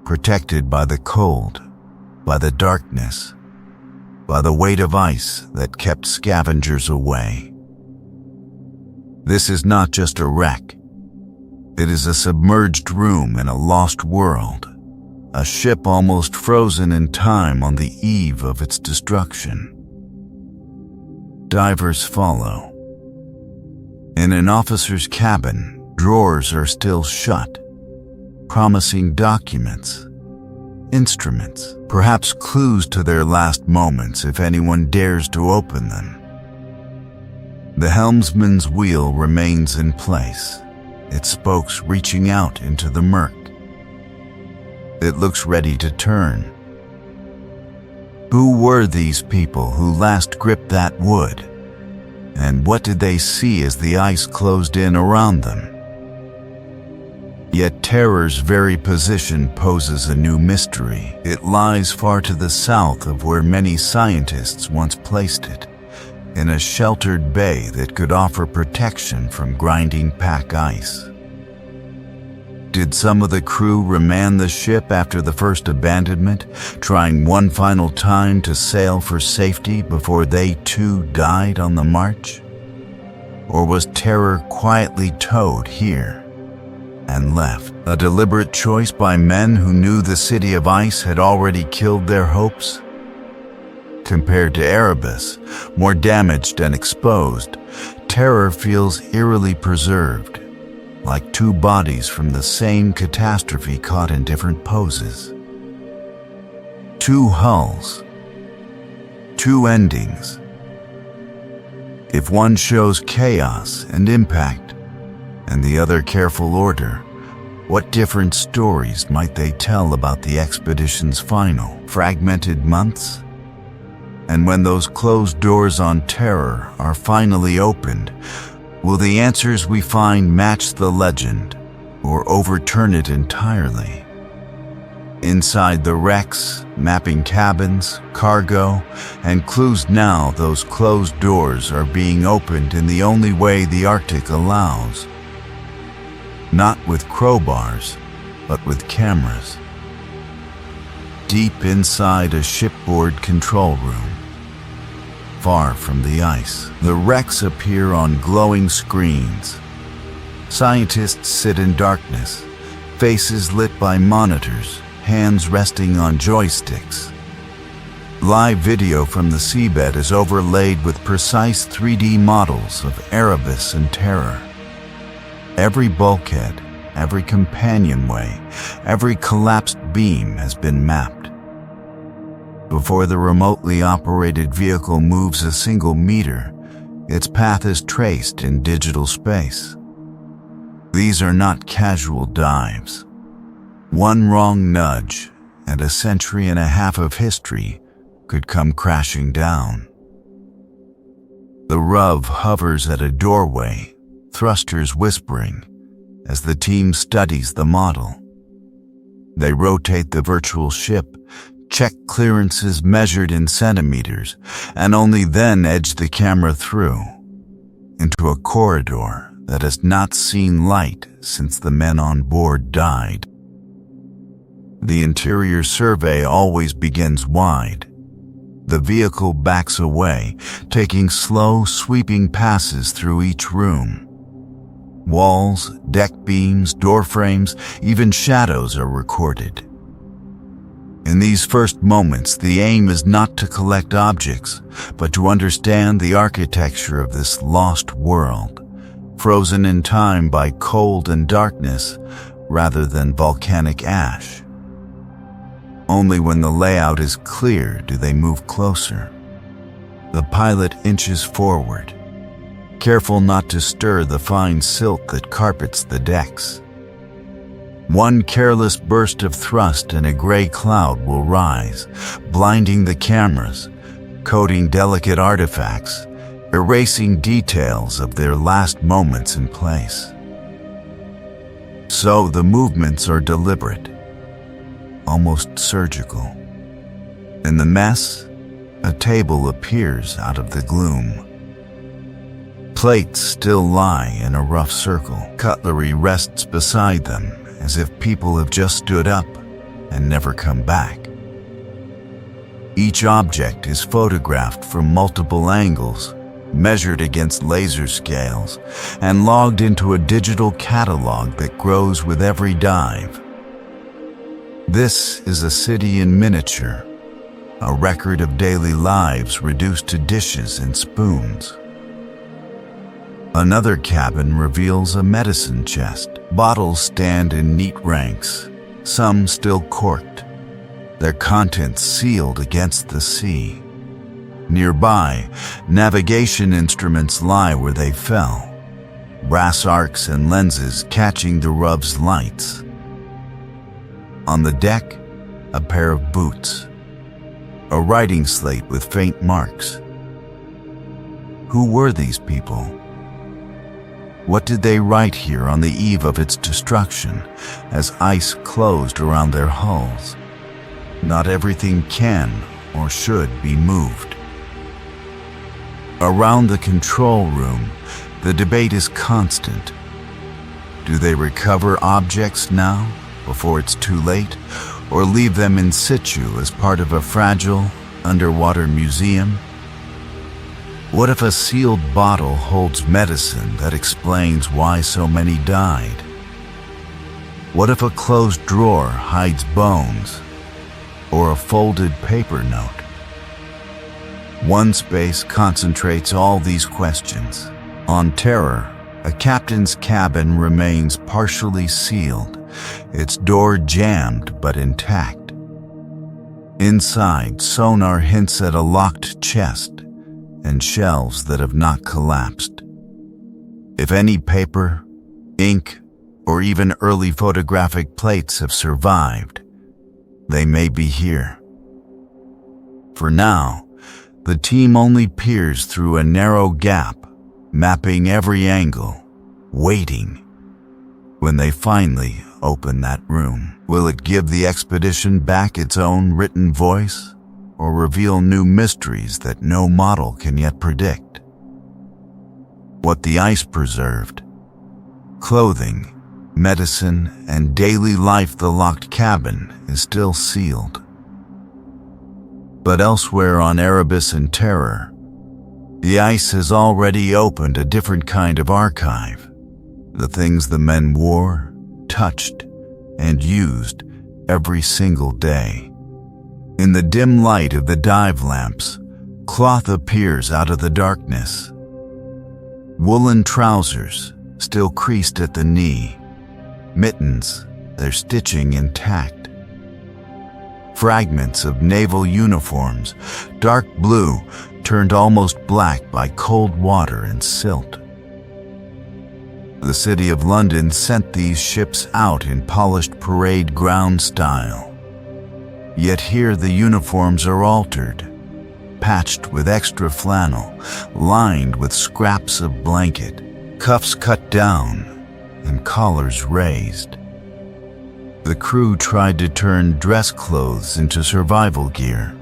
protected by the cold, by the darkness, by the weight of ice that kept scavengers away. This is not just a wreck. It is a submerged room in a lost world, a ship almost frozen in time on the eve of its destruction. Divers follow. In an officer's cabin, drawers are still shut, promising documents, instruments, perhaps clues to their last moments if anyone dares to open them. The helmsman's wheel remains in place, its spokes reaching out into the murk. It looks ready to turn. Who were these people who last gripped that wood? And what did they see as the ice closed in around them? Yet terror's very position poses a new mystery. It lies far to the south of where many scientists once placed it, in a sheltered bay that could offer protection from grinding pack ice. Did some of the crew remand the ship after the first abandonment, trying one final time to sail for safety before they too died on the march? Or was terror quietly towed here and left? A deliberate choice by men who knew the city of ice had already killed their hopes? Compared to Erebus, more damaged and exposed, terror feels eerily preserved, like two bodies from the same catastrophe caught in different poses. Two hulls, two endings. If one shows chaos and impact, and the other careful order, what different stories might they tell about the expedition's final, fragmented months? And when those closed doors on terror are finally opened, will the answers we find match the legend or overturn it entirely? Inside the wrecks, mapping cabins, cargo, and clues now those closed doors are being opened in the only way the Arctic allows. Not with crowbars, but with cameras. Deep inside a shipboard control room, far from the ice, the wrecks appear on glowing screens. Scientists sit in darkness, faces lit by monitors, hands resting on joysticks. Live video from the seabed is overlaid with precise 3D models of Erebus and Terror. Every bulkhead, every companionway, every collapsed beam has been mapped. Before the remotely operated vehicle moves a single meter, its path is traced in digital space. These are not casual dives. One wrong nudge, and a century and a half of history could come crashing down. The RUV hovers at a doorway, thrusters whispering, as the team studies the model. They rotate the virtual ship, check clearances measured in centimeters, and only then edge the camera through, into a corridor that has not seen light since the men on board died. The interior survey always begins wide. The vehicle backs away, taking slow, sweeping passes through each room. Walls, deck beams, door frames, even shadows are recorded. In these first moments, the aim is not to collect objects, but to understand the architecture of this lost world, frozen in time by cold and darkness rather than volcanic ash. Only when the layout is clear do they move closer. The pilot inches forward, careful not to stir the fine silt that carpets the decks. One careless burst of thrust and a gray cloud will rise, blinding the cameras, coating delicate artifacts, erasing details of their last moments in place. So the movements are deliberate, almost surgical. In the mess, a table appears out of the gloom. Plates still lie in a rough circle. Cutlery rests beside them, as if people have just stood up and never come back. Each object is photographed from multiple angles, measured against laser scales, and logged into a digital catalog that grows with every dive. This is a city in miniature, a record of daily lives reduced to dishes and spoons. Another cabin reveals a medicine chest. Bottles stand in neat ranks, some still corked, their contents sealed against the sea. Nearby, navigation instruments lie where they fell, brass arcs and lenses catching the RUV's lights. On the deck, a pair of boots, a writing slate with faint marks. Who were these people? What did they write here on the eve of its destruction, as ice closed around their hulls? Not everything can or should be moved. Around the control room, the debate is constant. Do they recover objects now, before it's too late, or leave them in situ as part of a fragile, underwater museum? What if a sealed bottle holds medicine that explains why so many died? What if a closed drawer hides bones, or a folded paper note? One space concentrates all these questions. On Terror, a captain's cabin remains partially sealed, its door jammed but intact. Inside, sonar hints at a locked chest and shelves that have not collapsed. If any paper, ink, or even early photographic plates have survived, they may be here. For now, the team only peers through a narrow gap, mapping every angle, waiting. When they finally open that room, will it give the expedition back its own written voice, or reveal new mysteries that no model can yet predict? What the ice preserved, clothing, medicine, and daily life, the locked cabin is still sealed. But elsewhere on Erebus and Terror, the ice has already opened a different kind of archive. The things the men wore, touched, and used every single day. In the dim light of the dive lamps, cloth appears out of the darkness. Woolen trousers, still creased at the knee. Mittens, their stitching intact. Fragments of naval uniforms, dark blue, turned almost black by cold water and silt. The City of London sent these ships out in polished parade ground style. Yet here the uniforms are altered, patched with extra flannel, lined with scraps of blanket, cuffs cut down, and collars raised. The crew tried to turn dress clothes into survival gear.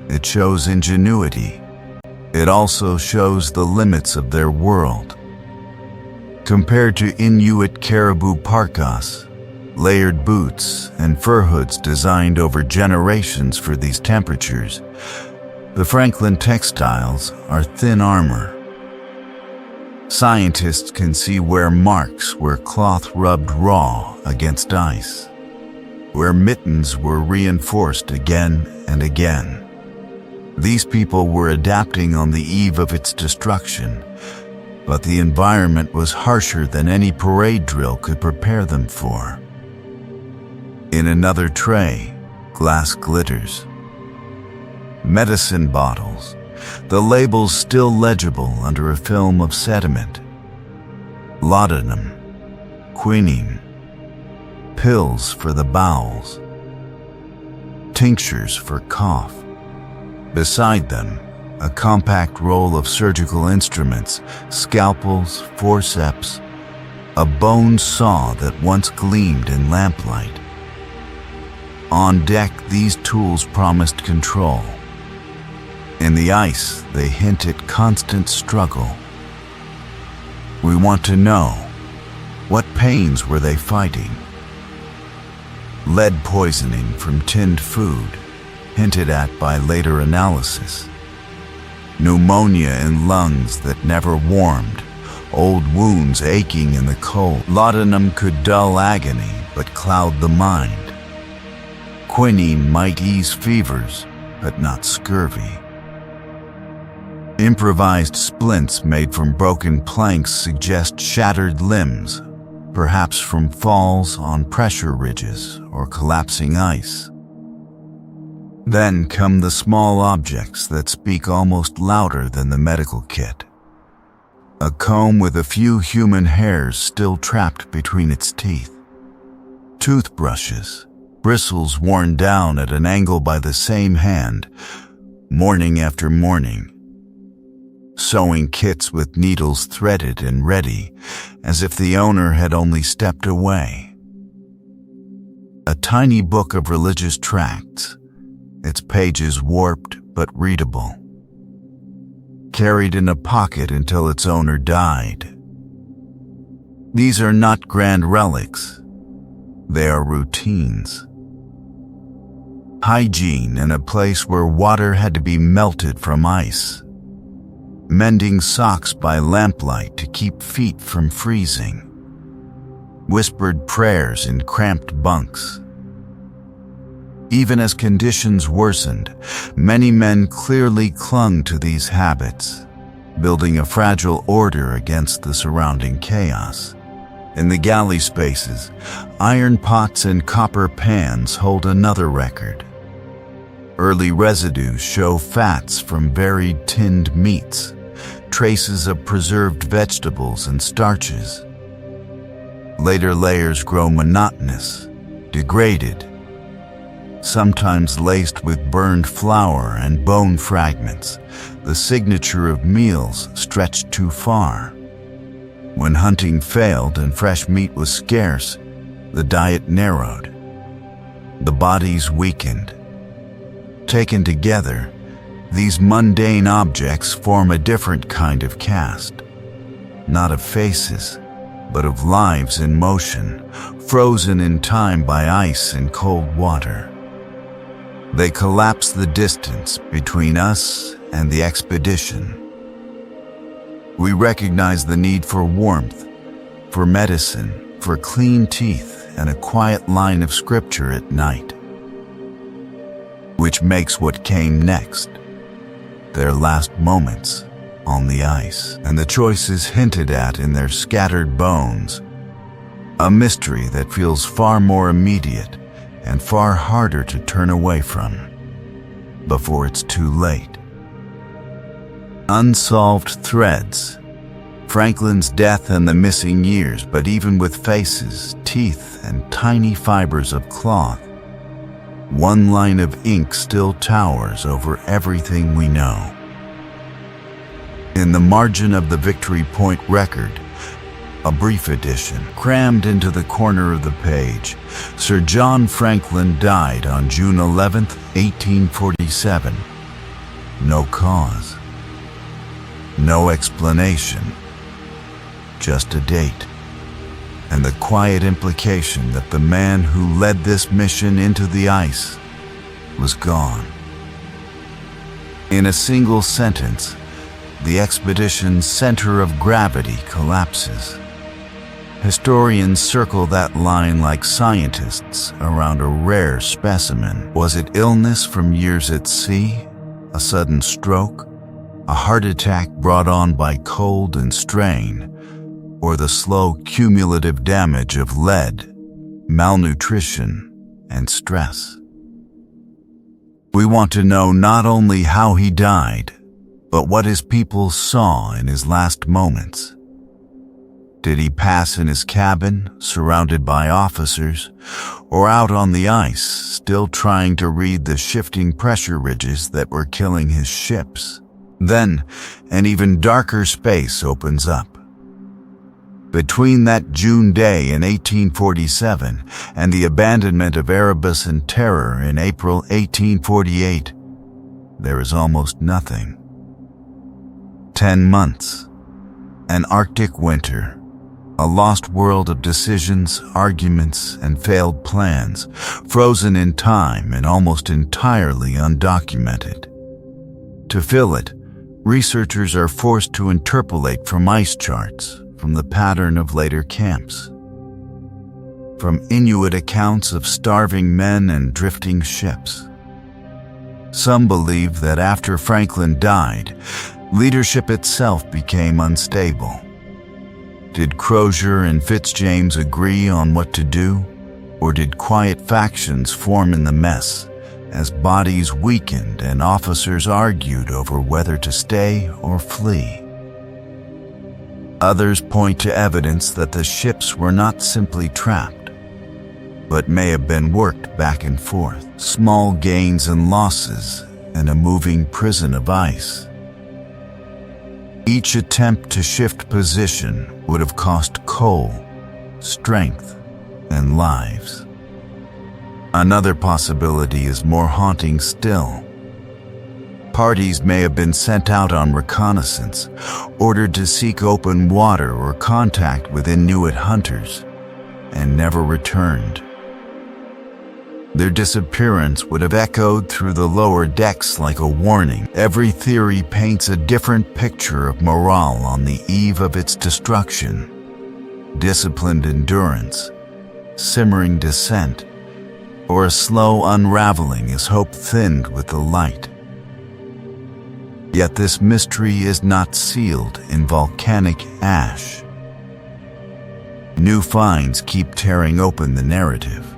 It shows ingenuity. It also shows the limits of their world. Compared to Inuit caribou parkas, layered boots, and fur hoods designed over generations for these temperatures, the Franklin textiles are thin armor. Scientists can see marks where cloth rubbed raw against ice, where mittens were reinforced again and again. These people were adapting on the eve of its destruction, but the environment was harsher than any parade drill could prepare them for. In another tray, glass glitters. Medicine bottles, the labels still legible under a film of sediment. Laudanum, quinine, pills for the bowels, tinctures for cough. Beside them, a compact roll of surgical instruments, scalpels, forceps, a bone saw that once gleamed in lamplight. On deck, these tools promised control. In the ice, they hint at constant struggle. We want to know, what pains were they fighting? Lead poisoning from tinned food, hinted at by later analysis. Pneumonia in lungs that never warmed, old wounds aching in the cold. Laudanum could dull agony but cloud the mind. Quinine might ease fevers, but not scurvy. Improvised splints made from broken planks suggest shattered limbs, perhaps from falls on pressure ridges or collapsing ice. Then come the small objects that speak almost louder than the medical kit. A comb with a few human hairs still trapped between its teeth. Toothbrushes, bristles worn down at an angle by the same hand, morning after morning. Sewing kits with needles threaded and ready, as if the owner had only stepped away. A tiny book of religious tracts, its pages warped but readable. Carried in a pocket until its owner died. These are not grand relics. They are routines. Hygiene in a place where water had to be melted from ice. Mending socks by lamplight to keep feet from freezing. Whispered prayers in cramped bunks. Even as conditions worsened, many men clearly clung to these habits, building a fragile order against the surrounding chaos. In the galley spaces, iron pots and copper pans hold another record. Early residues show fats from varied tinned meats, traces of preserved vegetables and starches. Later layers grow monotonous, degraded, sometimes laced with burned flour and bone fragments, the signature of meals stretched too far. When hunting failed and fresh meat was scarce, the diet narrowed. The bodies weakened. Taken together, these mundane objects form a different kind of cast, not of faces, but of lives in motion, frozen in time by ice and cold water. They collapse the distance between us and the expedition. We recognize the need for warmth, for medicine, for clean teeth, and a quiet line of scripture at night. Which makes what came next, their last moments on the ice, and the choices hinted at in their scattered bones, a mystery that feels far more immediate and far harder to turn away from before it's too late. Unsolved threads, Franklin's death and the missing years, but even with faces, teeth, and tiny fibers of cloth, one line of ink still towers over everything we know. In the margin of the Victory Point record, a brief edition, crammed into the corner of the page, Sir John Franklin died on June 11, 1847. No cause. No explanation. Just a date. And the quiet implication that the man who led this mission into the ice was gone. In a single sentence, the expedition's center of gravity collapses. Historians circle that line like scientists around a rare specimen. Was it illness from years at sea? A sudden stroke? A heart attack brought on by cold and strain? Or the slow cumulative damage of lead, malnutrition, and stress? We want to know not only how he died, but what his people saw in his last moments. Did he pass in his cabin, surrounded by officers, or out on the ice, still trying to read the shifting pressure ridges that were killing his ships? Then, an even darker space opens up. Between that June day in 1847 and the abandonment of Erebus and Terror in April 1848, there is almost nothing. 10 months. An Arctic winter. A lost world of decisions, arguments, and failed plans, frozen in time and almost entirely undocumented. To fill it, researchers are forced to interpolate from ice charts, from the pattern of later camps, from Inuit accounts of starving men and drifting ships. Some believe that after Franklin died, leadership itself became unstable. Did Crozier and Fitzjames agree on what to do, or did quiet factions form in the mess as bodies weakened and officers argued over whether to stay or flee? Others point to evidence that the ships were not simply trapped, but may have been worked back and forth, small gains and losses in a moving prison of ice. Each attempt to shift position would have cost coal, strength, and lives. Another possibility is more haunting still. Parties may have been sent out on reconnaissance, ordered to seek open water or contact with Inuit hunters, and never returned. Their disappearance would have echoed through the lower decks like a warning. Every theory paints a different picture of morale on the eve of its destruction. Disciplined endurance, simmering descent, or a slow unraveling as hope thinned with the light. Yet this mystery is not sealed in volcanic ash. New finds keep tearing open the narrative.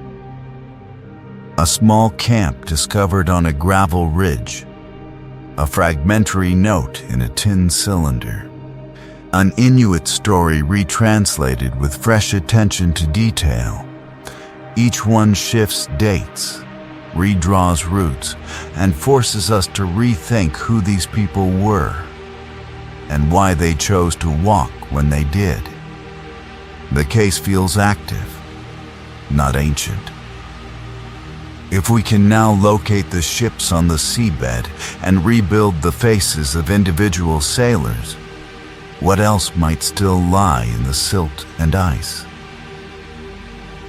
A small camp discovered on a gravel ridge, a fragmentary note in a tin cylinder, an Inuit story retranslated with fresh attention to detail. Each one shifts dates, redraws routes, and forces us to rethink who these people were and why they chose to walk when they did. The case feels active, not ancient. If we can now locate the ships on the seabed and rebuild the faces of individual sailors, what else might still lie in the silt and ice?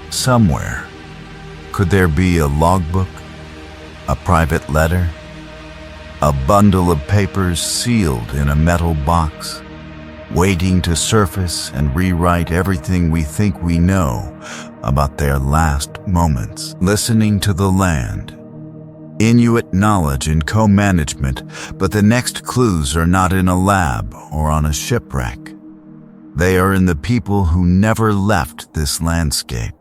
Somewhere, could there be a logbook, a private letter, a bundle of papers sealed in a metal box, waiting to surface and rewrite everything we think we know about their last moments? Listening to the land. Inuit knowledge and co-management, but the next clues are not in a lab or on a shipwreck. They are in the people who never left this landscape.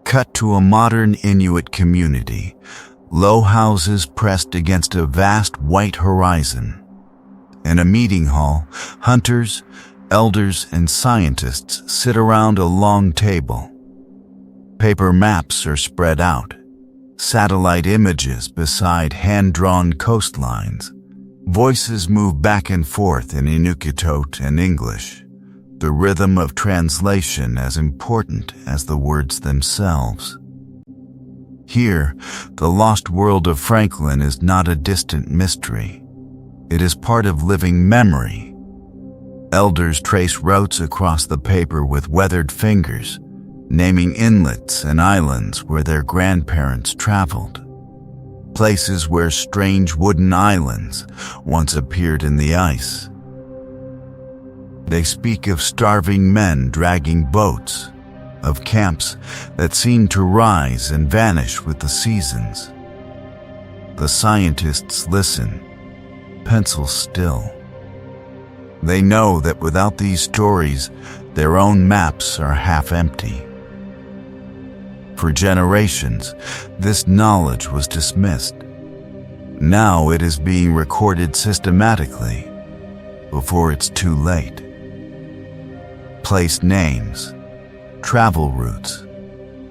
Cut to a modern Inuit community, low houses pressed against a vast white horizon. In a meeting hall, hunters, elders, and scientists sit around a long table. Paper maps are spread out, satellite images beside hand-drawn coastlines. Voices move back and forth in Inuktitut and English, the rhythm of translation as important as the words themselves. Here, the lost world of Franklin is not a distant mystery. It is part of living memory. Elders trace routes across the paper with weathered fingers, naming inlets and islands where their grandparents traveled. Places where strange wooden islands once appeared in the ice. They speak of starving men dragging boats, of camps that seem to rise and vanish with the seasons. The scientists listen, pencils still. They know that without these stories, their own maps are half empty. For generations, this knowledge was dismissed. Now it is being recorded systematically before it's too late. Place names, travel routes,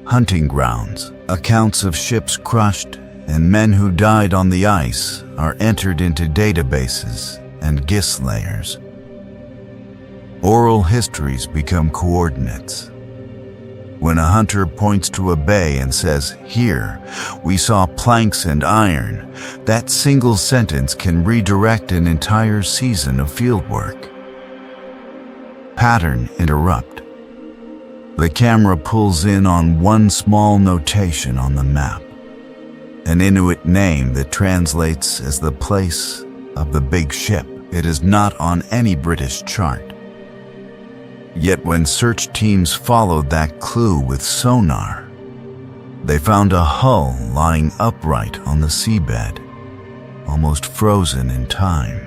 hunting grounds, accounts of ships crushed, and men who died on the ice are entered into databases and gist layers. Oral histories become coordinates. When a hunter points to a bay and says, "Here, we saw planks and iron," that single sentence can redirect an entire season of fieldwork. Pattern interrupt. The camera pulls in on one small notation on the map, an Inuit name that translates as the place of the big ship. It is not on any British chart. Yet when search teams followed that clue with sonar, they found a hull lying upright on the seabed, almost frozen in time.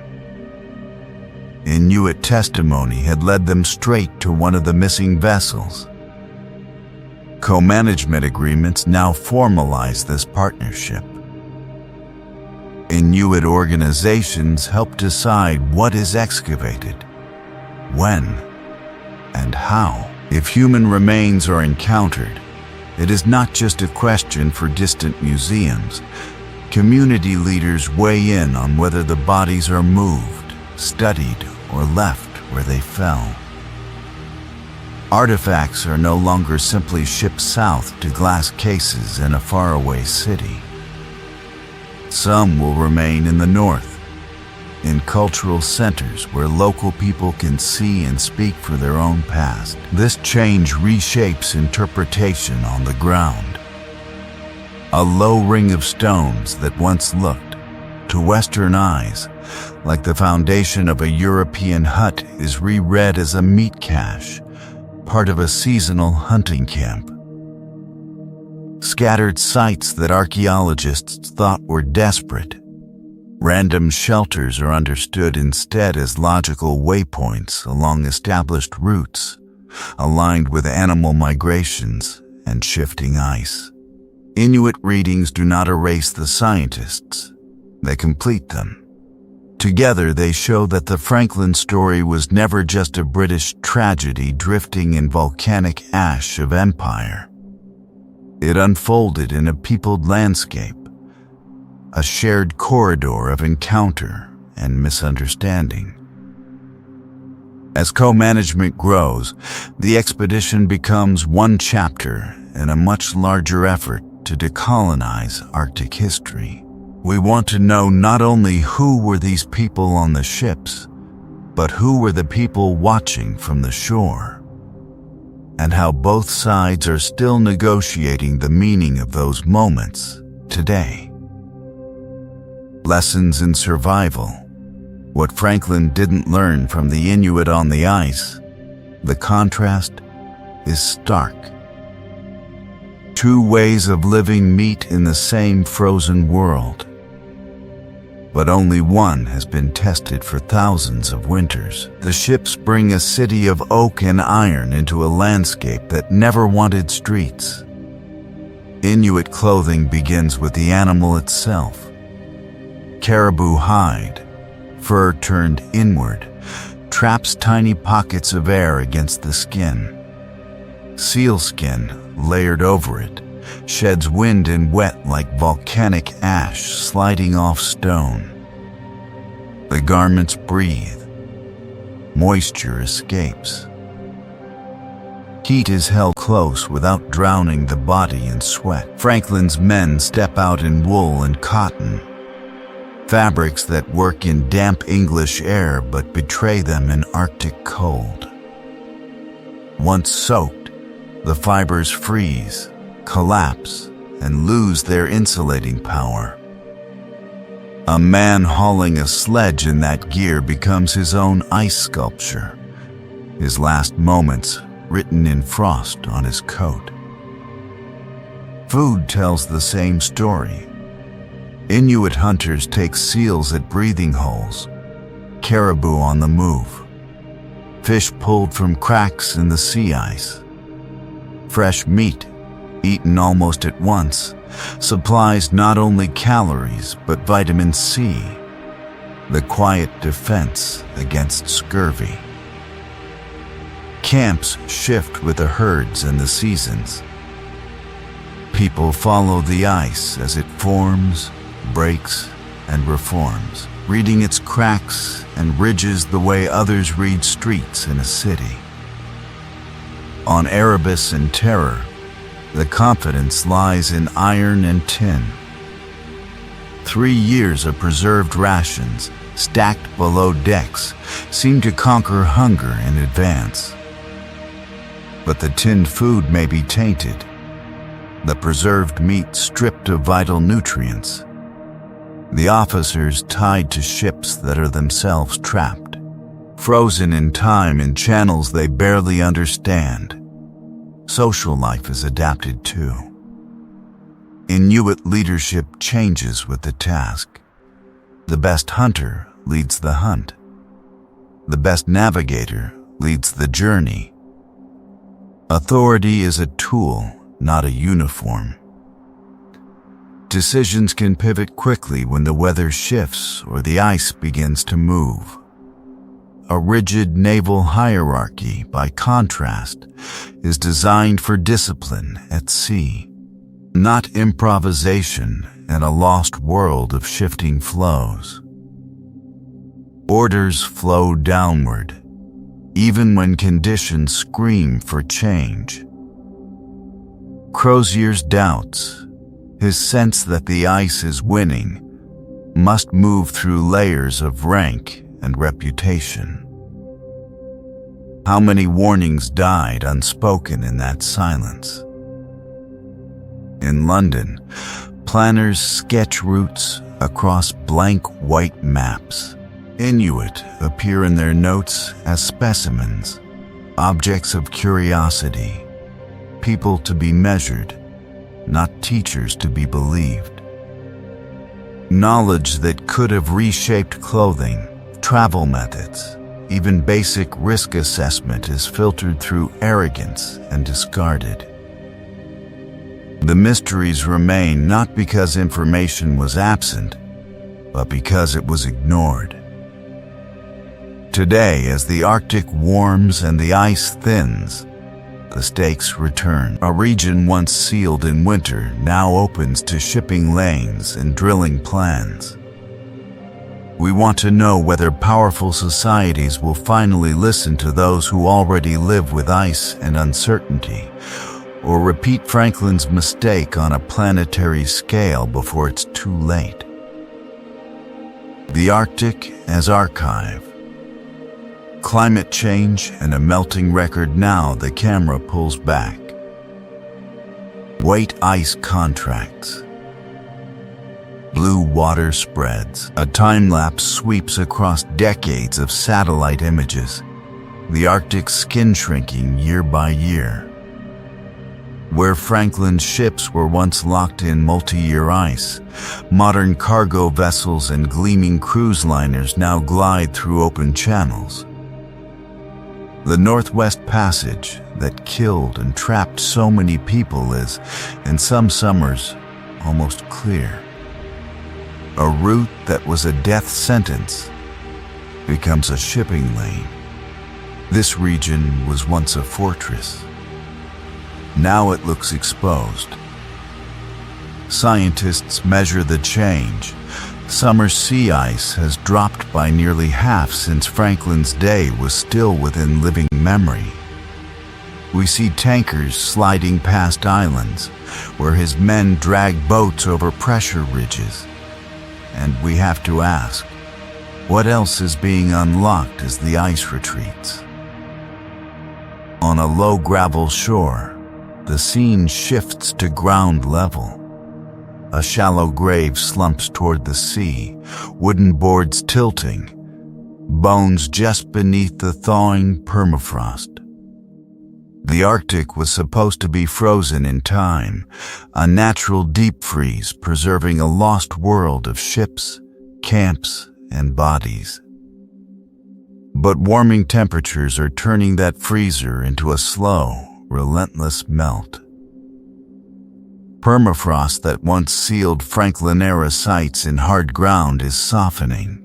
Inuit testimony had led them straight to one of the missing vessels. Co-management agreements now formalize this partnership. Inuit organizations help decide what is excavated, when, and how. If human remains are encountered, it is not just a question for distant museums. Community leaders weigh in on whether the bodies are moved, studied, or left where they fell. Artifacts are no longer simply shipped south to glass cases in a faraway city. Some will remain in the north, in cultural centers where local people can see and speak for their own past. This change reshapes interpretation on the ground. A low ring of stones that once looked, to Western eyes, like the foundation of a European hut is reread as a meat cache, part of a seasonal hunting camp. Scattered sites that archaeologists thought were desperate. Random shelters are understood instead as logical waypoints along established routes, aligned with animal migrations and shifting ice. Inuit readings do not erase the scientists, they complete them. Together they show that the Franklin story was never just a British tragedy drifting in volcanic ash of empire. It unfolded in a peopled landscape, a shared corridor of encounter and misunderstanding. As co-management grows, the expedition becomes one chapter in a much larger effort to decolonize Arctic history. We want to know not only who were these people on the ships, but who were the people watching from the shore, and how both sides are still negotiating the meaning of those moments today. Lessons in survival. What Franklin didn't learn from the Inuit on the ice, the contrast is stark. Two ways of living meet in the same frozen world, but only one has been tested for thousands of winters. The ships bring a city of oak and iron into a landscape that never wanted streets. Inuit clothing begins with the animal itself. Caribou hide, fur turned inward, traps tiny pockets of air against the skin. Sealskin, layered over it, sheds wind and wet like volcanic ash sliding off stone. The garments breathe. Moisture escapes. Heat is held close without drowning the body in sweat. Franklin's men step out in wool and cotton, fabrics that work in damp English air but betray them in Arctic cold. Once soaked, the fibers freeze, collapse, and lose their insulating power. A man hauling a sledge in that gear becomes his own ice sculpture, his last moments written in frost on his coat. Food tells the same story. Inuit hunters take seals at breathing holes, caribou on the move, fish pulled from cracks in the sea ice. Fresh meat, eaten almost at once, supplies not only calories but vitamin C, the quiet defense against scurvy. Camps shift with the herds and the seasons. People follow the ice as it forms, breaks, and reforms, reading its cracks and ridges the way others read streets in a city. On Erebus and Terror, the confidence lies in iron and tin. 3 years of preserved rations, stacked below decks, seem to conquer hunger in advance. But the tinned food may be tainted, the preserved meat stripped of vital nutrients, the officers tied to ships that are themselves trapped, frozen in time in channels they barely understand. Social life is adapted too. Inuit leadership changes with the task. The best hunter leads the hunt. The best navigator leads the journey. Authority is a tool, not a uniform. Decisions can pivot quickly when the weather shifts or the ice begins to move. A rigid naval hierarchy, by contrast, is designed for discipline at sea, not improvisation in a lost world of shifting flows. Orders flow downward, even when conditions scream for change. Crozier's doubts, his sense that the ice is winning, must move through layers of rank and reputation. How many warnings died unspoken in that silence? In London, planners sketch routes across blank white maps. Inuit appear in their notes as specimens, objects of curiosity, people to be measured, not teachers to be believed. Knowledge that could have reshaped clothing, travel methods, even basic risk assessment is filtered through arrogance and discarded. The mysteries remain not because information was absent, but because it was ignored. Today, as the Arctic warms and the ice thins, the stakes return. A region once sealed in winter now opens to shipping lanes and drilling plans. We want to know whether powerful societies will finally listen to those who already live with ice and uncertainty, or repeat Franklin's mistake on a planetary scale before it's too late. The Arctic as archive. Climate change and a melting record. Now the camera pulls back. White ice contracts. Blue water spreads. A time-lapse sweeps across decades of satellite images. The Arctic skin shrinking year by year. Where Franklin's ships were once locked in multi-year ice, modern cargo vessels and gleaming cruise liners now glide through open channels. The Northwest Passage that killed and trapped so many people is, in some summers, almost clear. A route that was a death sentence becomes a shipping lane. This region was once a fortress. Now it looks exposed. Scientists measure the change. Summer sea ice has dropped by nearly half since Franklin's day was still within living memory. We see tankers sliding past islands where his men drag boats over pressure ridges. And we have to ask, what else is being unlocked as the ice retreats? On a low gravel shore, the scene shifts to ground level. A shallow grave slumps toward the sea, wooden boards tilting, bones just beneath the thawing permafrost. The Arctic was supposed to be frozen in time, a natural deep freeze preserving a lost world of ships, camps, and bodies. But warming temperatures are turning that freezer into a slow, relentless melt. Permafrost that once sealed Franklin-era sites in hard ground is softening.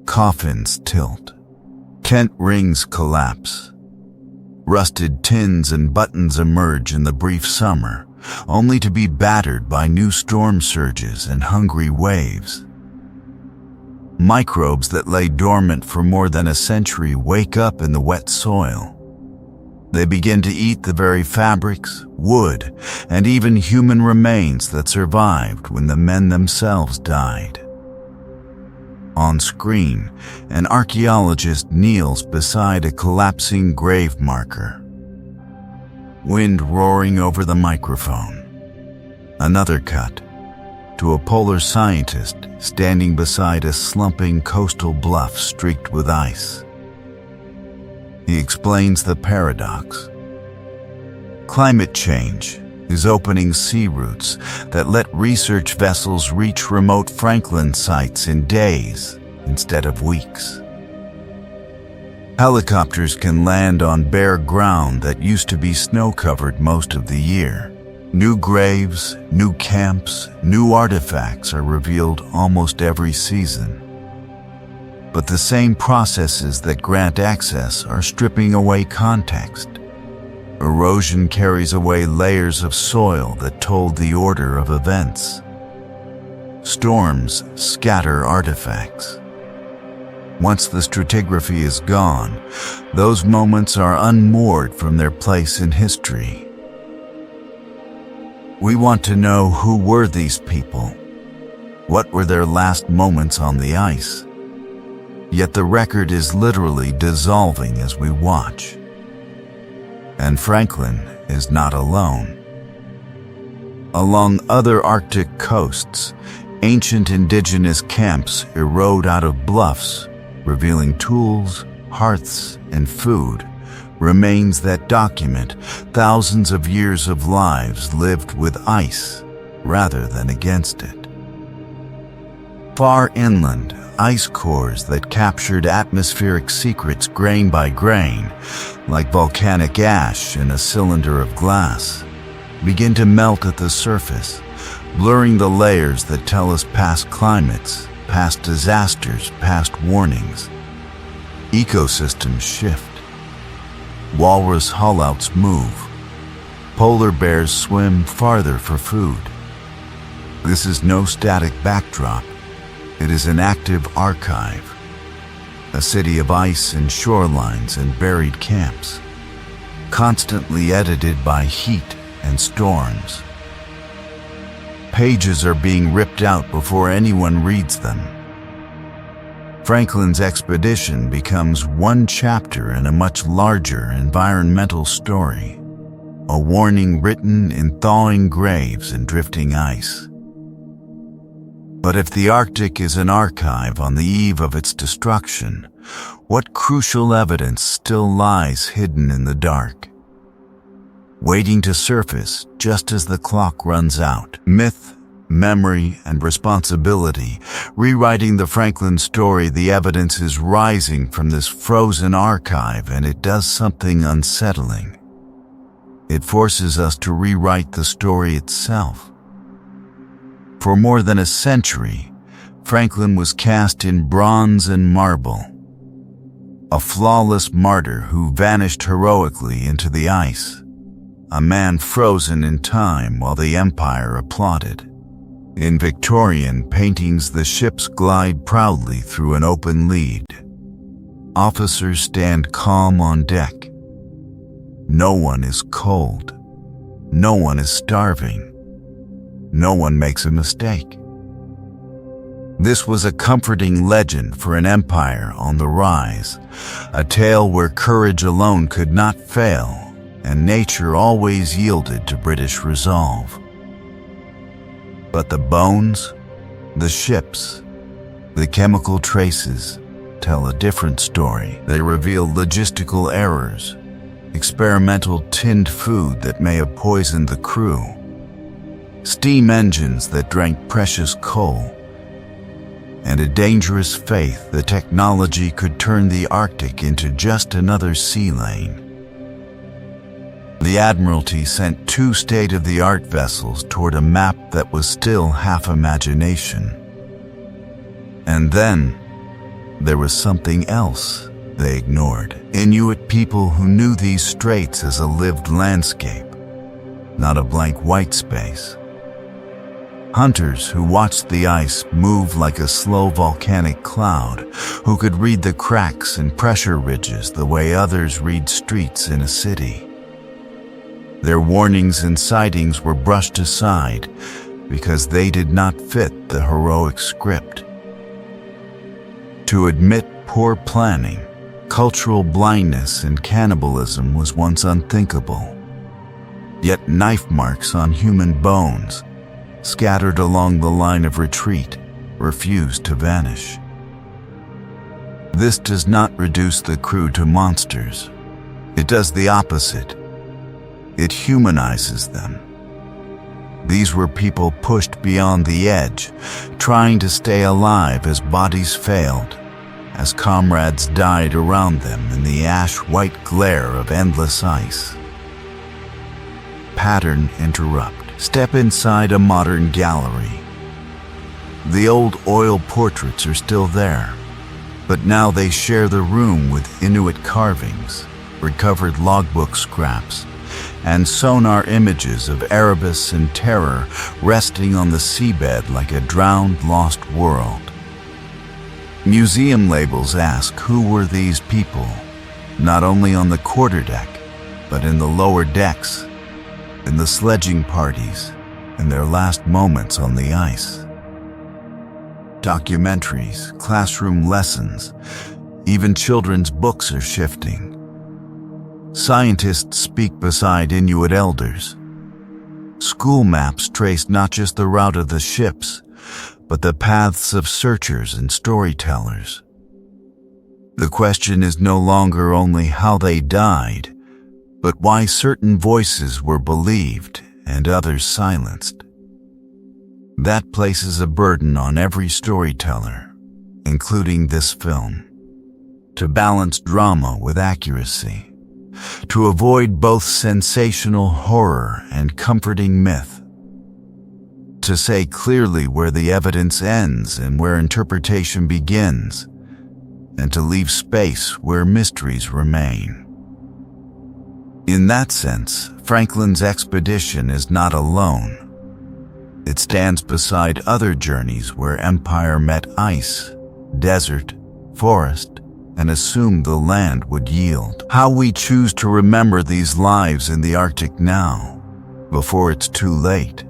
Coffins tilt. Tent rings collapse. Rusted tins and buttons emerge in the brief summer, only to be battered by new storm surges and hungry waves. Microbes that lay dormant for more than a century wake up in the wet soil. They begin to eat the very fabrics, wood, and even human remains that survived when the men themselves died. On screen, an archaeologist kneels beside a collapsing grave marker. Wind roaring over the microphone. Another cut to a polar scientist standing beside a slumping coastal bluff streaked with ice. He explains the paradox. Climate change is opening sea routes that let research vessels reach remote Franklin sites in days instead of weeks. Helicopters can land on bare ground that used to be snow-covered most of the year. New graves, new camps, new artifacts are revealed almost every season. But the same processes that grant access are stripping away context. Erosion carries away layers of soil that told the order of events. Storms scatter artifacts. Once the stratigraphy is gone, those moments are unmoored from their place in history. We want to know, who were these people? What were their last moments on the ice? Yet the record is literally dissolving as we watch. And Franklin is not alone. Along other Arctic coasts, ancient indigenous camps erode out of bluffs, revealing tools, hearths, and food, remains that document thousands of years of lives lived with ice rather than against it. Far inland, ice cores that captured atmospheric secrets grain by grain, like volcanic ash in a cylinder of glass, begin to melt at the surface, blurring the layers that tell us past climates, past disasters, past warnings. Ecosystems shift. Walrus haulouts move. Polar bears swim farther for food. This is no static backdrop. It is an active archive, a city of ice and shorelines and buried camps, constantly edited by heat and storms. Pages are being ripped out before anyone reads them. Franklin's expedition becomes one chapter in a much larger environmental story, a warning written in thawing graves and drifting ice. But if the Arctic is an archive on the eve of its destruction, what crucial evidence still lies hidden in the dark, waiting to surface just as the clock runs out? Myth, memory, and responsibility, rewriting the Franklin story. The evidence is rising from this frozen archive, and it does something unsettling. It forces us to rewrite the story itself. For more than a century, Franklin was cast in bronze and marble, a flawless martyr who vanished heroically into the ice, a man frozen in time while the Empire applauded. In Victorian paintings, the ships glide proudly through an open lead. Officers stand calm on deck. No one is cold. No one is starving. No one makes a mistake. This was a comforting legend for an empire on the rise, a tale where courage alone could not fail, and nature always yielded to British resolve. But the bones, the ships, the chemical traces tell a different story. They reveal logistical errors, experimental tinned food that may have poisoned the crew, steam engines that drank precious coal, and a dangerous faith that technology could turn the Arctic into just another sea lane. The The Admiralty sent 2 state-of-the-art vessels toward a map that was still half imagination. And then, there was something else they ignored. Inuit people who knew these straits as a lived landscape, not a blank white space. Hunters who watched the ice move like a slow volcanic cloud, who could read the cracks and pressure ridges the way others read streets in a city. Their warnings and sightings were brushed aside because they did not fit the heroic script. To admit poor planning, cultural blindness, and cannibalism was once unthinkable. Yet knife marks on human bones, scattered along the line of retreat, refused to vanish. This does not reduce the crew to monsters. It does the opposite. It humanizes them. These were people pushed beyond the edge, trying to stay alive as bodies failed, as comrades died around them in the ash-white glare of endless ice. Pattern interrupt. Step inside a modern gallery. The old oil portraits are still there, but now they share the room with Inuit carvings, recovered logbook scraps, and sonar images of Erebus and terror resting on the seabed like a drowned, lost world. Museum labels ask who were these people, not only on the quarterdeck, but in the lower decks, in the sledging parties, in their last moments on the ice. Documentaries, classroom lessons, even children's books are shifting. Scientists speak beside Inuit elders. School maps trace not just the route of the ships, but the paths of searchers and storytellers. The question is no longer only how they died, but why certain voices were believed and others silenced. That places a burden on every storyteller, including this film, to balance drama with accuracy, to avoid both sensational horror and comforting myth, to say clearly where the evidence ends and where interpretation begins, and to leave space where mysteries remain. In that sense, Franklin's expedition is not alone. It stands beside other journeys where empire met ice, desert, forest, and assumed the land would yield. How we choose to remember these lives in the Arctic now, before it's too late,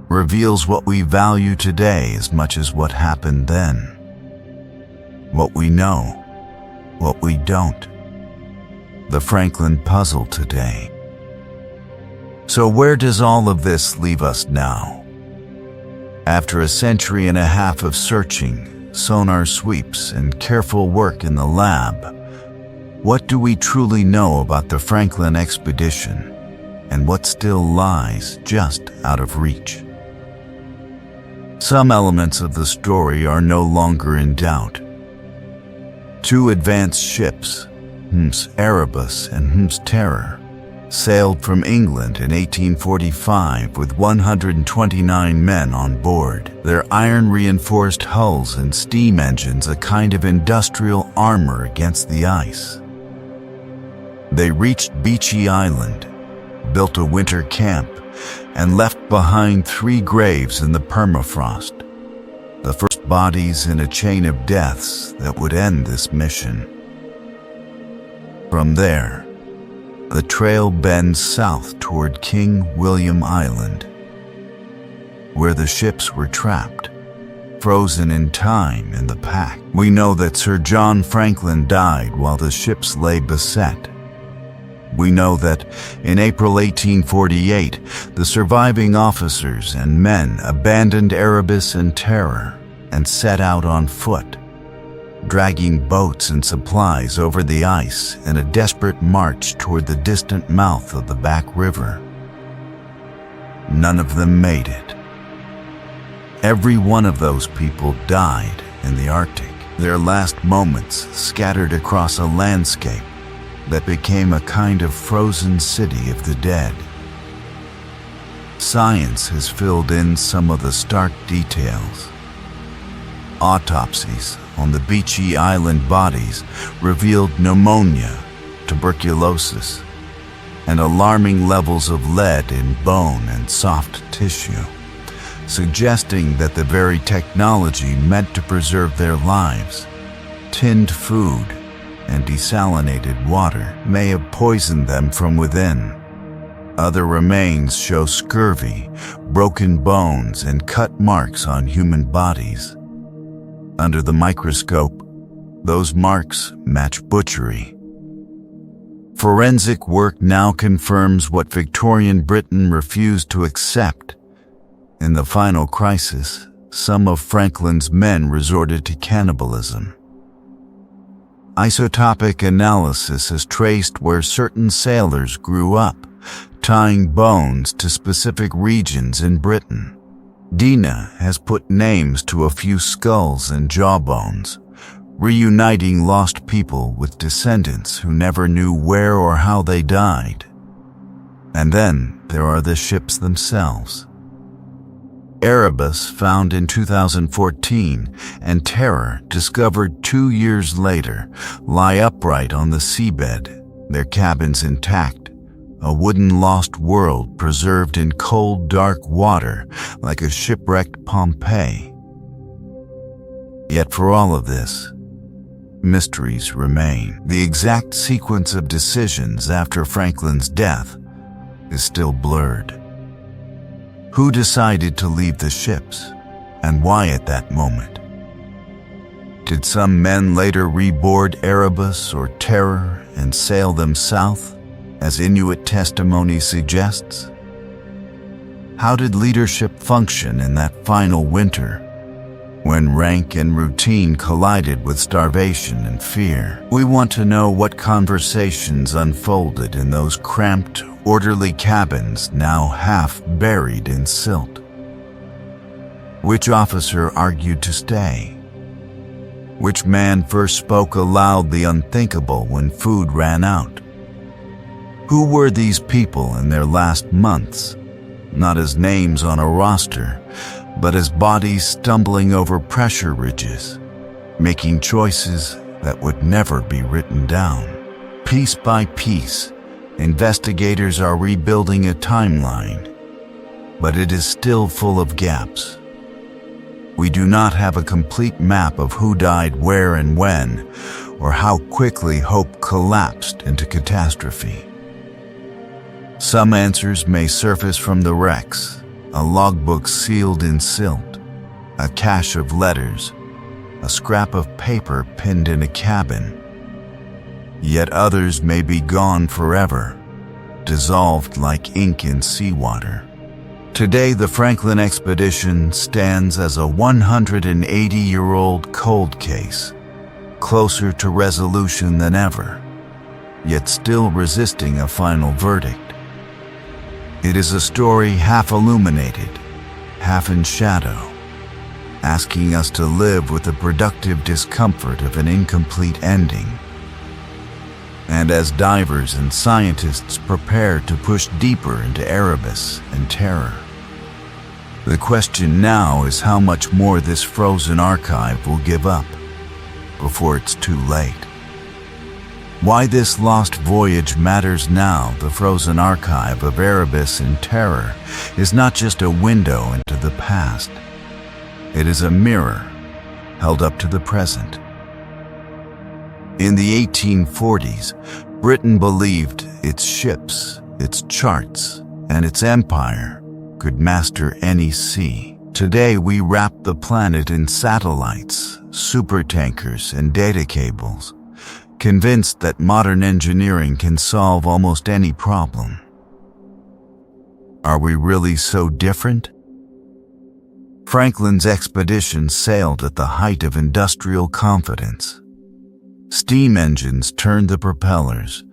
reveals what we value today as much as what happened then. What we know, what we don't. The Franklin puzzle today. So where does all of this leave us now? After a century and a half of searching, sonar sweeps, and careful work in the lab, what do we truly know about the Franklin expedition, and what still lies just out of reach? Some elements of the story are no longer in doubt. 2 advanced ships, Erebus and Terror, sailed from England in 1845 with 129 men on board, their iron-reinforced hulls and steam engines a kind of industrial armor against the ice. They reached Beechy Island, built a winter camp, and left behind 3 graves in the permafrost, the first bodies in a chain of deaths that would end this mission. From there, the trail bends south toward King William Island, where the ships were trapped, frozen in time in the pack. We know that Sir John Franklin died while the ships lay beset. We know that in April 1848, the surviving officers and men abandoned Erebus and Terror and set out on foot, dragging boats and supplies over the ice in a desperate march toward the distant mouth of the Back River. None of them made it. Every one of those people died in the Arctic, their last moments scattered across a landscape that became a kind of frozen city of the dead. Science has filled in some of the stark details. Autopsies on the beachy island bodies revealed pneumonia, tuberculosis, and alarming levels of lead in bone and soft tissue, suggesting that the very technology meant to preserve their lives, tinned food and desalinated water, may have poisoned them from within. Other remains show scurvy, broken bones, and cut marks on human bodies. Under the microscope, those marks match butchery. Forensic work now confirms what Victorian Britain refused to accept. In the final crisis, some of Franklin's men resorted to cannibalism. Isotopic analysis has traced where certain sailors grew up, tying bones to specific regions in Britain. Dina has put names to a few skulls and jawbones, reuniting lost people with descendants who never knew where or how they died. And then there are the ships themselves. Erebus, found in 2014, and Terror, discovered 2 years later, lie upright on the seabed, their cabins intact, a wooden lost world preserved in cold, dark water like a shipwrecked Pompeii. Yet for all of this, mysteries remain. The exact sequence of decisions after Franklin's death is still blurred. Who decided to leave the ships, and why at that moment? Did some men later reboard Erebus or Terror and sail them south, as Inuit testimony suggests? How did leadership function in that final winter, when rank and routine collided with starvation and fear? We want to know what conversations unfolded in those cramped, orderly cabins now half buried in silt. Which officer argued to stay? Which man first spoke aloud the unthinkable when food ran out? Who were these people in their last months, not as names on a roster, but as bodies stumbling over pressure ridges, making choices that would never be written down? Piece by piece, investigators are rebuilding a timeline, but it is still full of gaps. We do not have a complete map of who died where and when, or how quickly hope collapsed into catastrophe. Some answers may surface from the wrecks, a logbook sealed in silt, a cache of letters, a scrap of paper pinned in a cabin. Yet others may be gone forever, dissolved like ink in seawater. Today, the Franklin expedition stands as a 180-year-old cold case, closer to resolution than ever, yet still resisting a final verdict. It is a story half illuminated, half in shadow, asking us to live with the productive discomfort of an incomplete ending. And as divers and scientists prepare to push deeper into Erebus and Terror, the question now is how much more this frozen archive will give up before it's too late. Why this lost voyage matters now. The frozen archive of Erebus and Terror is not just a window into the past. It is a mirror held up to the present. In the 1840s, Britain believed its ships, its charts, and its empire could master any sea. Today, we wrap the planet in satellites, supertankers, and data cables, convinced that modern engineering can solve almost any problem. Are we really so different? Franklin's expedition sailed at the height of industrial confidence. Steam engines turned the propellers,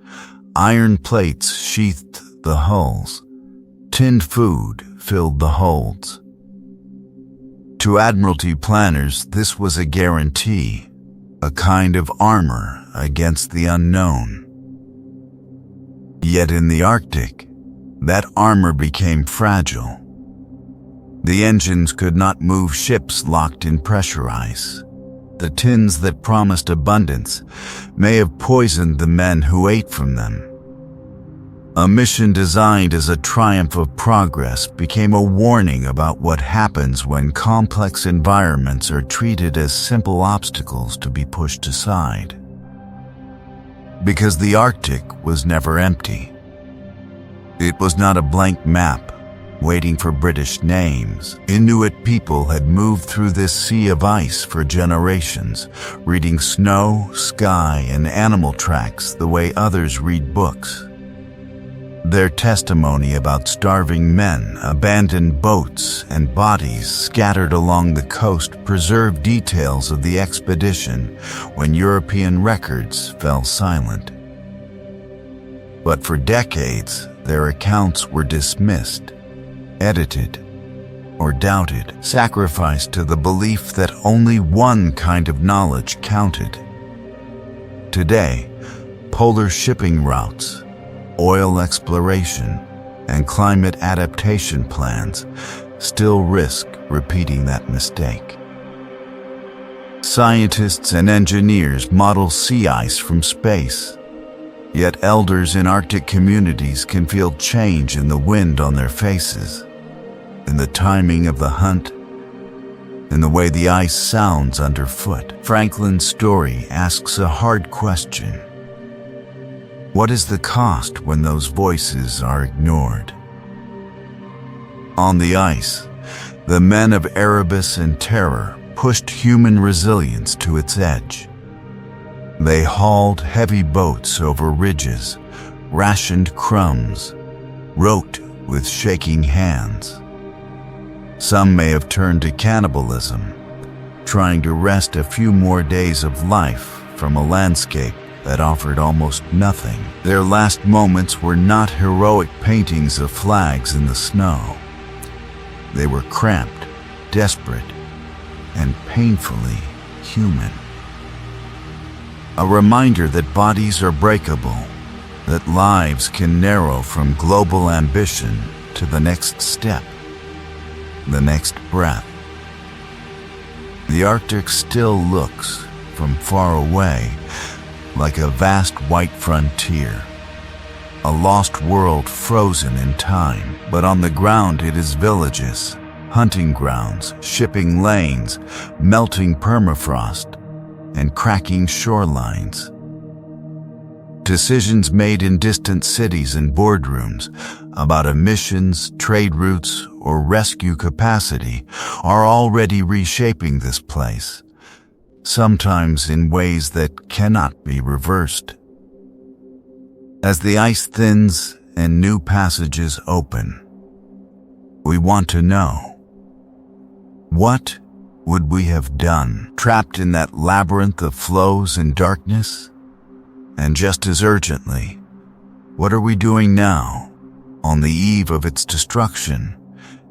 iron plates sheathed the hulls, tinned food filled the holds. To Admiralty planners, this was a guarantee, a kind of armor against the unknown. Yet in the Arctic, that armor became fragile. The engines could not move ships locked in pressure ice. The tins that promised abundance may have poisoned the men who ate from them. A mission designed as a triumph of progress became a warning about what happens when complex environments are treated as simple obstacles to be pushed aside. Because the Arctic was never empty. It was not a blank map waiting for British names. Inuit people had moved through this sea of ice for generations, reading snow, sky, and animal tracks the way others read books. Their testimony about starving men, abandoned boats, and bodies scattered along the coast preserved details of the expedition when European records fell silent. But for decades, their accounts were dismissed, edited, or doubted, sacrificed to the belief that only one kind of knowledge counted. Today, polar shipping routes, oil exploration, and climate adaptation plans still risk repeating that mistake. Scientists and engineers model sea ice from space, yet elders in Arctic communities can feel change in the wind on their faces, in the timing of the hunt, in the way the ice sounds underfoot. Franklin's story asks a hard question. What is the cost when those voices are ignored? On the ice, the men of Erebus and Terror pushed human resilience to its edge. They hauled heavy boats over ridges, rationed crumbs, wrote with shaking hands. Some may have turned to cannibalism, trying to wrest a few more days of life from a landscape that offered almost nothing. Their last moments were not heroic paintings of flags in the snow. They were cramped, desperate, and painfully human. A reminder that bodies are breakable, that lives can narrow from global ambition to the next step, the next breath. The Arctic still looks, from far away, like a vast white frontier, a lost world frozen in time. But on the ground it is villages, hunting grounds, shipping lanes, melting permafrost, and cracking shorelines. Decisions made in distant cities and boardrooms about emissions, trade routes, or rescue capacity are already reshaping this place, sometimes in ways that cannot be reversed. As the ice thins and new passages open, we want to know, what would we have done, trapped in that labyrinth of floes and darkness? And just as urgently, what are we doing now, on the eve of its destruction,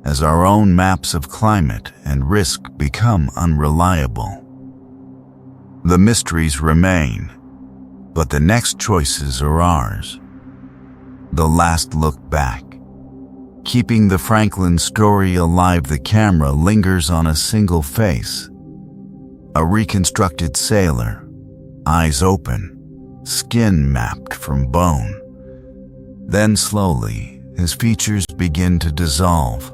as our own maps of climate and risk become unreliable? The mysteries remain, but the next choices are ours. The last look back. Keeping the Franklin story alive, the camera lingers on a single face. A reconstructed sailor, eyes open, skin mapped from bone. Then slowly, his features begin to dissolve,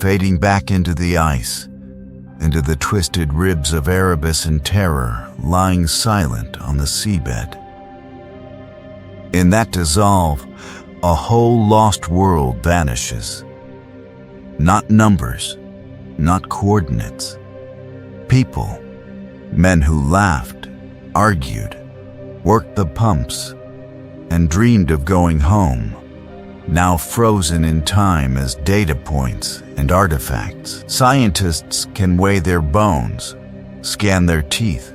fading back into the ice, into the twisted ribs of Erebus and Terror lying silent on the seabed. In that dissolve, a whole lost world vanishes. Not numbers, not coordinates. People, men who laughed, argued, worked the pumps, and dreamed of going home, now frozen in time as data points and artifacts. Scientists can weigh their bones, scan their teeth,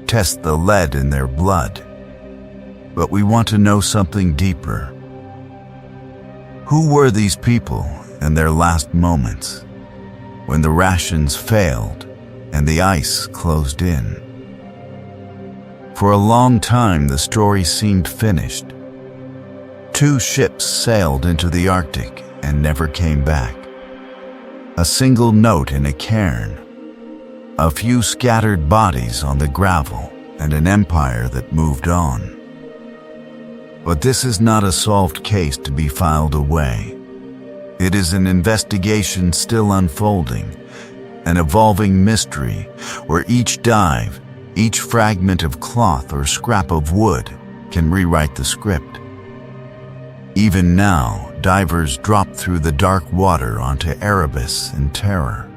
test the lead in their blood. But we want to know something deeper. Who were these people in their last moments, when the rations failed and the ice closed in? For a long time, the story seemed finished. 2 ships sailed into the Arctic and never came back. A single note in a cairn, a few scattered bodies on the gravel, and an empire that moved on. But this is not a solved case to be filed away. It is an investigation still unfolding, an evolving mystery where each dive, each fragment of cloth or scrap of wood can rewrite the script. Even now, divers drop through the dark water onto Erebus in terror.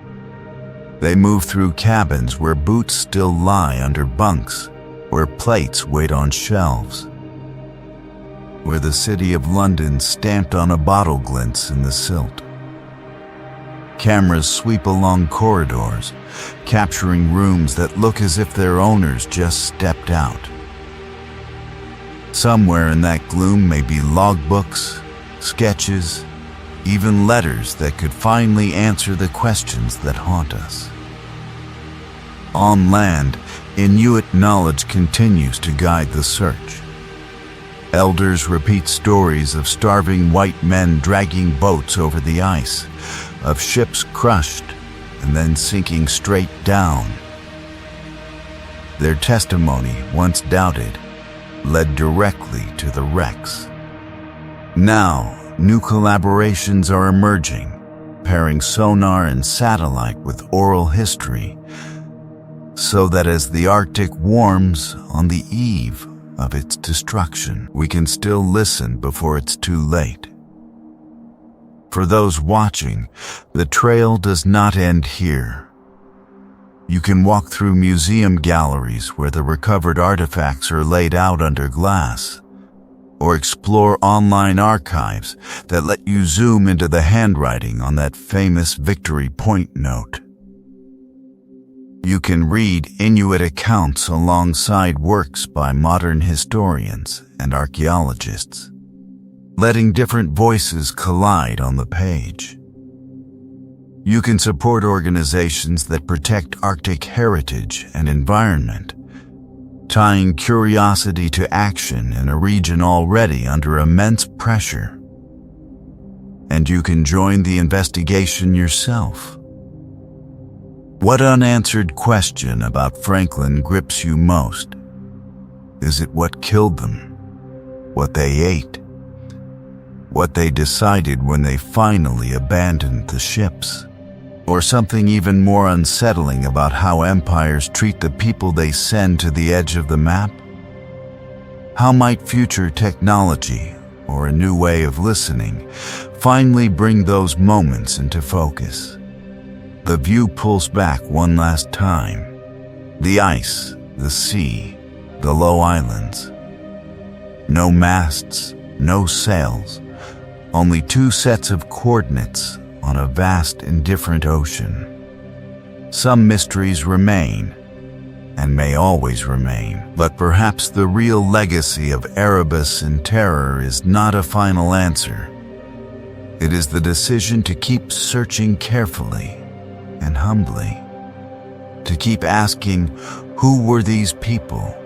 They move through cabins where boots still lie under bunks, where plates wait on shelves, where the city of London stamped on a bottle glints in the silt. Cameras sweep along corridors, capturing rooms that look as if their owners just stepped out. Somewhere in that gloom may be logbooks, sketches, even letters that could finally answer the questions that haunt us. On land, Inuit knowledge continues to guide the search. Elders repeat stories of starving white men dragging boats over the ice, of ships crushed and then sinking straight down. Their testimony, once doubted, led directly to the wrecks. Now, new collaborations are emerging, pairing sonar and satellite with oral history, so that as the Arctic warms on the eve of its destruction, we can still listen before it's too late. For those watching, the trail does not end here. You can walk through museum galleries where the recovered artifacts are laid out under glass, or explore online archives that let you zoom into the handwriting on that famous Victory Point note. You can read Inuit accounts alongside works by modern historians and archaeologists, letting different voices collide on the page. You can support organizations that protect Arctic heritage and environment, tying curiosity to action in a region already under immense pressure. And you can join the investigation yourself. What unanswered question about Franklin grips you most? Is it what killed them? What they ate? What they decided when they finally abandoned the ships? Or something even more unsettling about how empires treat the people they send to the edge of the map? How might future technology, or a new way of listening, finally bring those moments into focus? The view pulls back one last time. The ice, the sea, the low islands. No masts, no sails, only 2 sets of coordinates on a vast, indifferent ocean. Some mysteries remain, and may always remain, but perhaps the real legacy of Erebus in terror is not a final answer. It is the decision to keep searching carefully and humbly, to keep asking who were these people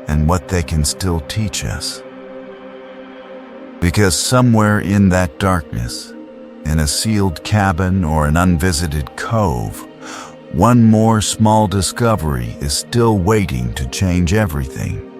and what they can still teach us. Because somewhere in that darkness, in a sealed cabin or an unvisited cove, one more small discovery is still waiting to change everything.